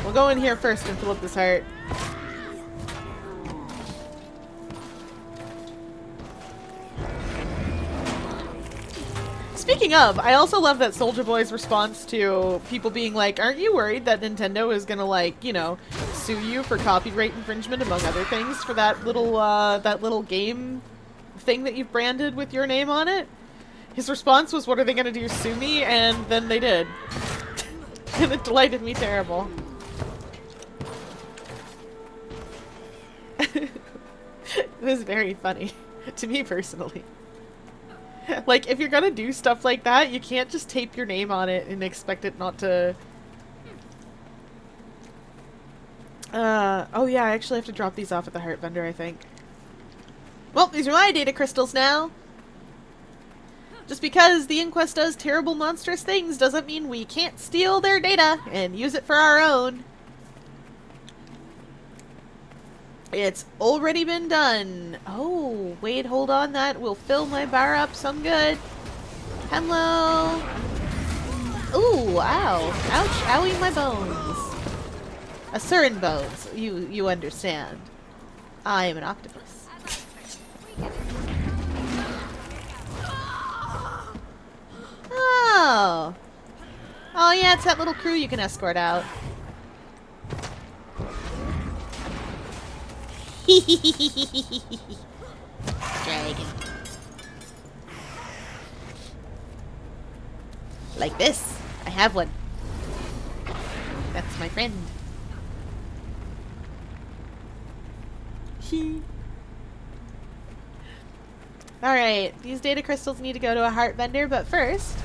We'll go in here first and fill up this heart. Speaking of, I also love that Soldier Boy's response to people being like, aren't you worried that Nintendo is gonna, like, you know, sue you for copyright infringement, among other things, for that little game thing that you've branded with your name on it? His response was, what are they gonna do, sue me? And then they did. And it delighted me terrible. It was very funny. To me personally. Like, if you're gonna do stuff like that, you can't just tape your name on it and expect it not to... oh yeah, I actually have to drop these off at the heart vendor, I think. Well, these are my data crystals now! Just because the Inquest does terrible, monstrous things doesn't mean we can't steal their data and use it for our own. It's already been done. Oh, wait, hold on. That will fill my bar up some good. Hello. Ooh, ow. Ouch, owie my bones. Asuran bones, you understand. I am an octopus. Oh. Oh yeah, it's that little crew you can escort out. Dragon. Like this. I have one. That's my friend. Alright, these data crystals need to go to a heart vendor, but first...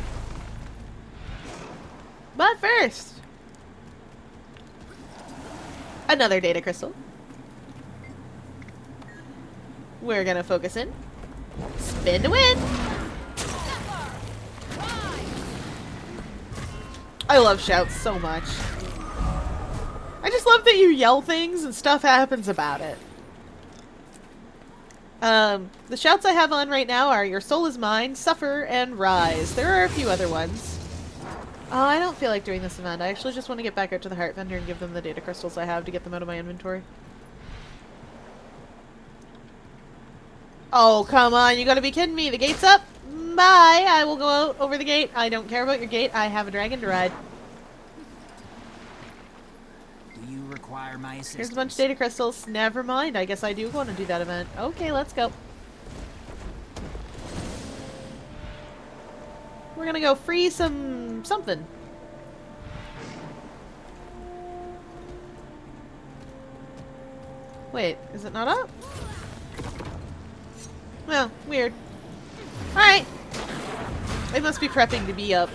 Another data crystal. We're gonna focus in. Spin to win! I love shouts so much. I just love that you yell things and stuff happens about it. The shouts I have on right now are Your Soul is Mine, Suffer, and Rise. There are a few other ones. Oh, I don't feel like doing this event. I actually just want to get back out to the Heart Vendor and give them the data crystals I have to get them out of my inventory. Oh, come on. You gotta be kidding me. The gate's up. Bye. I will go out over the gate. I don't care about your gate. I have a dragon to ride.
Do you require my assistance?
Here's a bunch of data crystals. Never mind. I guess I do want to do that event. Okay, let's go. We're gonna go free something. Wait, is it not up? Well, weird. Alright. It must be prepping to be up.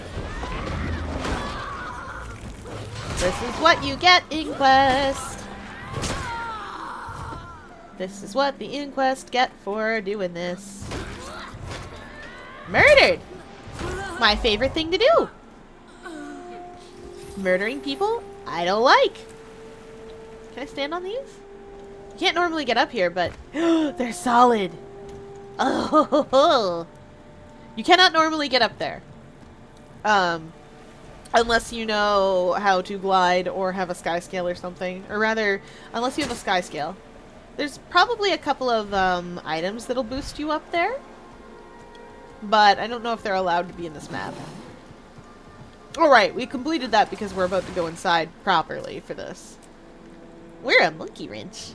This is what you get, Inquest. This is what the Inquest get for doing this. Murdered! My favorite thing to do. Murdering people I don't like. Can I stand on these? You can't normally get up here, but they're solid. Oh, you cannot normally get up there. Unless you know how to glide or have a sky scale or something. Or rather, unless you have a sky scale. There's probably a couple of items that'll boost you up there. But I don't know if they're allowed to be in this map. Alright, we completed that because we're about to go inside properly for this. We're a monkey wrench.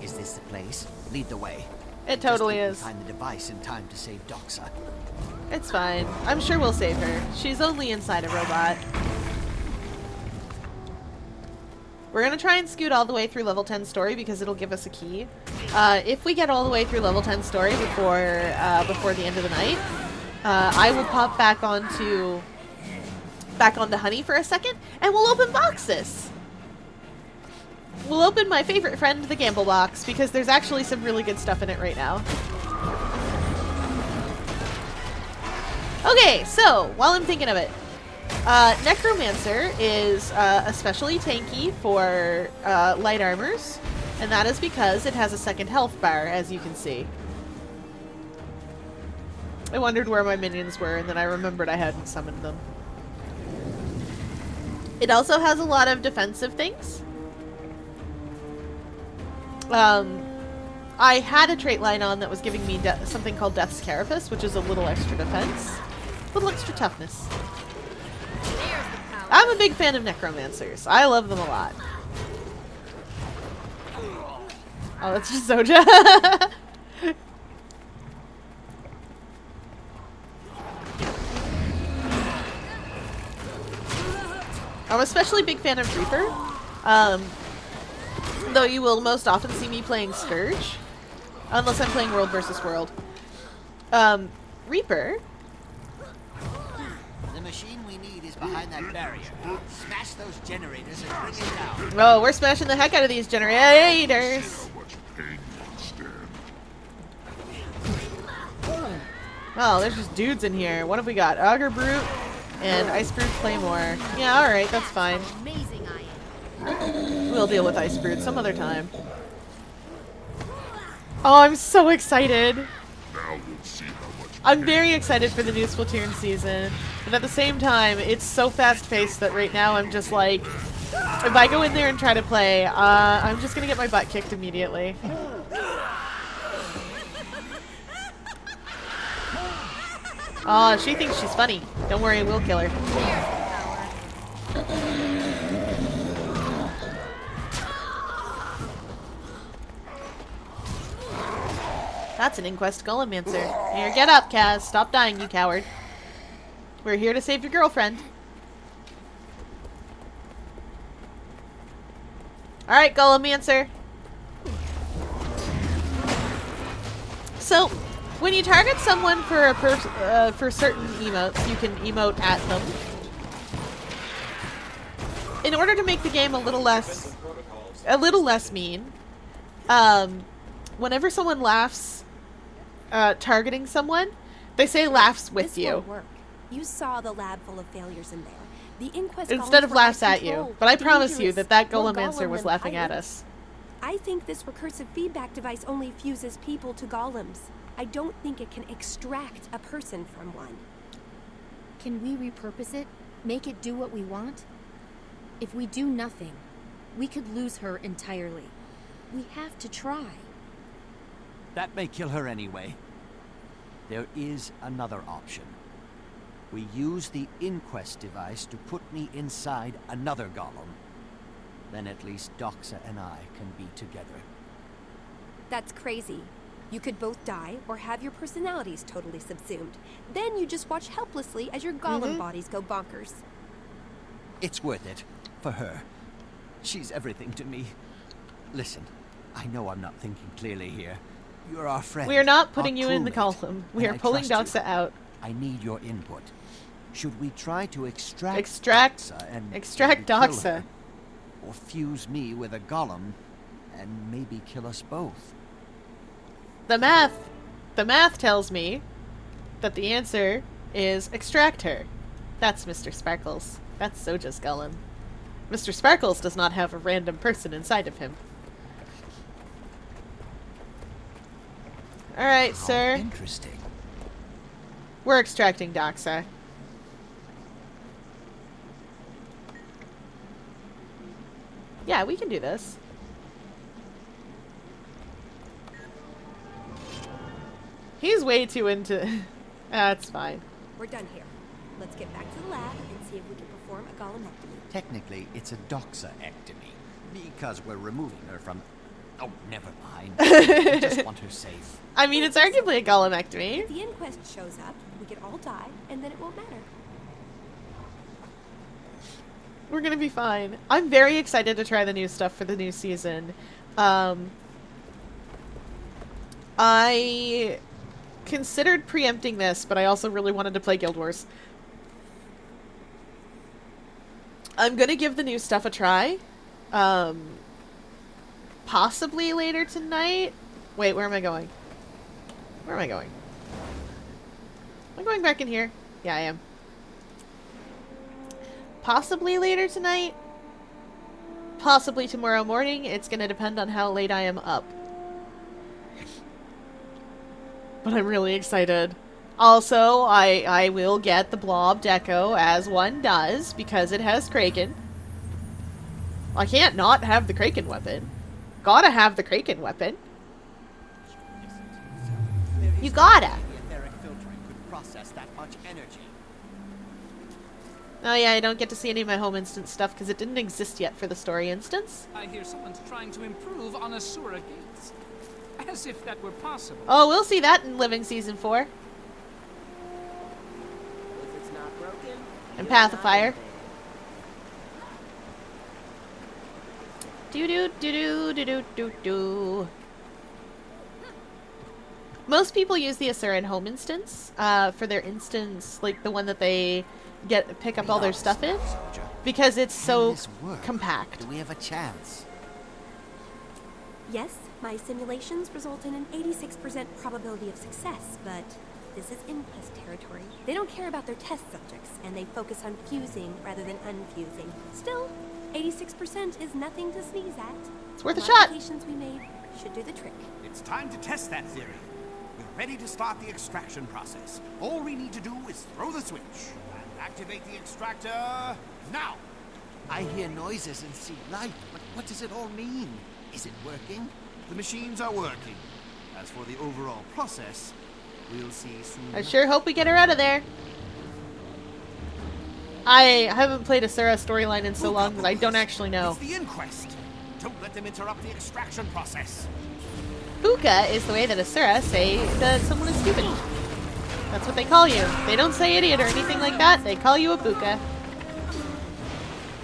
Is this the place? Lead the way.
It totally is.
Find the device in time to save Doxa.
It's fine. I'm sure we'll save her. She's only inside a robot. We're gonna try and scoot all the way through level 10 story because it'll give us a key. If we get all the way through level 10 story before the end of the night, I will pop back onto Honey for a second, and we'll open boxes. We'll open my favorite friend, the Gamble box, because there's actually some really good stuff in it right now. Okay, so while I'm thinking of it. Necromancer is especially tanky for light armors, and that is because it has a second health bar, as you can see. I wondered where my minions were, and then I remembered I hadn't summoned them. It also has a lot of defensive things. I had a trait line on that was giving me something called Death's Carapace, which is a little extra defense, a little extra toughness. I'm a big fan of necromancers. I love them a lot. Oh, that's just Zoja. I'm especially a big fan of Reaper. Though you will most often see me playing Scourge. Unless I'm playing World versus World. Reaper.
The machine we need is behind that barrier. Smash those generators and bring it down.
Oh, we're smashing the heck out of these generators. Oh, there's just dudes in here. What have we got? Augur Brute and Ice Brute Claymore. Yeah, alright, that's fine.
Amazing I am.
We'll deal with Ice Brute some other time. Oh, I'm so excited. I'm very excited for the new Splatoon season. But at the same time, it's so fast-paced that right now I'm just like, if I go in there and try to play, I'm just gonna get my butt kicked immediately. Oh, she thinks she's funny. Don't worry, we'll kill her. That's an Inquest Golemancer. Here, get up, Kaz. Stop dying, you coward. We're here to save your girlfriend. Alright, Golemancer. So, when you target someone for for certain emotes, you can emote at them. In order to make the game a little less mean, whenever someone laughs targeting someone, They say laughs with
This
you.
won't work. You saw the lab full of failures in there. The inquest
Instead
golems
of
were
laughs
out of
at you.
control,
But I promise you
dangerous,
that
more
Golemancer
golem
was
than
laughing at
pilot.
us.
I think this recursive feedback device only fuses people to golems. I don't think it can extract a person from one.
Can we repurpose it? Make it do what we want? If we do nothing, we could lose her entirely. We have to try.
That may kill her anyway. There is another option. We use the inquest device to put me inside another golem. Then at least Doxa and I can be together.
That's crazy. You could both die or have your personalities totally subsumed. Then you just watch helplessly as your golem bodies go bonkers.
It's worth it. For her. She's everything to me. Listen, I know I'm not thinking clearly here. You're our friend.
We are not putting you
our
in the
crewmate,
column. We
and
are
I
pulling
trust you.
Doxa out.
I need your input. Should we try to extract Doxa and
extract
maybe kill
Doxa.
her? Or fuse me with a golem and maybe kill us both?
The math tells me that the answer is extract her. That's Mr. Sparkles. That's Zoja's golem. Mr. Sparkles does not have a random person inside of him. Alright, sir.
Interesting.
We're extracting Doxa. Yeah, we can do this. He's way too into... That's fine.
We're done here. Let's get back to the lab and see if we can perform a golemectomy.
Technically, it's a doxaectomy. Because we're removing her from... Oh, never mind. I just want her safe.
I mean, it's arguably a golemectomy.
If the inquest shows up, we could all die, and then it won't matter.
We're gonna be fine. I'm very excited to try the new stuff for the new season. I considered preempting this, but I also really wanted to play Guild Wars. I'm gonna give the new stuff a try. Possibly later tonight. Wait, where am I going? Where am I going? Am I going back in here? Yeah, I am. Possibly later tonight. Possibly tomorrow morning. It's gonna depend on how late I am up. But I'm really excited. Also, I will get the Blob Deco as one does, because it has Kraken. I can't not have the Kraken weapon. Gotta have the Kraken weapon. You gotta. Oh yeah, I don't get to see any of my home instance stuff because it didn't exist yet for the story instance.
I hear someone's trying to improve on Asura gates. As if that were possible.
Oh, we'll see that in Living Season 4.
If it's not broken,
And Path of Fire. Do-do-do-do-do-do-do-do. Most people use the Asura in home instance for their instance, like the one that they pick up all their stuff in, because it's so compact.
Do we have a chance?
Yes, my simulations result in an 86% probability of success, but this is inquest territory. They don't care about their test subjects, and they focus on fusing rather than unfusing. Still, 86% is nothing to sneeze at.
It's worth a
The
shot.
modifications we made should do the trick.
It's time to test that theory. We're ready to start the extraction process. All we need to do is throw the switch and activate the extractor now.
I hear noises and see light, but what does it all mean? Is it working?
The machines are working. As for the overall process, we'll see soon.
I sure hope we get her out of there. I haven't played Asura storyline in so long that I don't actually know.
It's the inquest. Don't let them interrupt the extraction process.
Buka is the way that Asura say that someone is stupid. That's what they call you. They don't say idiot or anything like that. They call you a Buka.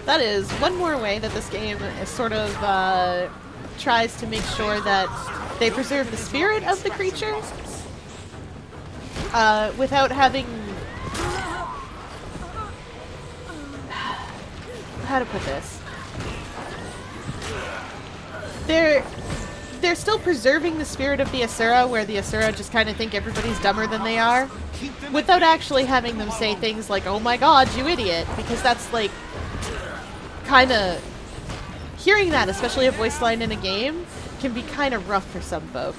That is one more way that this game is sort of tries to make sure that they preserve the spirit of the creature without having... How to put this? They're still preserving the spirit of the Asura, where the Asura just kind of think everybody's dumber than they are.
keep them
without actually having them say things like, "Oh my god, you idiot," because that's like kind of hearing that, especially a voice line in a game, can be kind of rough for some folk.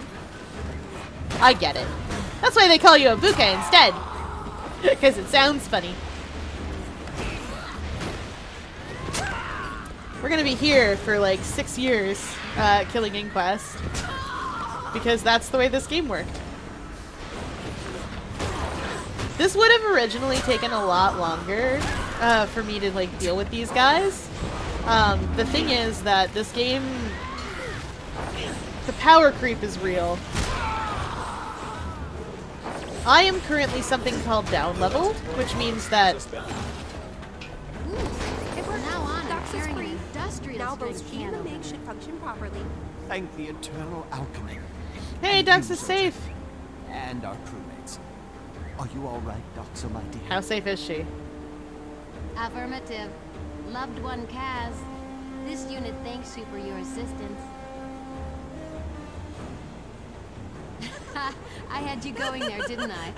I get it. That's why they call you a Buka instead, because it sounds funny. We're gonna be here for like 6 years, killing Inquest, because that's the way this game worked. This would have originally taken a lot longer for me to like deal with these guys. The thing is that this game, the power creep is real. I am currently something called down leveled, which means that
now both she and the Meg should function properly.
Thank the eternal alchemy.
Hey, Dux is safe.
And our crewmates. Are you all right, Doxa, my dear?
How safe is she?
Affirmative. Loved one, Kaz. This unit thanks you for your assistance. I had you going there, didn't I?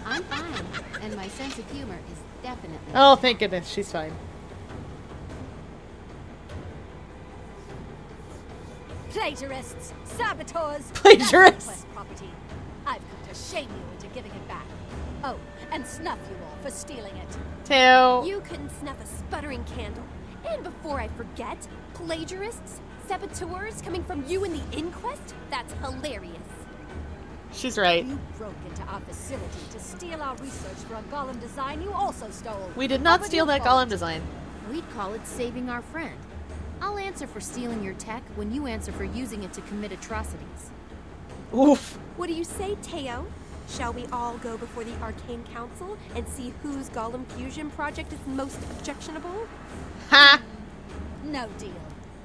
I'm fine, and my sense of humor is definitely...
Oh, thank goodness, she's fine.
Plagiarists! Saboteurs!
Plagiarists!
Property. I've come to shame you into giving it back. Oh, and snuff you all for stealing it.
Teo.
You couldn't snuff a sputtering candle. And before I forget, plagiarists? Saboteurs coming from you in the Inquest? That's hilarious.
She's right.
You broke into our facility to steal our research for a golem design you also stole.
We did not steal that golem design.
We'd call it saving our friend. I'll answer for stealing your tech when you answer for using it to commit atrocities.
Oof.
What do you say, Teo? Shall we all go before the Arcane Council and see whose golem fusion project is most objectionable?
Ha!
No deal.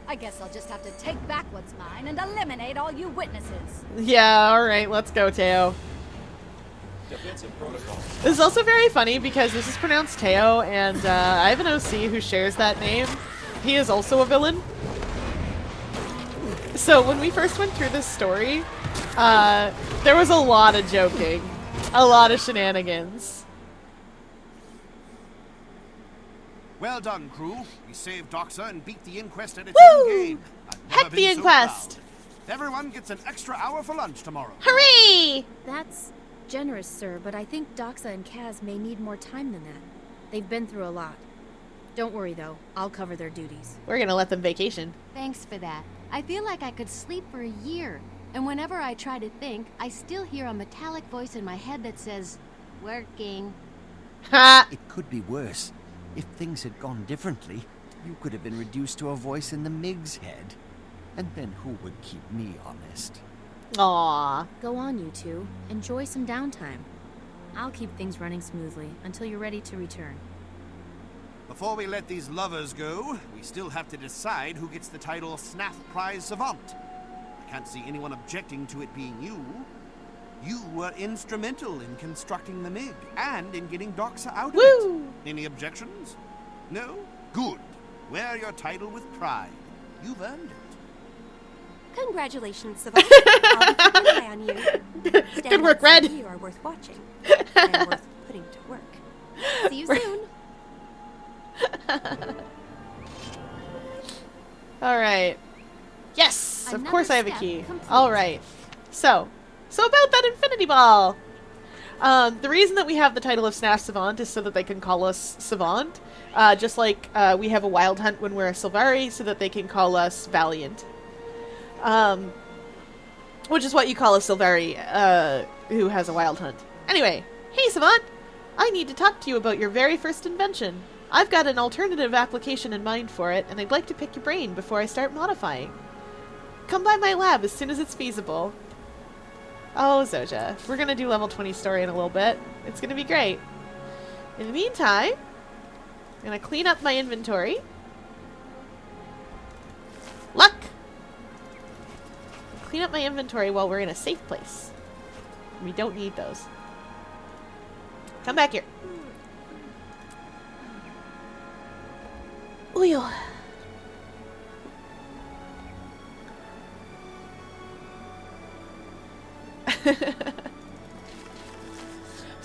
I guess I'll just have to take back what's mine and eliminate all you witnesses.
Yeah, alright, let's go, Teo. This is also very funny because this is pronounced Teo, and I have an OC who shares that name. He is also a villain. So when we first went through this story, there was a lot of joking. A lot of shenanigans.
Well done, crew. We saved Doxa and beat the Inquest at its
Woo!
own game. I've never
Heck
been
the
so
Inquest!
proud. Everyone gets an extra hour for lunch tomorrow.
Hooray!
That's generous, sir, but I think Doxa and Kaz may need more time than that. They've been through a lot. Don't worry, though. I'll cover their duties.
We're gonna let them vacation.
Thanks for that. I feel like I could sleep for a year. And whenever I try to think, I still hear a metallic voice in my head that says, "Working."
Ha!
It could be worse. If things had gone differently, you could have been reduced to a voice in the MIG's head. And then who would keep me honest?
Aww.
Go on, you two. Enjoy some downtime. I'll keep things running smoothly until you're ready to return.
Before we let these lovers go, we still have to decide who gets the title Snaff Prize Savant. I can't see anyone objecting to it being you. You were instrumental in constructing the MIG and in getting Doxa out of it. Any objections? No? Good. Wear your title with pride. You've earned it.
Congratulations, Savant. I'll be keeping an eye on you.
Good work, Red.
You are worth watching and worth putting to work. See you soon.
Alright. Yes! Of
Another
course I have a
step
key.
complete.
Alright. So about that Infinity Ball! The reason that we have the title of Snaff Savant is so that they can call us Savant. Just like we have a Wild Hunt when we're a Sylvari, so that they can call us Valiant. Which is what you call a Sylvari who has a Wild Hunt. Anyway, hey Savant! I need to talk to you about your very first invention. I've got an alternative application in mind for it, and I'd like to pick your brain before I start modifying. Come by my lab as soon as it's feasible. Oh, Zoja. We're gonna do level 20 story in a little bit. It's gonna be great. In the meantime, I'm gonna clean up my inventory. Luck! Clean up my inventory while we're in a safe place. We don't need those. Come back here. Oil.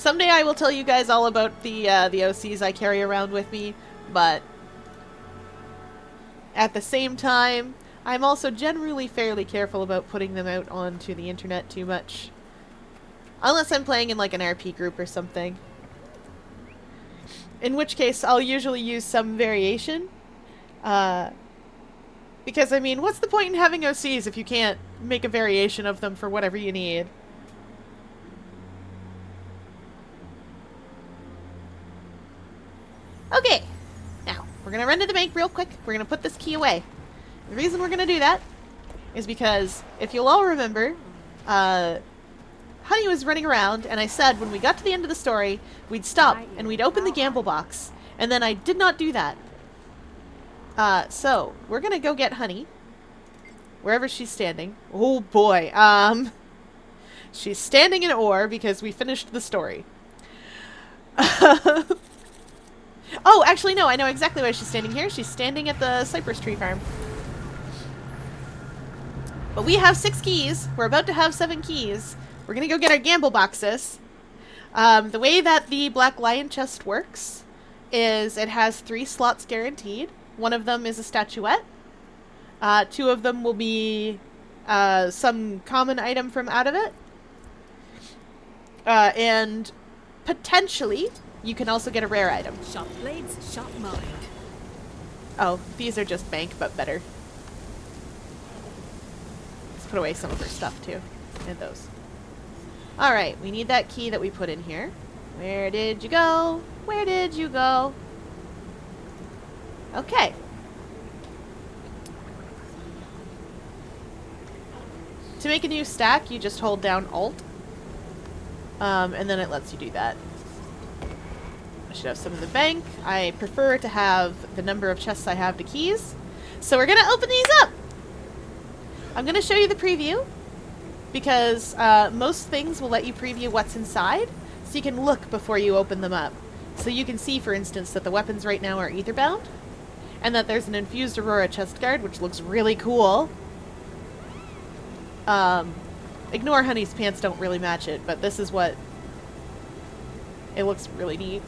Someday I will tell you guys all about the OCs I carry around with me, but at the same time, I'm also generally fairly careful about putting them out onto the internet too much. Unless I'm playing in like an RP group or something. In which case, I'll usually use some variation. Because, I mean, what's the point in having OCs if you can't make a variation of them for whatever you need? Okay, now, we're going to run to the bank real quick. We're going to put this key away. The reason we're going to do that is because, if you'll all remember, Honey was running around, and I said when we got to the end of the story, we'd stop, and we'd open the gamble box. And then I did not do that. So, we're going to go get Honey. Wherever she's standing. Oh, boy. She's standing in ore because we finished the story. Oh, actually, no. I know exactly why she's standing here. She's standing at the cypress tree farm. But we have 6 keys. We're about to have 7 keys. We're going to go get our gamble boxes. The way that the Black Lion chest works is it has 3 slots guaranteed. One of them is a statuette. 2 of them will be some common item from out of it. And potentially, you can also get a rare item.
Sharp blades, sharp mind.
Oh, these are just bank, but better. Let's put away some of her stuff, too. And those. Alright, we need that key that we put in here. Where did you go? Where did you go? Okay. To make a new stack, you just hold down Alt. And then it lets you do that. I should have some in the bank. I prefer to have the number of chests I have to keys. So we're going to open these up. I'm going to show you the preview. Because most things will let you preview what's inside. So you can look before you open them up. So you can see, for instance, that the weapons right now are ether-bound. And that there's an infused Aurora chest guard, which looks really cool. Ignore Honey's pants don't really match it, but this is what... It looks really neat.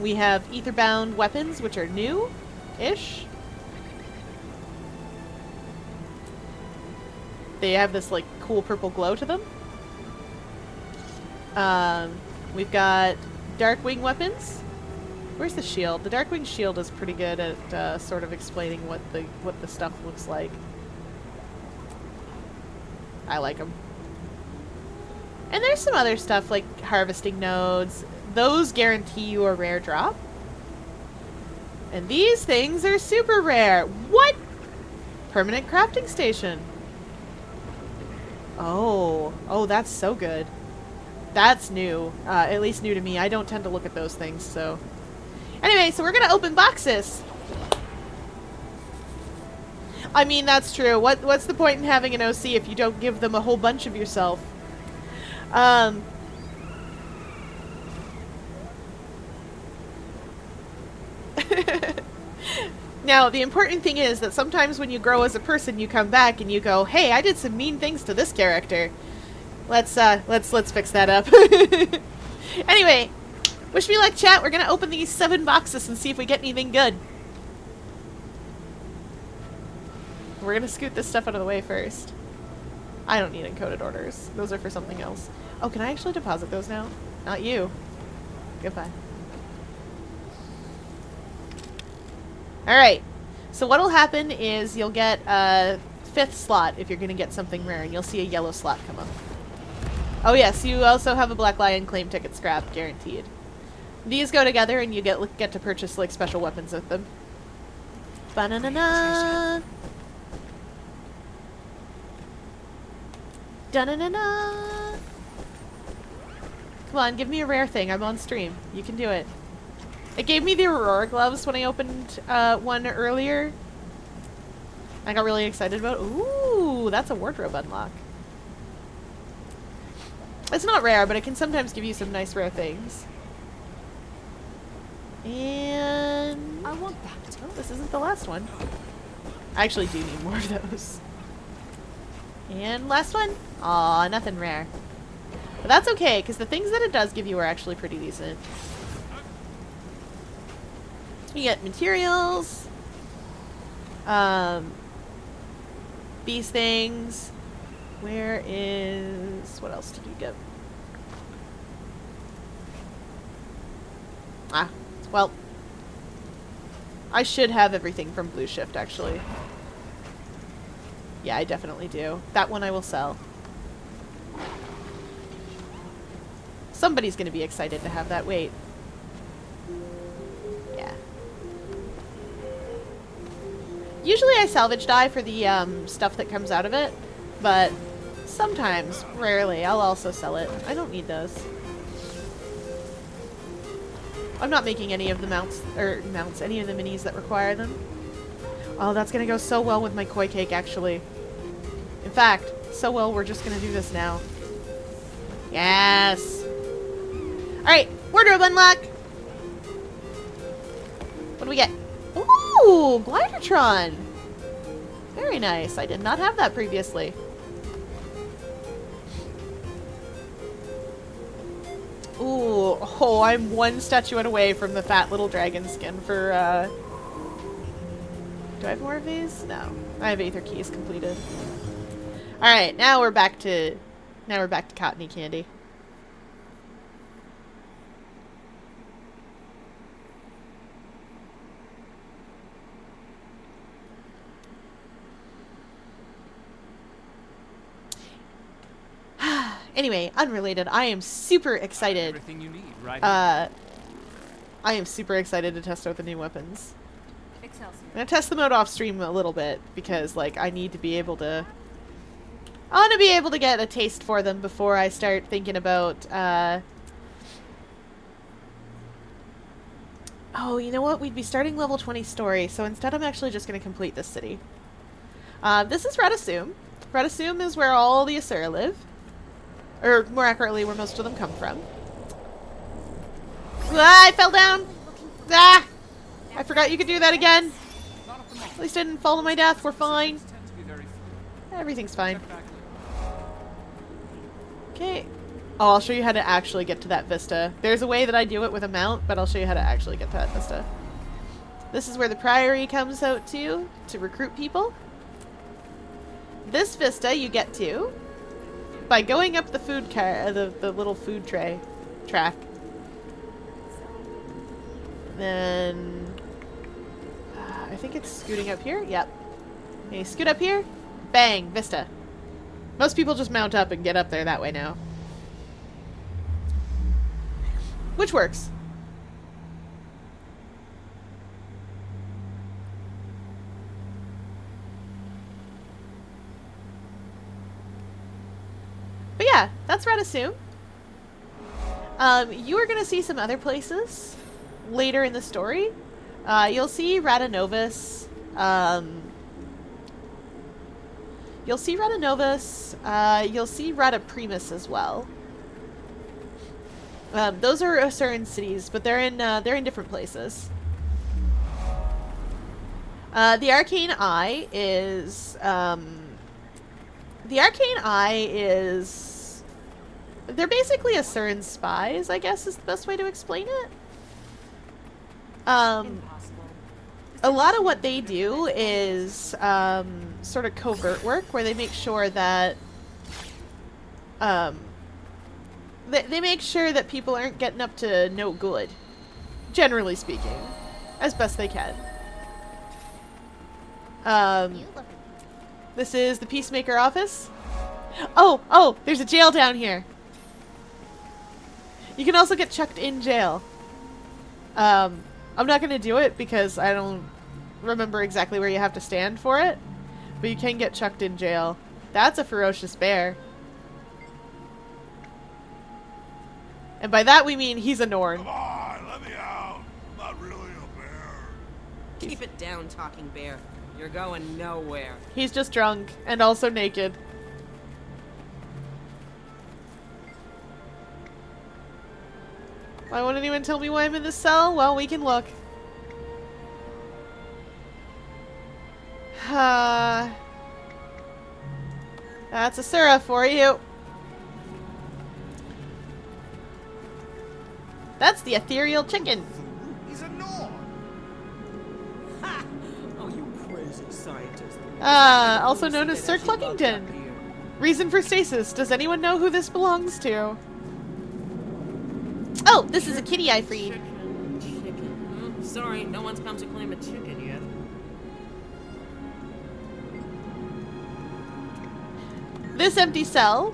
We have ether-bound weapons, which are new-ish. They have this, like, cool purple glow to them. We've got Darkwing weapons. Where's the shield? The Darkwing shield is pretty good at sort of explaining what the stuff looks like. I like them. And there's some other stuff like harvesting nodes. Those guarantee you a rare drop. And these things are super rare. What? Permanent crafting station. Oh. Oh, that's so good. That's new. At least new to me. I don't tend to look at those things, so... Anyway, so we're gonna open boxes! I mean, that's true. What's the point in having an OC if you don't give them a whole bunch of yourself? Now, the important thing is that sometimes when you grow as a person, you come back and you go, hey, I did some mean things to this character. Let's fix that up. Anyway, wish me luck, chat. We're gonna open these 7 boxes and see if we get anything good. We're gonna scoot this stuff out of the way first. I don't need encoded orders. Those are for something else. Oh, can I actually deposit those now? Not you. Goodbye. Alright. So what'll happen is you'll get a 5th slot if you're gonna get something rare, and you'll see a yellow slot come up. Oh yes, you also have a Black Lion claim ticket scrap, guaranteed. These go together and you get to purchase like special weapons with them. Ba-na-na-na! Da-na-na-na! Come on, give me a rare thing. I'm on stream. You can do it. It gave me the Aurora gloves when I opened one earlier. I got really excited about it. Ooh, that's a wardrobe unlock. It's not rare, but it can sometimes give you some nice rare things. And...
I want that.
Oh, this isn't the last one. I actually do need more of those. And last one. Aw, nothing rare. But that's okay, because the things that it does give you are actually pretty decent. You get materials, these things. Where is... what else did you get? Ah, well, I should have everything from Blue Shift, actually. Yeah, I definitely do. That one I will sell. Somebody's going to be excited to have that. Wait. Yeah. Usually I salvage dye for the stuff that comes out of it, but sometimes, rarely, I'll also sell it. I don't need those. I'm not making any of the any of the minis that require them. Oh, that's gonna go so well with my koi cake, actually. In fact, so well we're just gonna do this now. Yes! Alright, wardrobe unlock! What do we get? Ooh, Glidertron! Very nice. I did not have that previously. Ooh, oh, I'm one statuette away from the fat little dragon skin for, do I have more of these? No. I have Aether Keys completed. Alright, now we're back to cottony candy. Anyway, unrelated, I am super excited.
Everything you need, right?
I am super excited to test out the new weapons.
Excelsior.
I'm gonna test them out off stream a little bit because, like, I need to be able to. I want to be able to get a taste for them before I start thinking about. Oh, you know what? We'd be starting level 20 story, so instead I'm actually just gonna complete this city. This is Radasum. Radasum is where all the Asura live. Or, more accurately, where most of them come from. Ah, I fell down! Ah! I forgot you could do that again. At least I didn't fall to my death. We're fine. Everything's fine. Okay. Oh, I'll show you how to actually get to that vista. There's a way that I do it with a mount, but I'll show you how to actually get to that vista. This is where the Priory comes out to recruit people. This vista you get to by going up the food car, the little food track. Then I think it's scooting up here. Yep. Okay, scoot up here. Bang, vista. Most people just mount up and get up there that way now, which works. But yeah, that's Radasum. You are going to see some other places later in the story. You'll see Radanovis. You'll see Radanovis. You'll see Radaprimus as well. Those are Asuran cities, but they're in different places. The Arcane Eye is they're basically Asuran spies, I guess is the best way to explain it. A lot of what they do is sort of covert work, where they make sure that they make sure that people aren't getting up to no good, generally speaking, as best they can. This is the Peacemaker office. Oh, there's a jail down here. You can also get chucked in jail. I'm not going to do it because I don't remember exactly where you have to stand for it, but you can get chucked in jail. That's a ferocious bear. And by that we mean he's a Norn.
Come on, let me out. I'm not really a bear.
Keep it down, talking bear. You're going nowhere.
He's just drunk and also naked. Why won't anyone tell me why I'm in this cell? Well, we can look. That's Asura for you. That's the ethereal chicken.
He's a Nord.
Ha! Oh, you crazy scientist.
Also known as Sir Cluckington. Reason for stasis. Does anyone know who this belongs to? Oh, this is a kitty I freed.
Chicken. Sorry, no one's come to claim a chicken yet.
This empty cell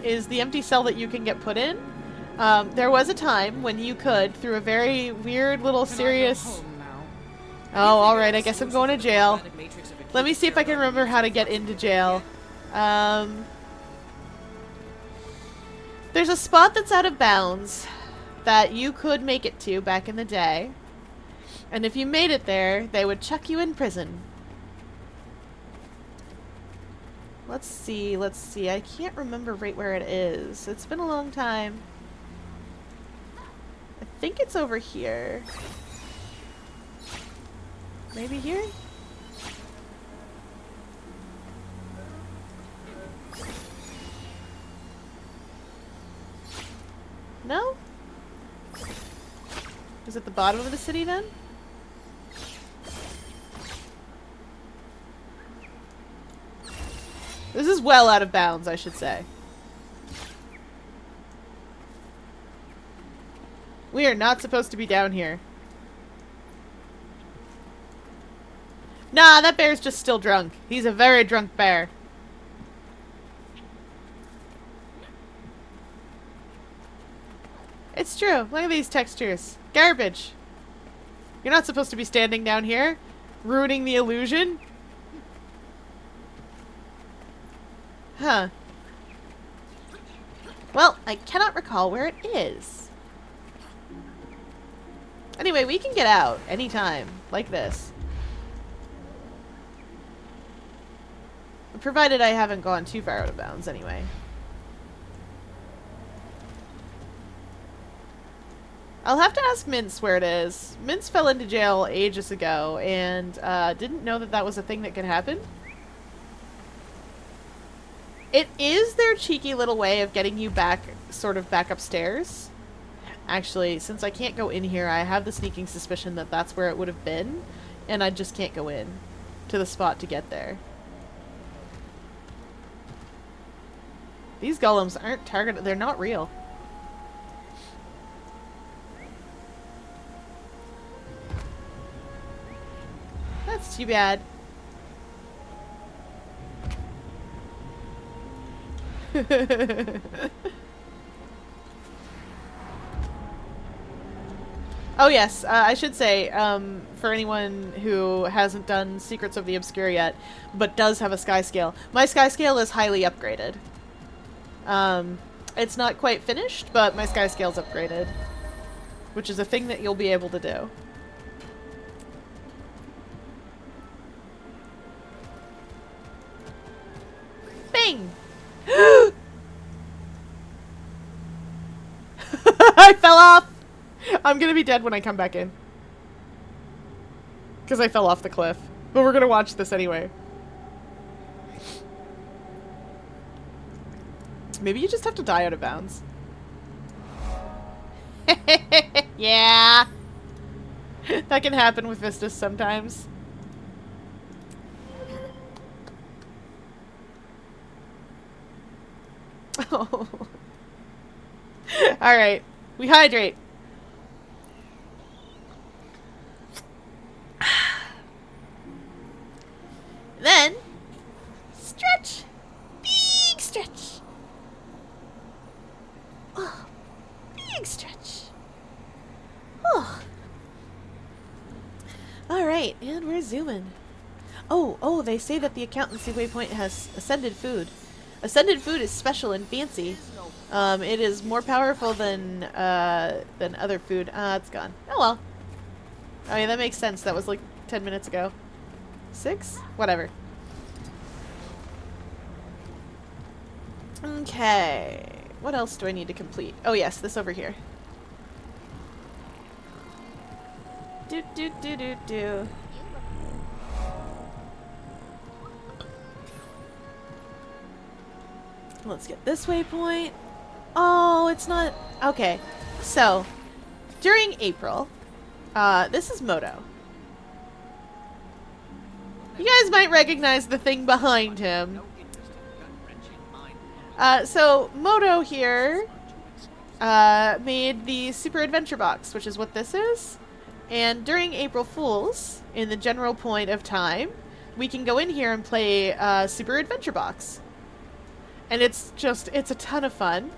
is the empty cell that you can get put in. There was a time when you could, through a very weird little serious... Oh, alright, I guess I'm going to jail. Let me see if I can remember how to get into jail. There's a spot that's out of bounds that you could make it to back in the day. And if you made it there, they would chuck you in prison. Let's see. I can't remember right where it is. It's been a long time. I think it's over here. Maybe here? No? Is it the bottom of the city then? This is well out of bounds, I should say. We are not supposed to be down here. Nah, that bear's just still drunk. He's a very drunk bear. It's true. Look at these textures. Garbage. You're not supposed to be standing down here, ruining the illusion. Huh. Well, I cannot recall where it is. Anyway, we can get out anytime, like this. Provided I haven't gone too far out of bounds, anyway. I'll have to ask Mince where it is. Mince fell into jail ages ago and didn't know that that was a thing that could happen. It is their cheeky little way of getting you back, sort of back upstairs. Actually, since I can't go in here, I have the sneaking suspicion that that's where it would have been, and I just can't go in to the spot to get there. These golems aren't targeted. They're not real. That's too bad. Oh yes, I should say, for anyone who hasn't done Secrets of the Obscure yet, but does have a sky scale, my sky scale is highly upgraded. It's not quite finished, but my sky scale's upgraded, which is a thing that you'll be able to do. Bing! I fell off! I'm gonna be dead when I come back in. Because I fell off the cliff. But we're gonna watch this anyway. Maybe you just have to die out of bounds. Yeah. That can happen with Vistas sometimes. Oh. Alright. We hydrate. Then, stretch. Big stretch. Oh, big stretch. Oh. Alright, and we're zooming. Oh, they say that the accountancy waypoint has ascended food. Ascended food is special and fancy. It is more powerful than other food. It's gone. Oh well. Oh yeah, that makes sense. That was like 10 minutes ago. 6? Whatever. Okay. What else do I need to complete? Oh yes, this over here. Do. Let's get this waypoint. Oh, it's not... Okay. So, during April, this is Moto. You guys might recognize the thing behind him. So Moto here made the Super Adventure Box, which is what this is. And during April Fools, in the general point of time, we can go in here and play Super Adventure Box. And it's a ton of fun.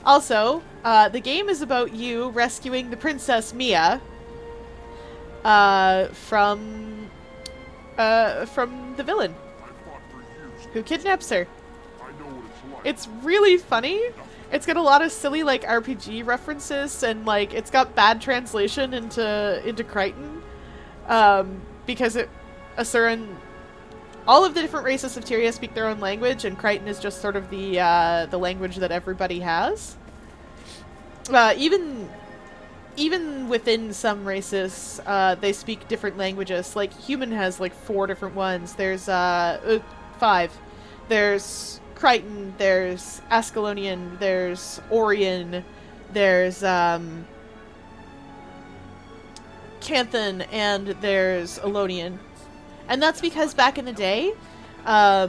Also, the game is about you rescuing the Princess Mia from the villain who kidnaps her. It's really funny. It's got a lot of silly like RPG references, and like it's got bad translation into Crichton, because Asura and all of the different races of Tyria speak their own language, and Crichton is just sort of the language that everybody has. Even within some races, they speak different languages. Like human has like 4 different ones. There's 5. There's Crichton, there's Ascalonian, there's Orion, there's Canthan, and there's Elonian. And that's because back in the day, a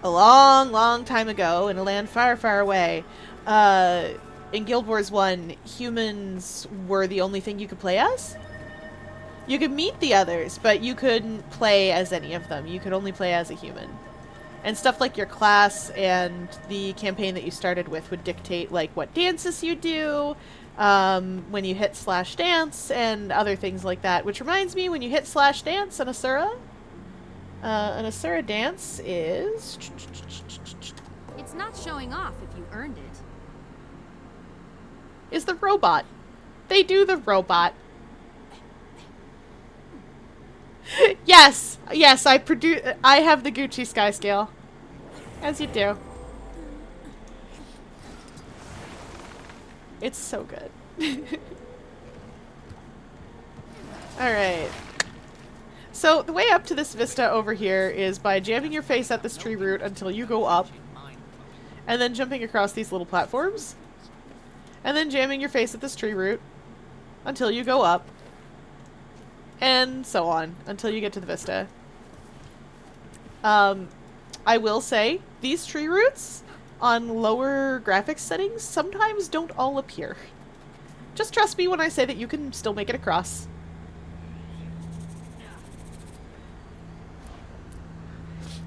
long, long time ago, in a land far, far away, in Guild Wars 1, humans were the only thing you could play as. You could meet the others, but you couldn't play as any of them. You could only play as a human. And stuff like your class and the campaign that you started with would dictate like what dances you do, when you hit /dance, and other things like that. Which reminds me, when you hit /dance on Asura, an Asura dance is...
It's not showing off if you earned it.
Is the robot. They do the robot. Yes, yes, I have the Gucci Sky Scale. As you do. It's so good. Alright. So, the way up to this vista over here is by jamming your face at this tree root until you go up, and then jumping across these little platforms, and then jamming your face at this tree root until you go up, and so on, until you get to the vista. I will say, these tree roots, on lower graphics settings, sometimes don't all appear. Just trust me when I say that you can still make it across.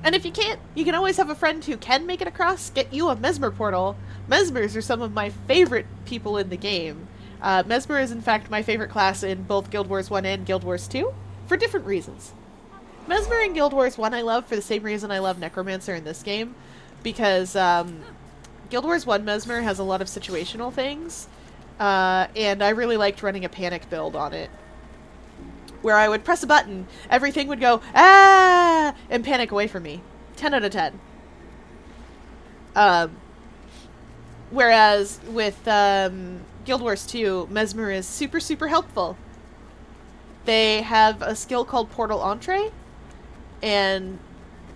And if you can't, you can always have a friend who can make it across, get you a mesmer portal. Mesmers are some of my favorite people in the game. Mesmer is in fact my favorite class in both Guild Wars 1 and Guild Wars 2, for different reasons. Mesmer in Guild Wars 1 I love for the same reason I love Necromancer in this game, because Guild Wars 1 Mesmer has a lot of situational things, and I really liked running a panic build on it, where I would press a button, everything would go, ah, and panic away from me. 10 out of 10. Whereas with Guild Wars 2, Mesmer is super, super helpful. They have a skill called Portal Entree,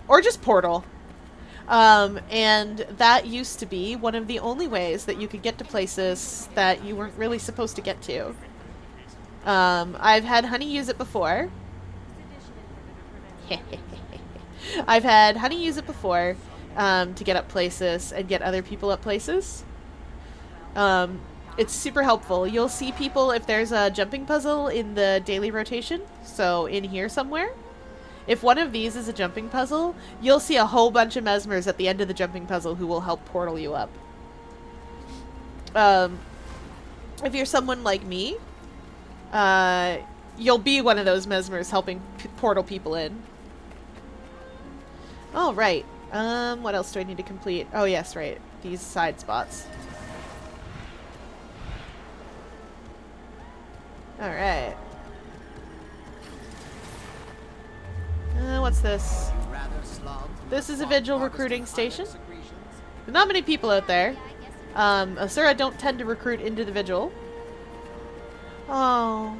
or just Portal. And that used to be one of the only ways that you could get to places that you weren't really supposed to get to. I've had Honey use it before. I've had Honey use it before to get up places and get other people up places. It's super helpful. You'll see people if there's a jumping puzzle in the daily rotation, so in here somewhere. If one of these is a jumping puzzle, you'll see a whole bunch of mesmers at the end of the jumping puzzle who will help portal you up. If you're someone like me, you'll be one of those mesmers helping portal people in. Oh, right. What else do I need to complete? Oh, yes, right. These side spots. Alright. What's this? This is a vigil recruiting station. There's not many people out there. Asura don't tend to recruit into the vigil. Oh.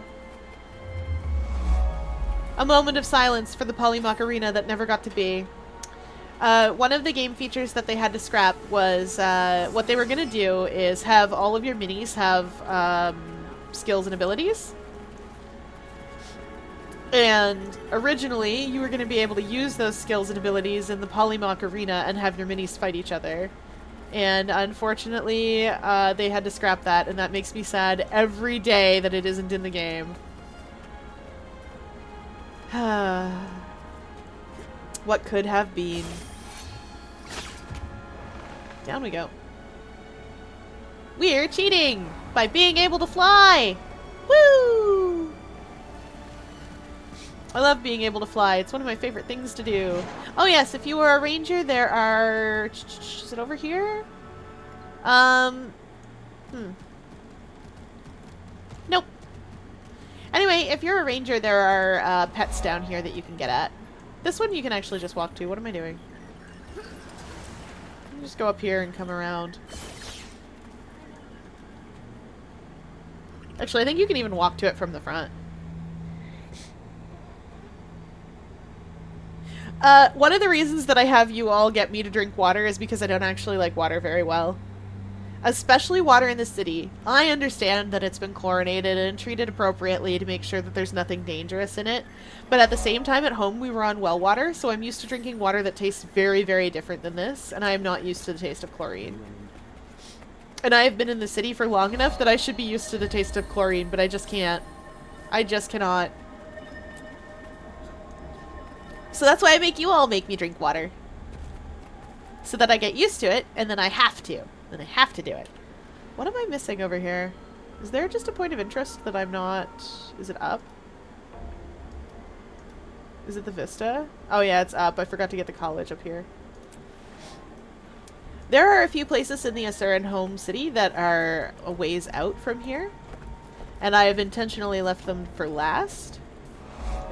A moment of silence for the Polymock Arena that never got to be. One of the game features that they had to scrap was, what they were going to do is have all of your minis have, skills and abilities. And originally, you were going to be able to use those skills and abilities in the Polymach arena and have your minis fight each other. And unfortunately, they had to scrap that, and that makes me sad every day that it isn't in the game. What could have been. Down we go. We're cheating by being able to fly! Woo! I love being able to fly. It's one of my favorite things to do. Oh yes, if you were a ranger, there are... Is it over here? Nope. Anyway, if you're a ranger, there are pets down here that you can get at. This one you can actually just walk to. What am I doing? Just go up here and come around. Actually, I think you can even walk to it from the front. One of the reasons that I have you all get me to drink water is because I don't actually like water very well. Especially water in the city. I understand that it's been chlorinated and treated appropriately to make sure that there's nothing dangerous in it. But at the same time, at home, we were on well water, so I'm used to drinking water that tastes very, very different than this, and I am not used to the taste of chlorine. And I have been in the city for long enough that I should be used to the taste of chlorine, but I just can't. I just cannot. So that's why I make you all make me drink water. So that I get used to it, and then I have to. Then I have to do it. What am I missing over here? Is there just a point of interest that I'm not... Is it up? Is it the Vista? Oh yeah, it's up. I forgot to get the college up here. There are a few places in the Asuran home city that are a ways out from here. And I have intentionally left them for last.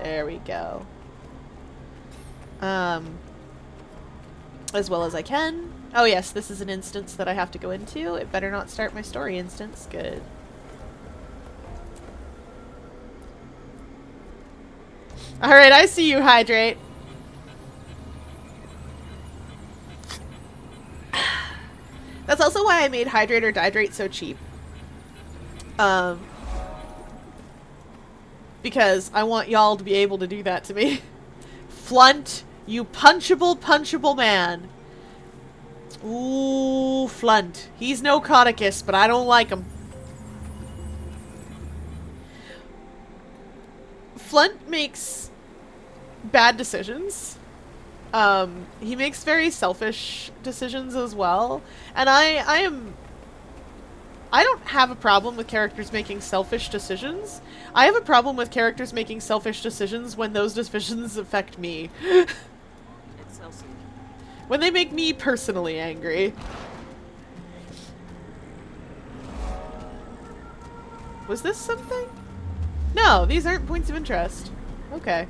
There we go. As well as I can. Oh yes, this is an instance that I have to go into. It better not start my story instance. Good. Alright, I see you, Hydrate. That's also why I made Hydrate or Dihydrate so cheap. Because I want y'all to be able to do that to me. Flunt, you punchable man. Ooh, Flunt. He's no Codicus, but I don't like him. Flunt makes bad decisions. He makes very selfish decisions as well. And I don't have a problem with characters making selfish decisions. I have a problem with characters making selfish decisions when those decisions affect me. When they make me personally angry. Was this something? No, these aren't points of interest. Okay.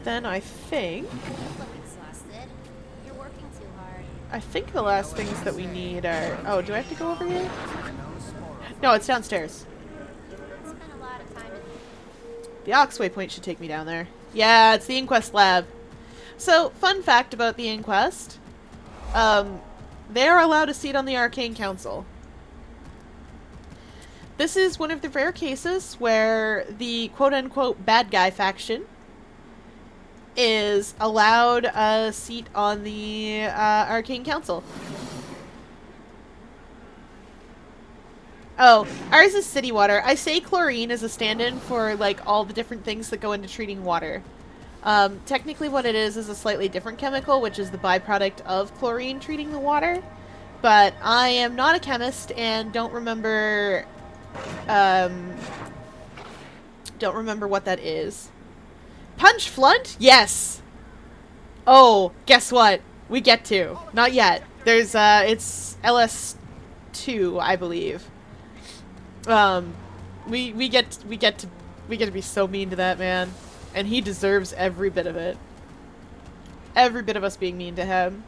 Then I think...
You're working too hard.
I think the last things that we need are... Oh, do I have to go over here? No, it's downstairs.
Spent a lot of time in...
The Oxway point should take me down there. Yeah, it's the Inquest lab. So, fun fact about the Inquest. They are allowed a seat on the Arcane Council. This is one of the rare cases where the quote-unquote bad guy faction is allowed a seat on the Arcane Council. Oh, ours is city water. I say chlorine as a stand-in for like all the different things that go into treating water. Technically what it is a slightly different chemical, which is the byproduct of chlorine treating the water. But I am not a chemist and don't remember what that is. Punch Flunt? Yes! Oh, guess what? We get to. Not yet. There's, it's LS2, I believe. We get to be so mean to that man. And he deserves every bit of it. Every bit of us being mean to him.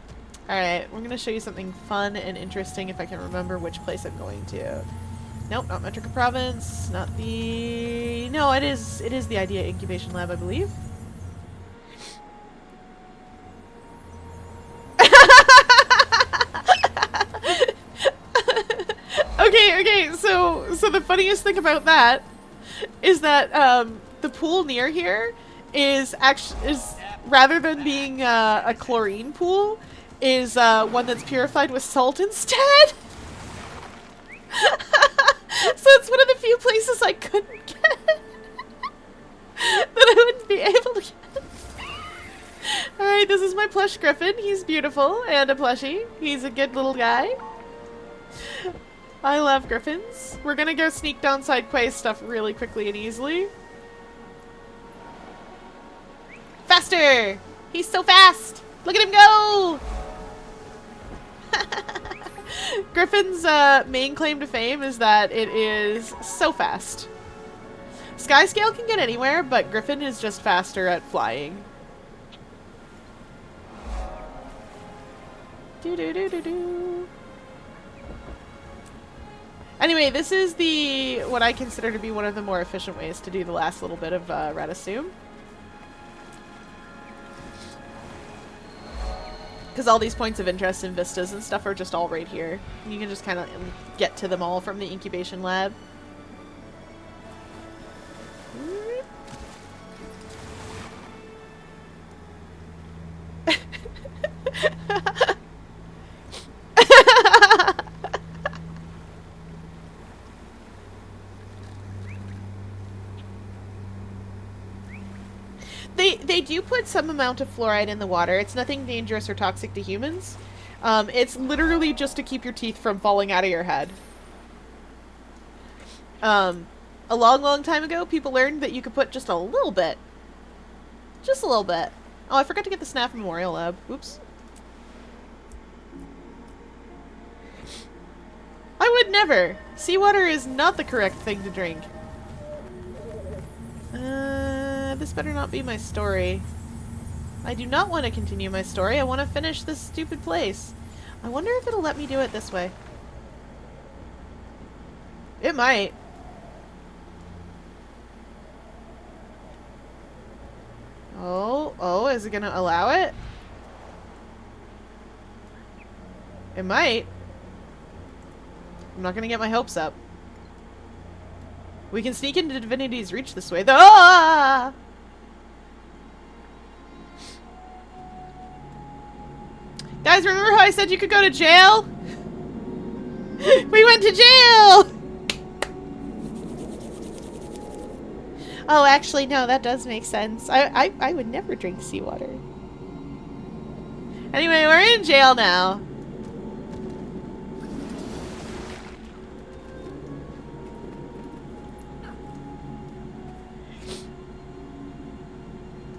Alright, we're gonna show you something fun and interesting if I can remember which place I'm going to. Nope, not Metrica Province. Not the... No, it is the Idea Incubation Lab, I believe. Okay, So the funniest thing about that is that the pool near here is rather than being a chlorine pool, is one that's purified with salt instead. So it's one of the few places I couldn't get that I wouldn't be able to get. Alright, this is my plush griffin. He's beautiful and a plushie. He's a good little guy. I love griffins. We're gonna go sneak down side quest stuff really quickly and easily. Faster! He's so fast! Look at him go! Griffin's main claim to fame is that it is so fast. Skyscale can get anywhere, but Griffin is just faster at flying. Do-do-do-do-do. Anyway, this is what I consider to be one of the more efficient ways to do the last little bit of Radisum. Because all these points of interest and vistas and stuff are just all right here. You can just kind of get to them all from the incubation lab. They do put some amount of fluoride in the water. It's nothing dangerous or toxic to humans. It's literally just to keep your teeth from falling out of your head. A long time ago, people learned that you could put just a little bit. Just a little bit. Oh, I forgot to get the SNAF Memorial Lab. Oops. I would never. Seawater is not the correct thing to drink. This better not be my story. I do not want to continue my story. I want to finish this stupid place. I wonder if it'll let me do it this way. It might. Oh, is it gonna allow it? It might. I'm not gonna get my hopes up. We can sneak into Divinity's Reach this way, though. Ah! Guys, remember how I said you could go to jail? We went to jail! Oh, actually, no, that does make sense. I would never drink seawater. Anyway, we're in jail now.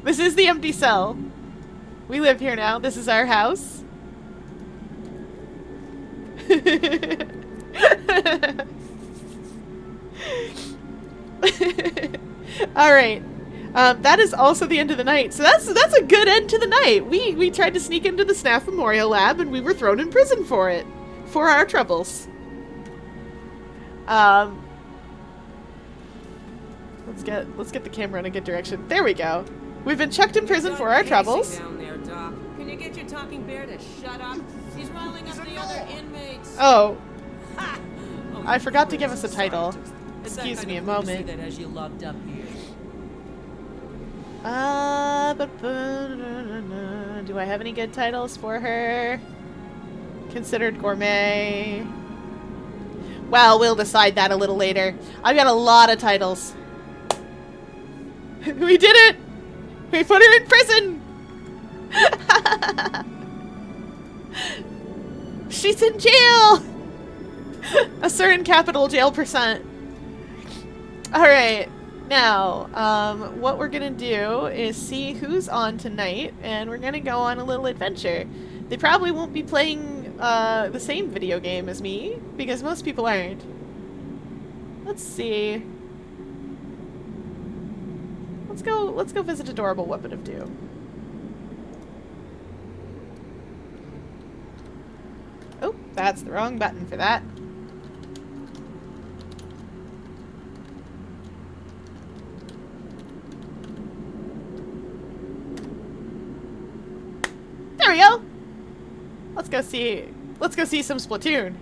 This is the empty cell. We live here now. This is our house. Alright. That is also the end of the night. So that's a good end to the night. We tried to sneak into the SNAF Memorial Lab and we were thrown in prison for it. For our troubles. Let's get the camera in a good direction. There we go. We've been chucked in prison for our troubles.
Down there, Doc. Can you get your talking bear to shut up? He's riling up the other inmates.
Oh. I forgot to give us a title. Excuse me a moment.
That has you locked up here.
Do I have any good titles for her? Considered gourmet. Well, we'll decide that a little later. I've got a lot of titles. We did it! We put her in prison! She's in jail! Asura in capital jail %. Alright, now, what we're gonna do is see who's on tonight, and we're gonna go on a little adventure. They probably won't be playing the same video game as me, because most people aren't. Let's see. Let's go visit Adorable Weapon of Doom. Oh, that's the wrong button for that. There we go. Let's go see some Splatoon.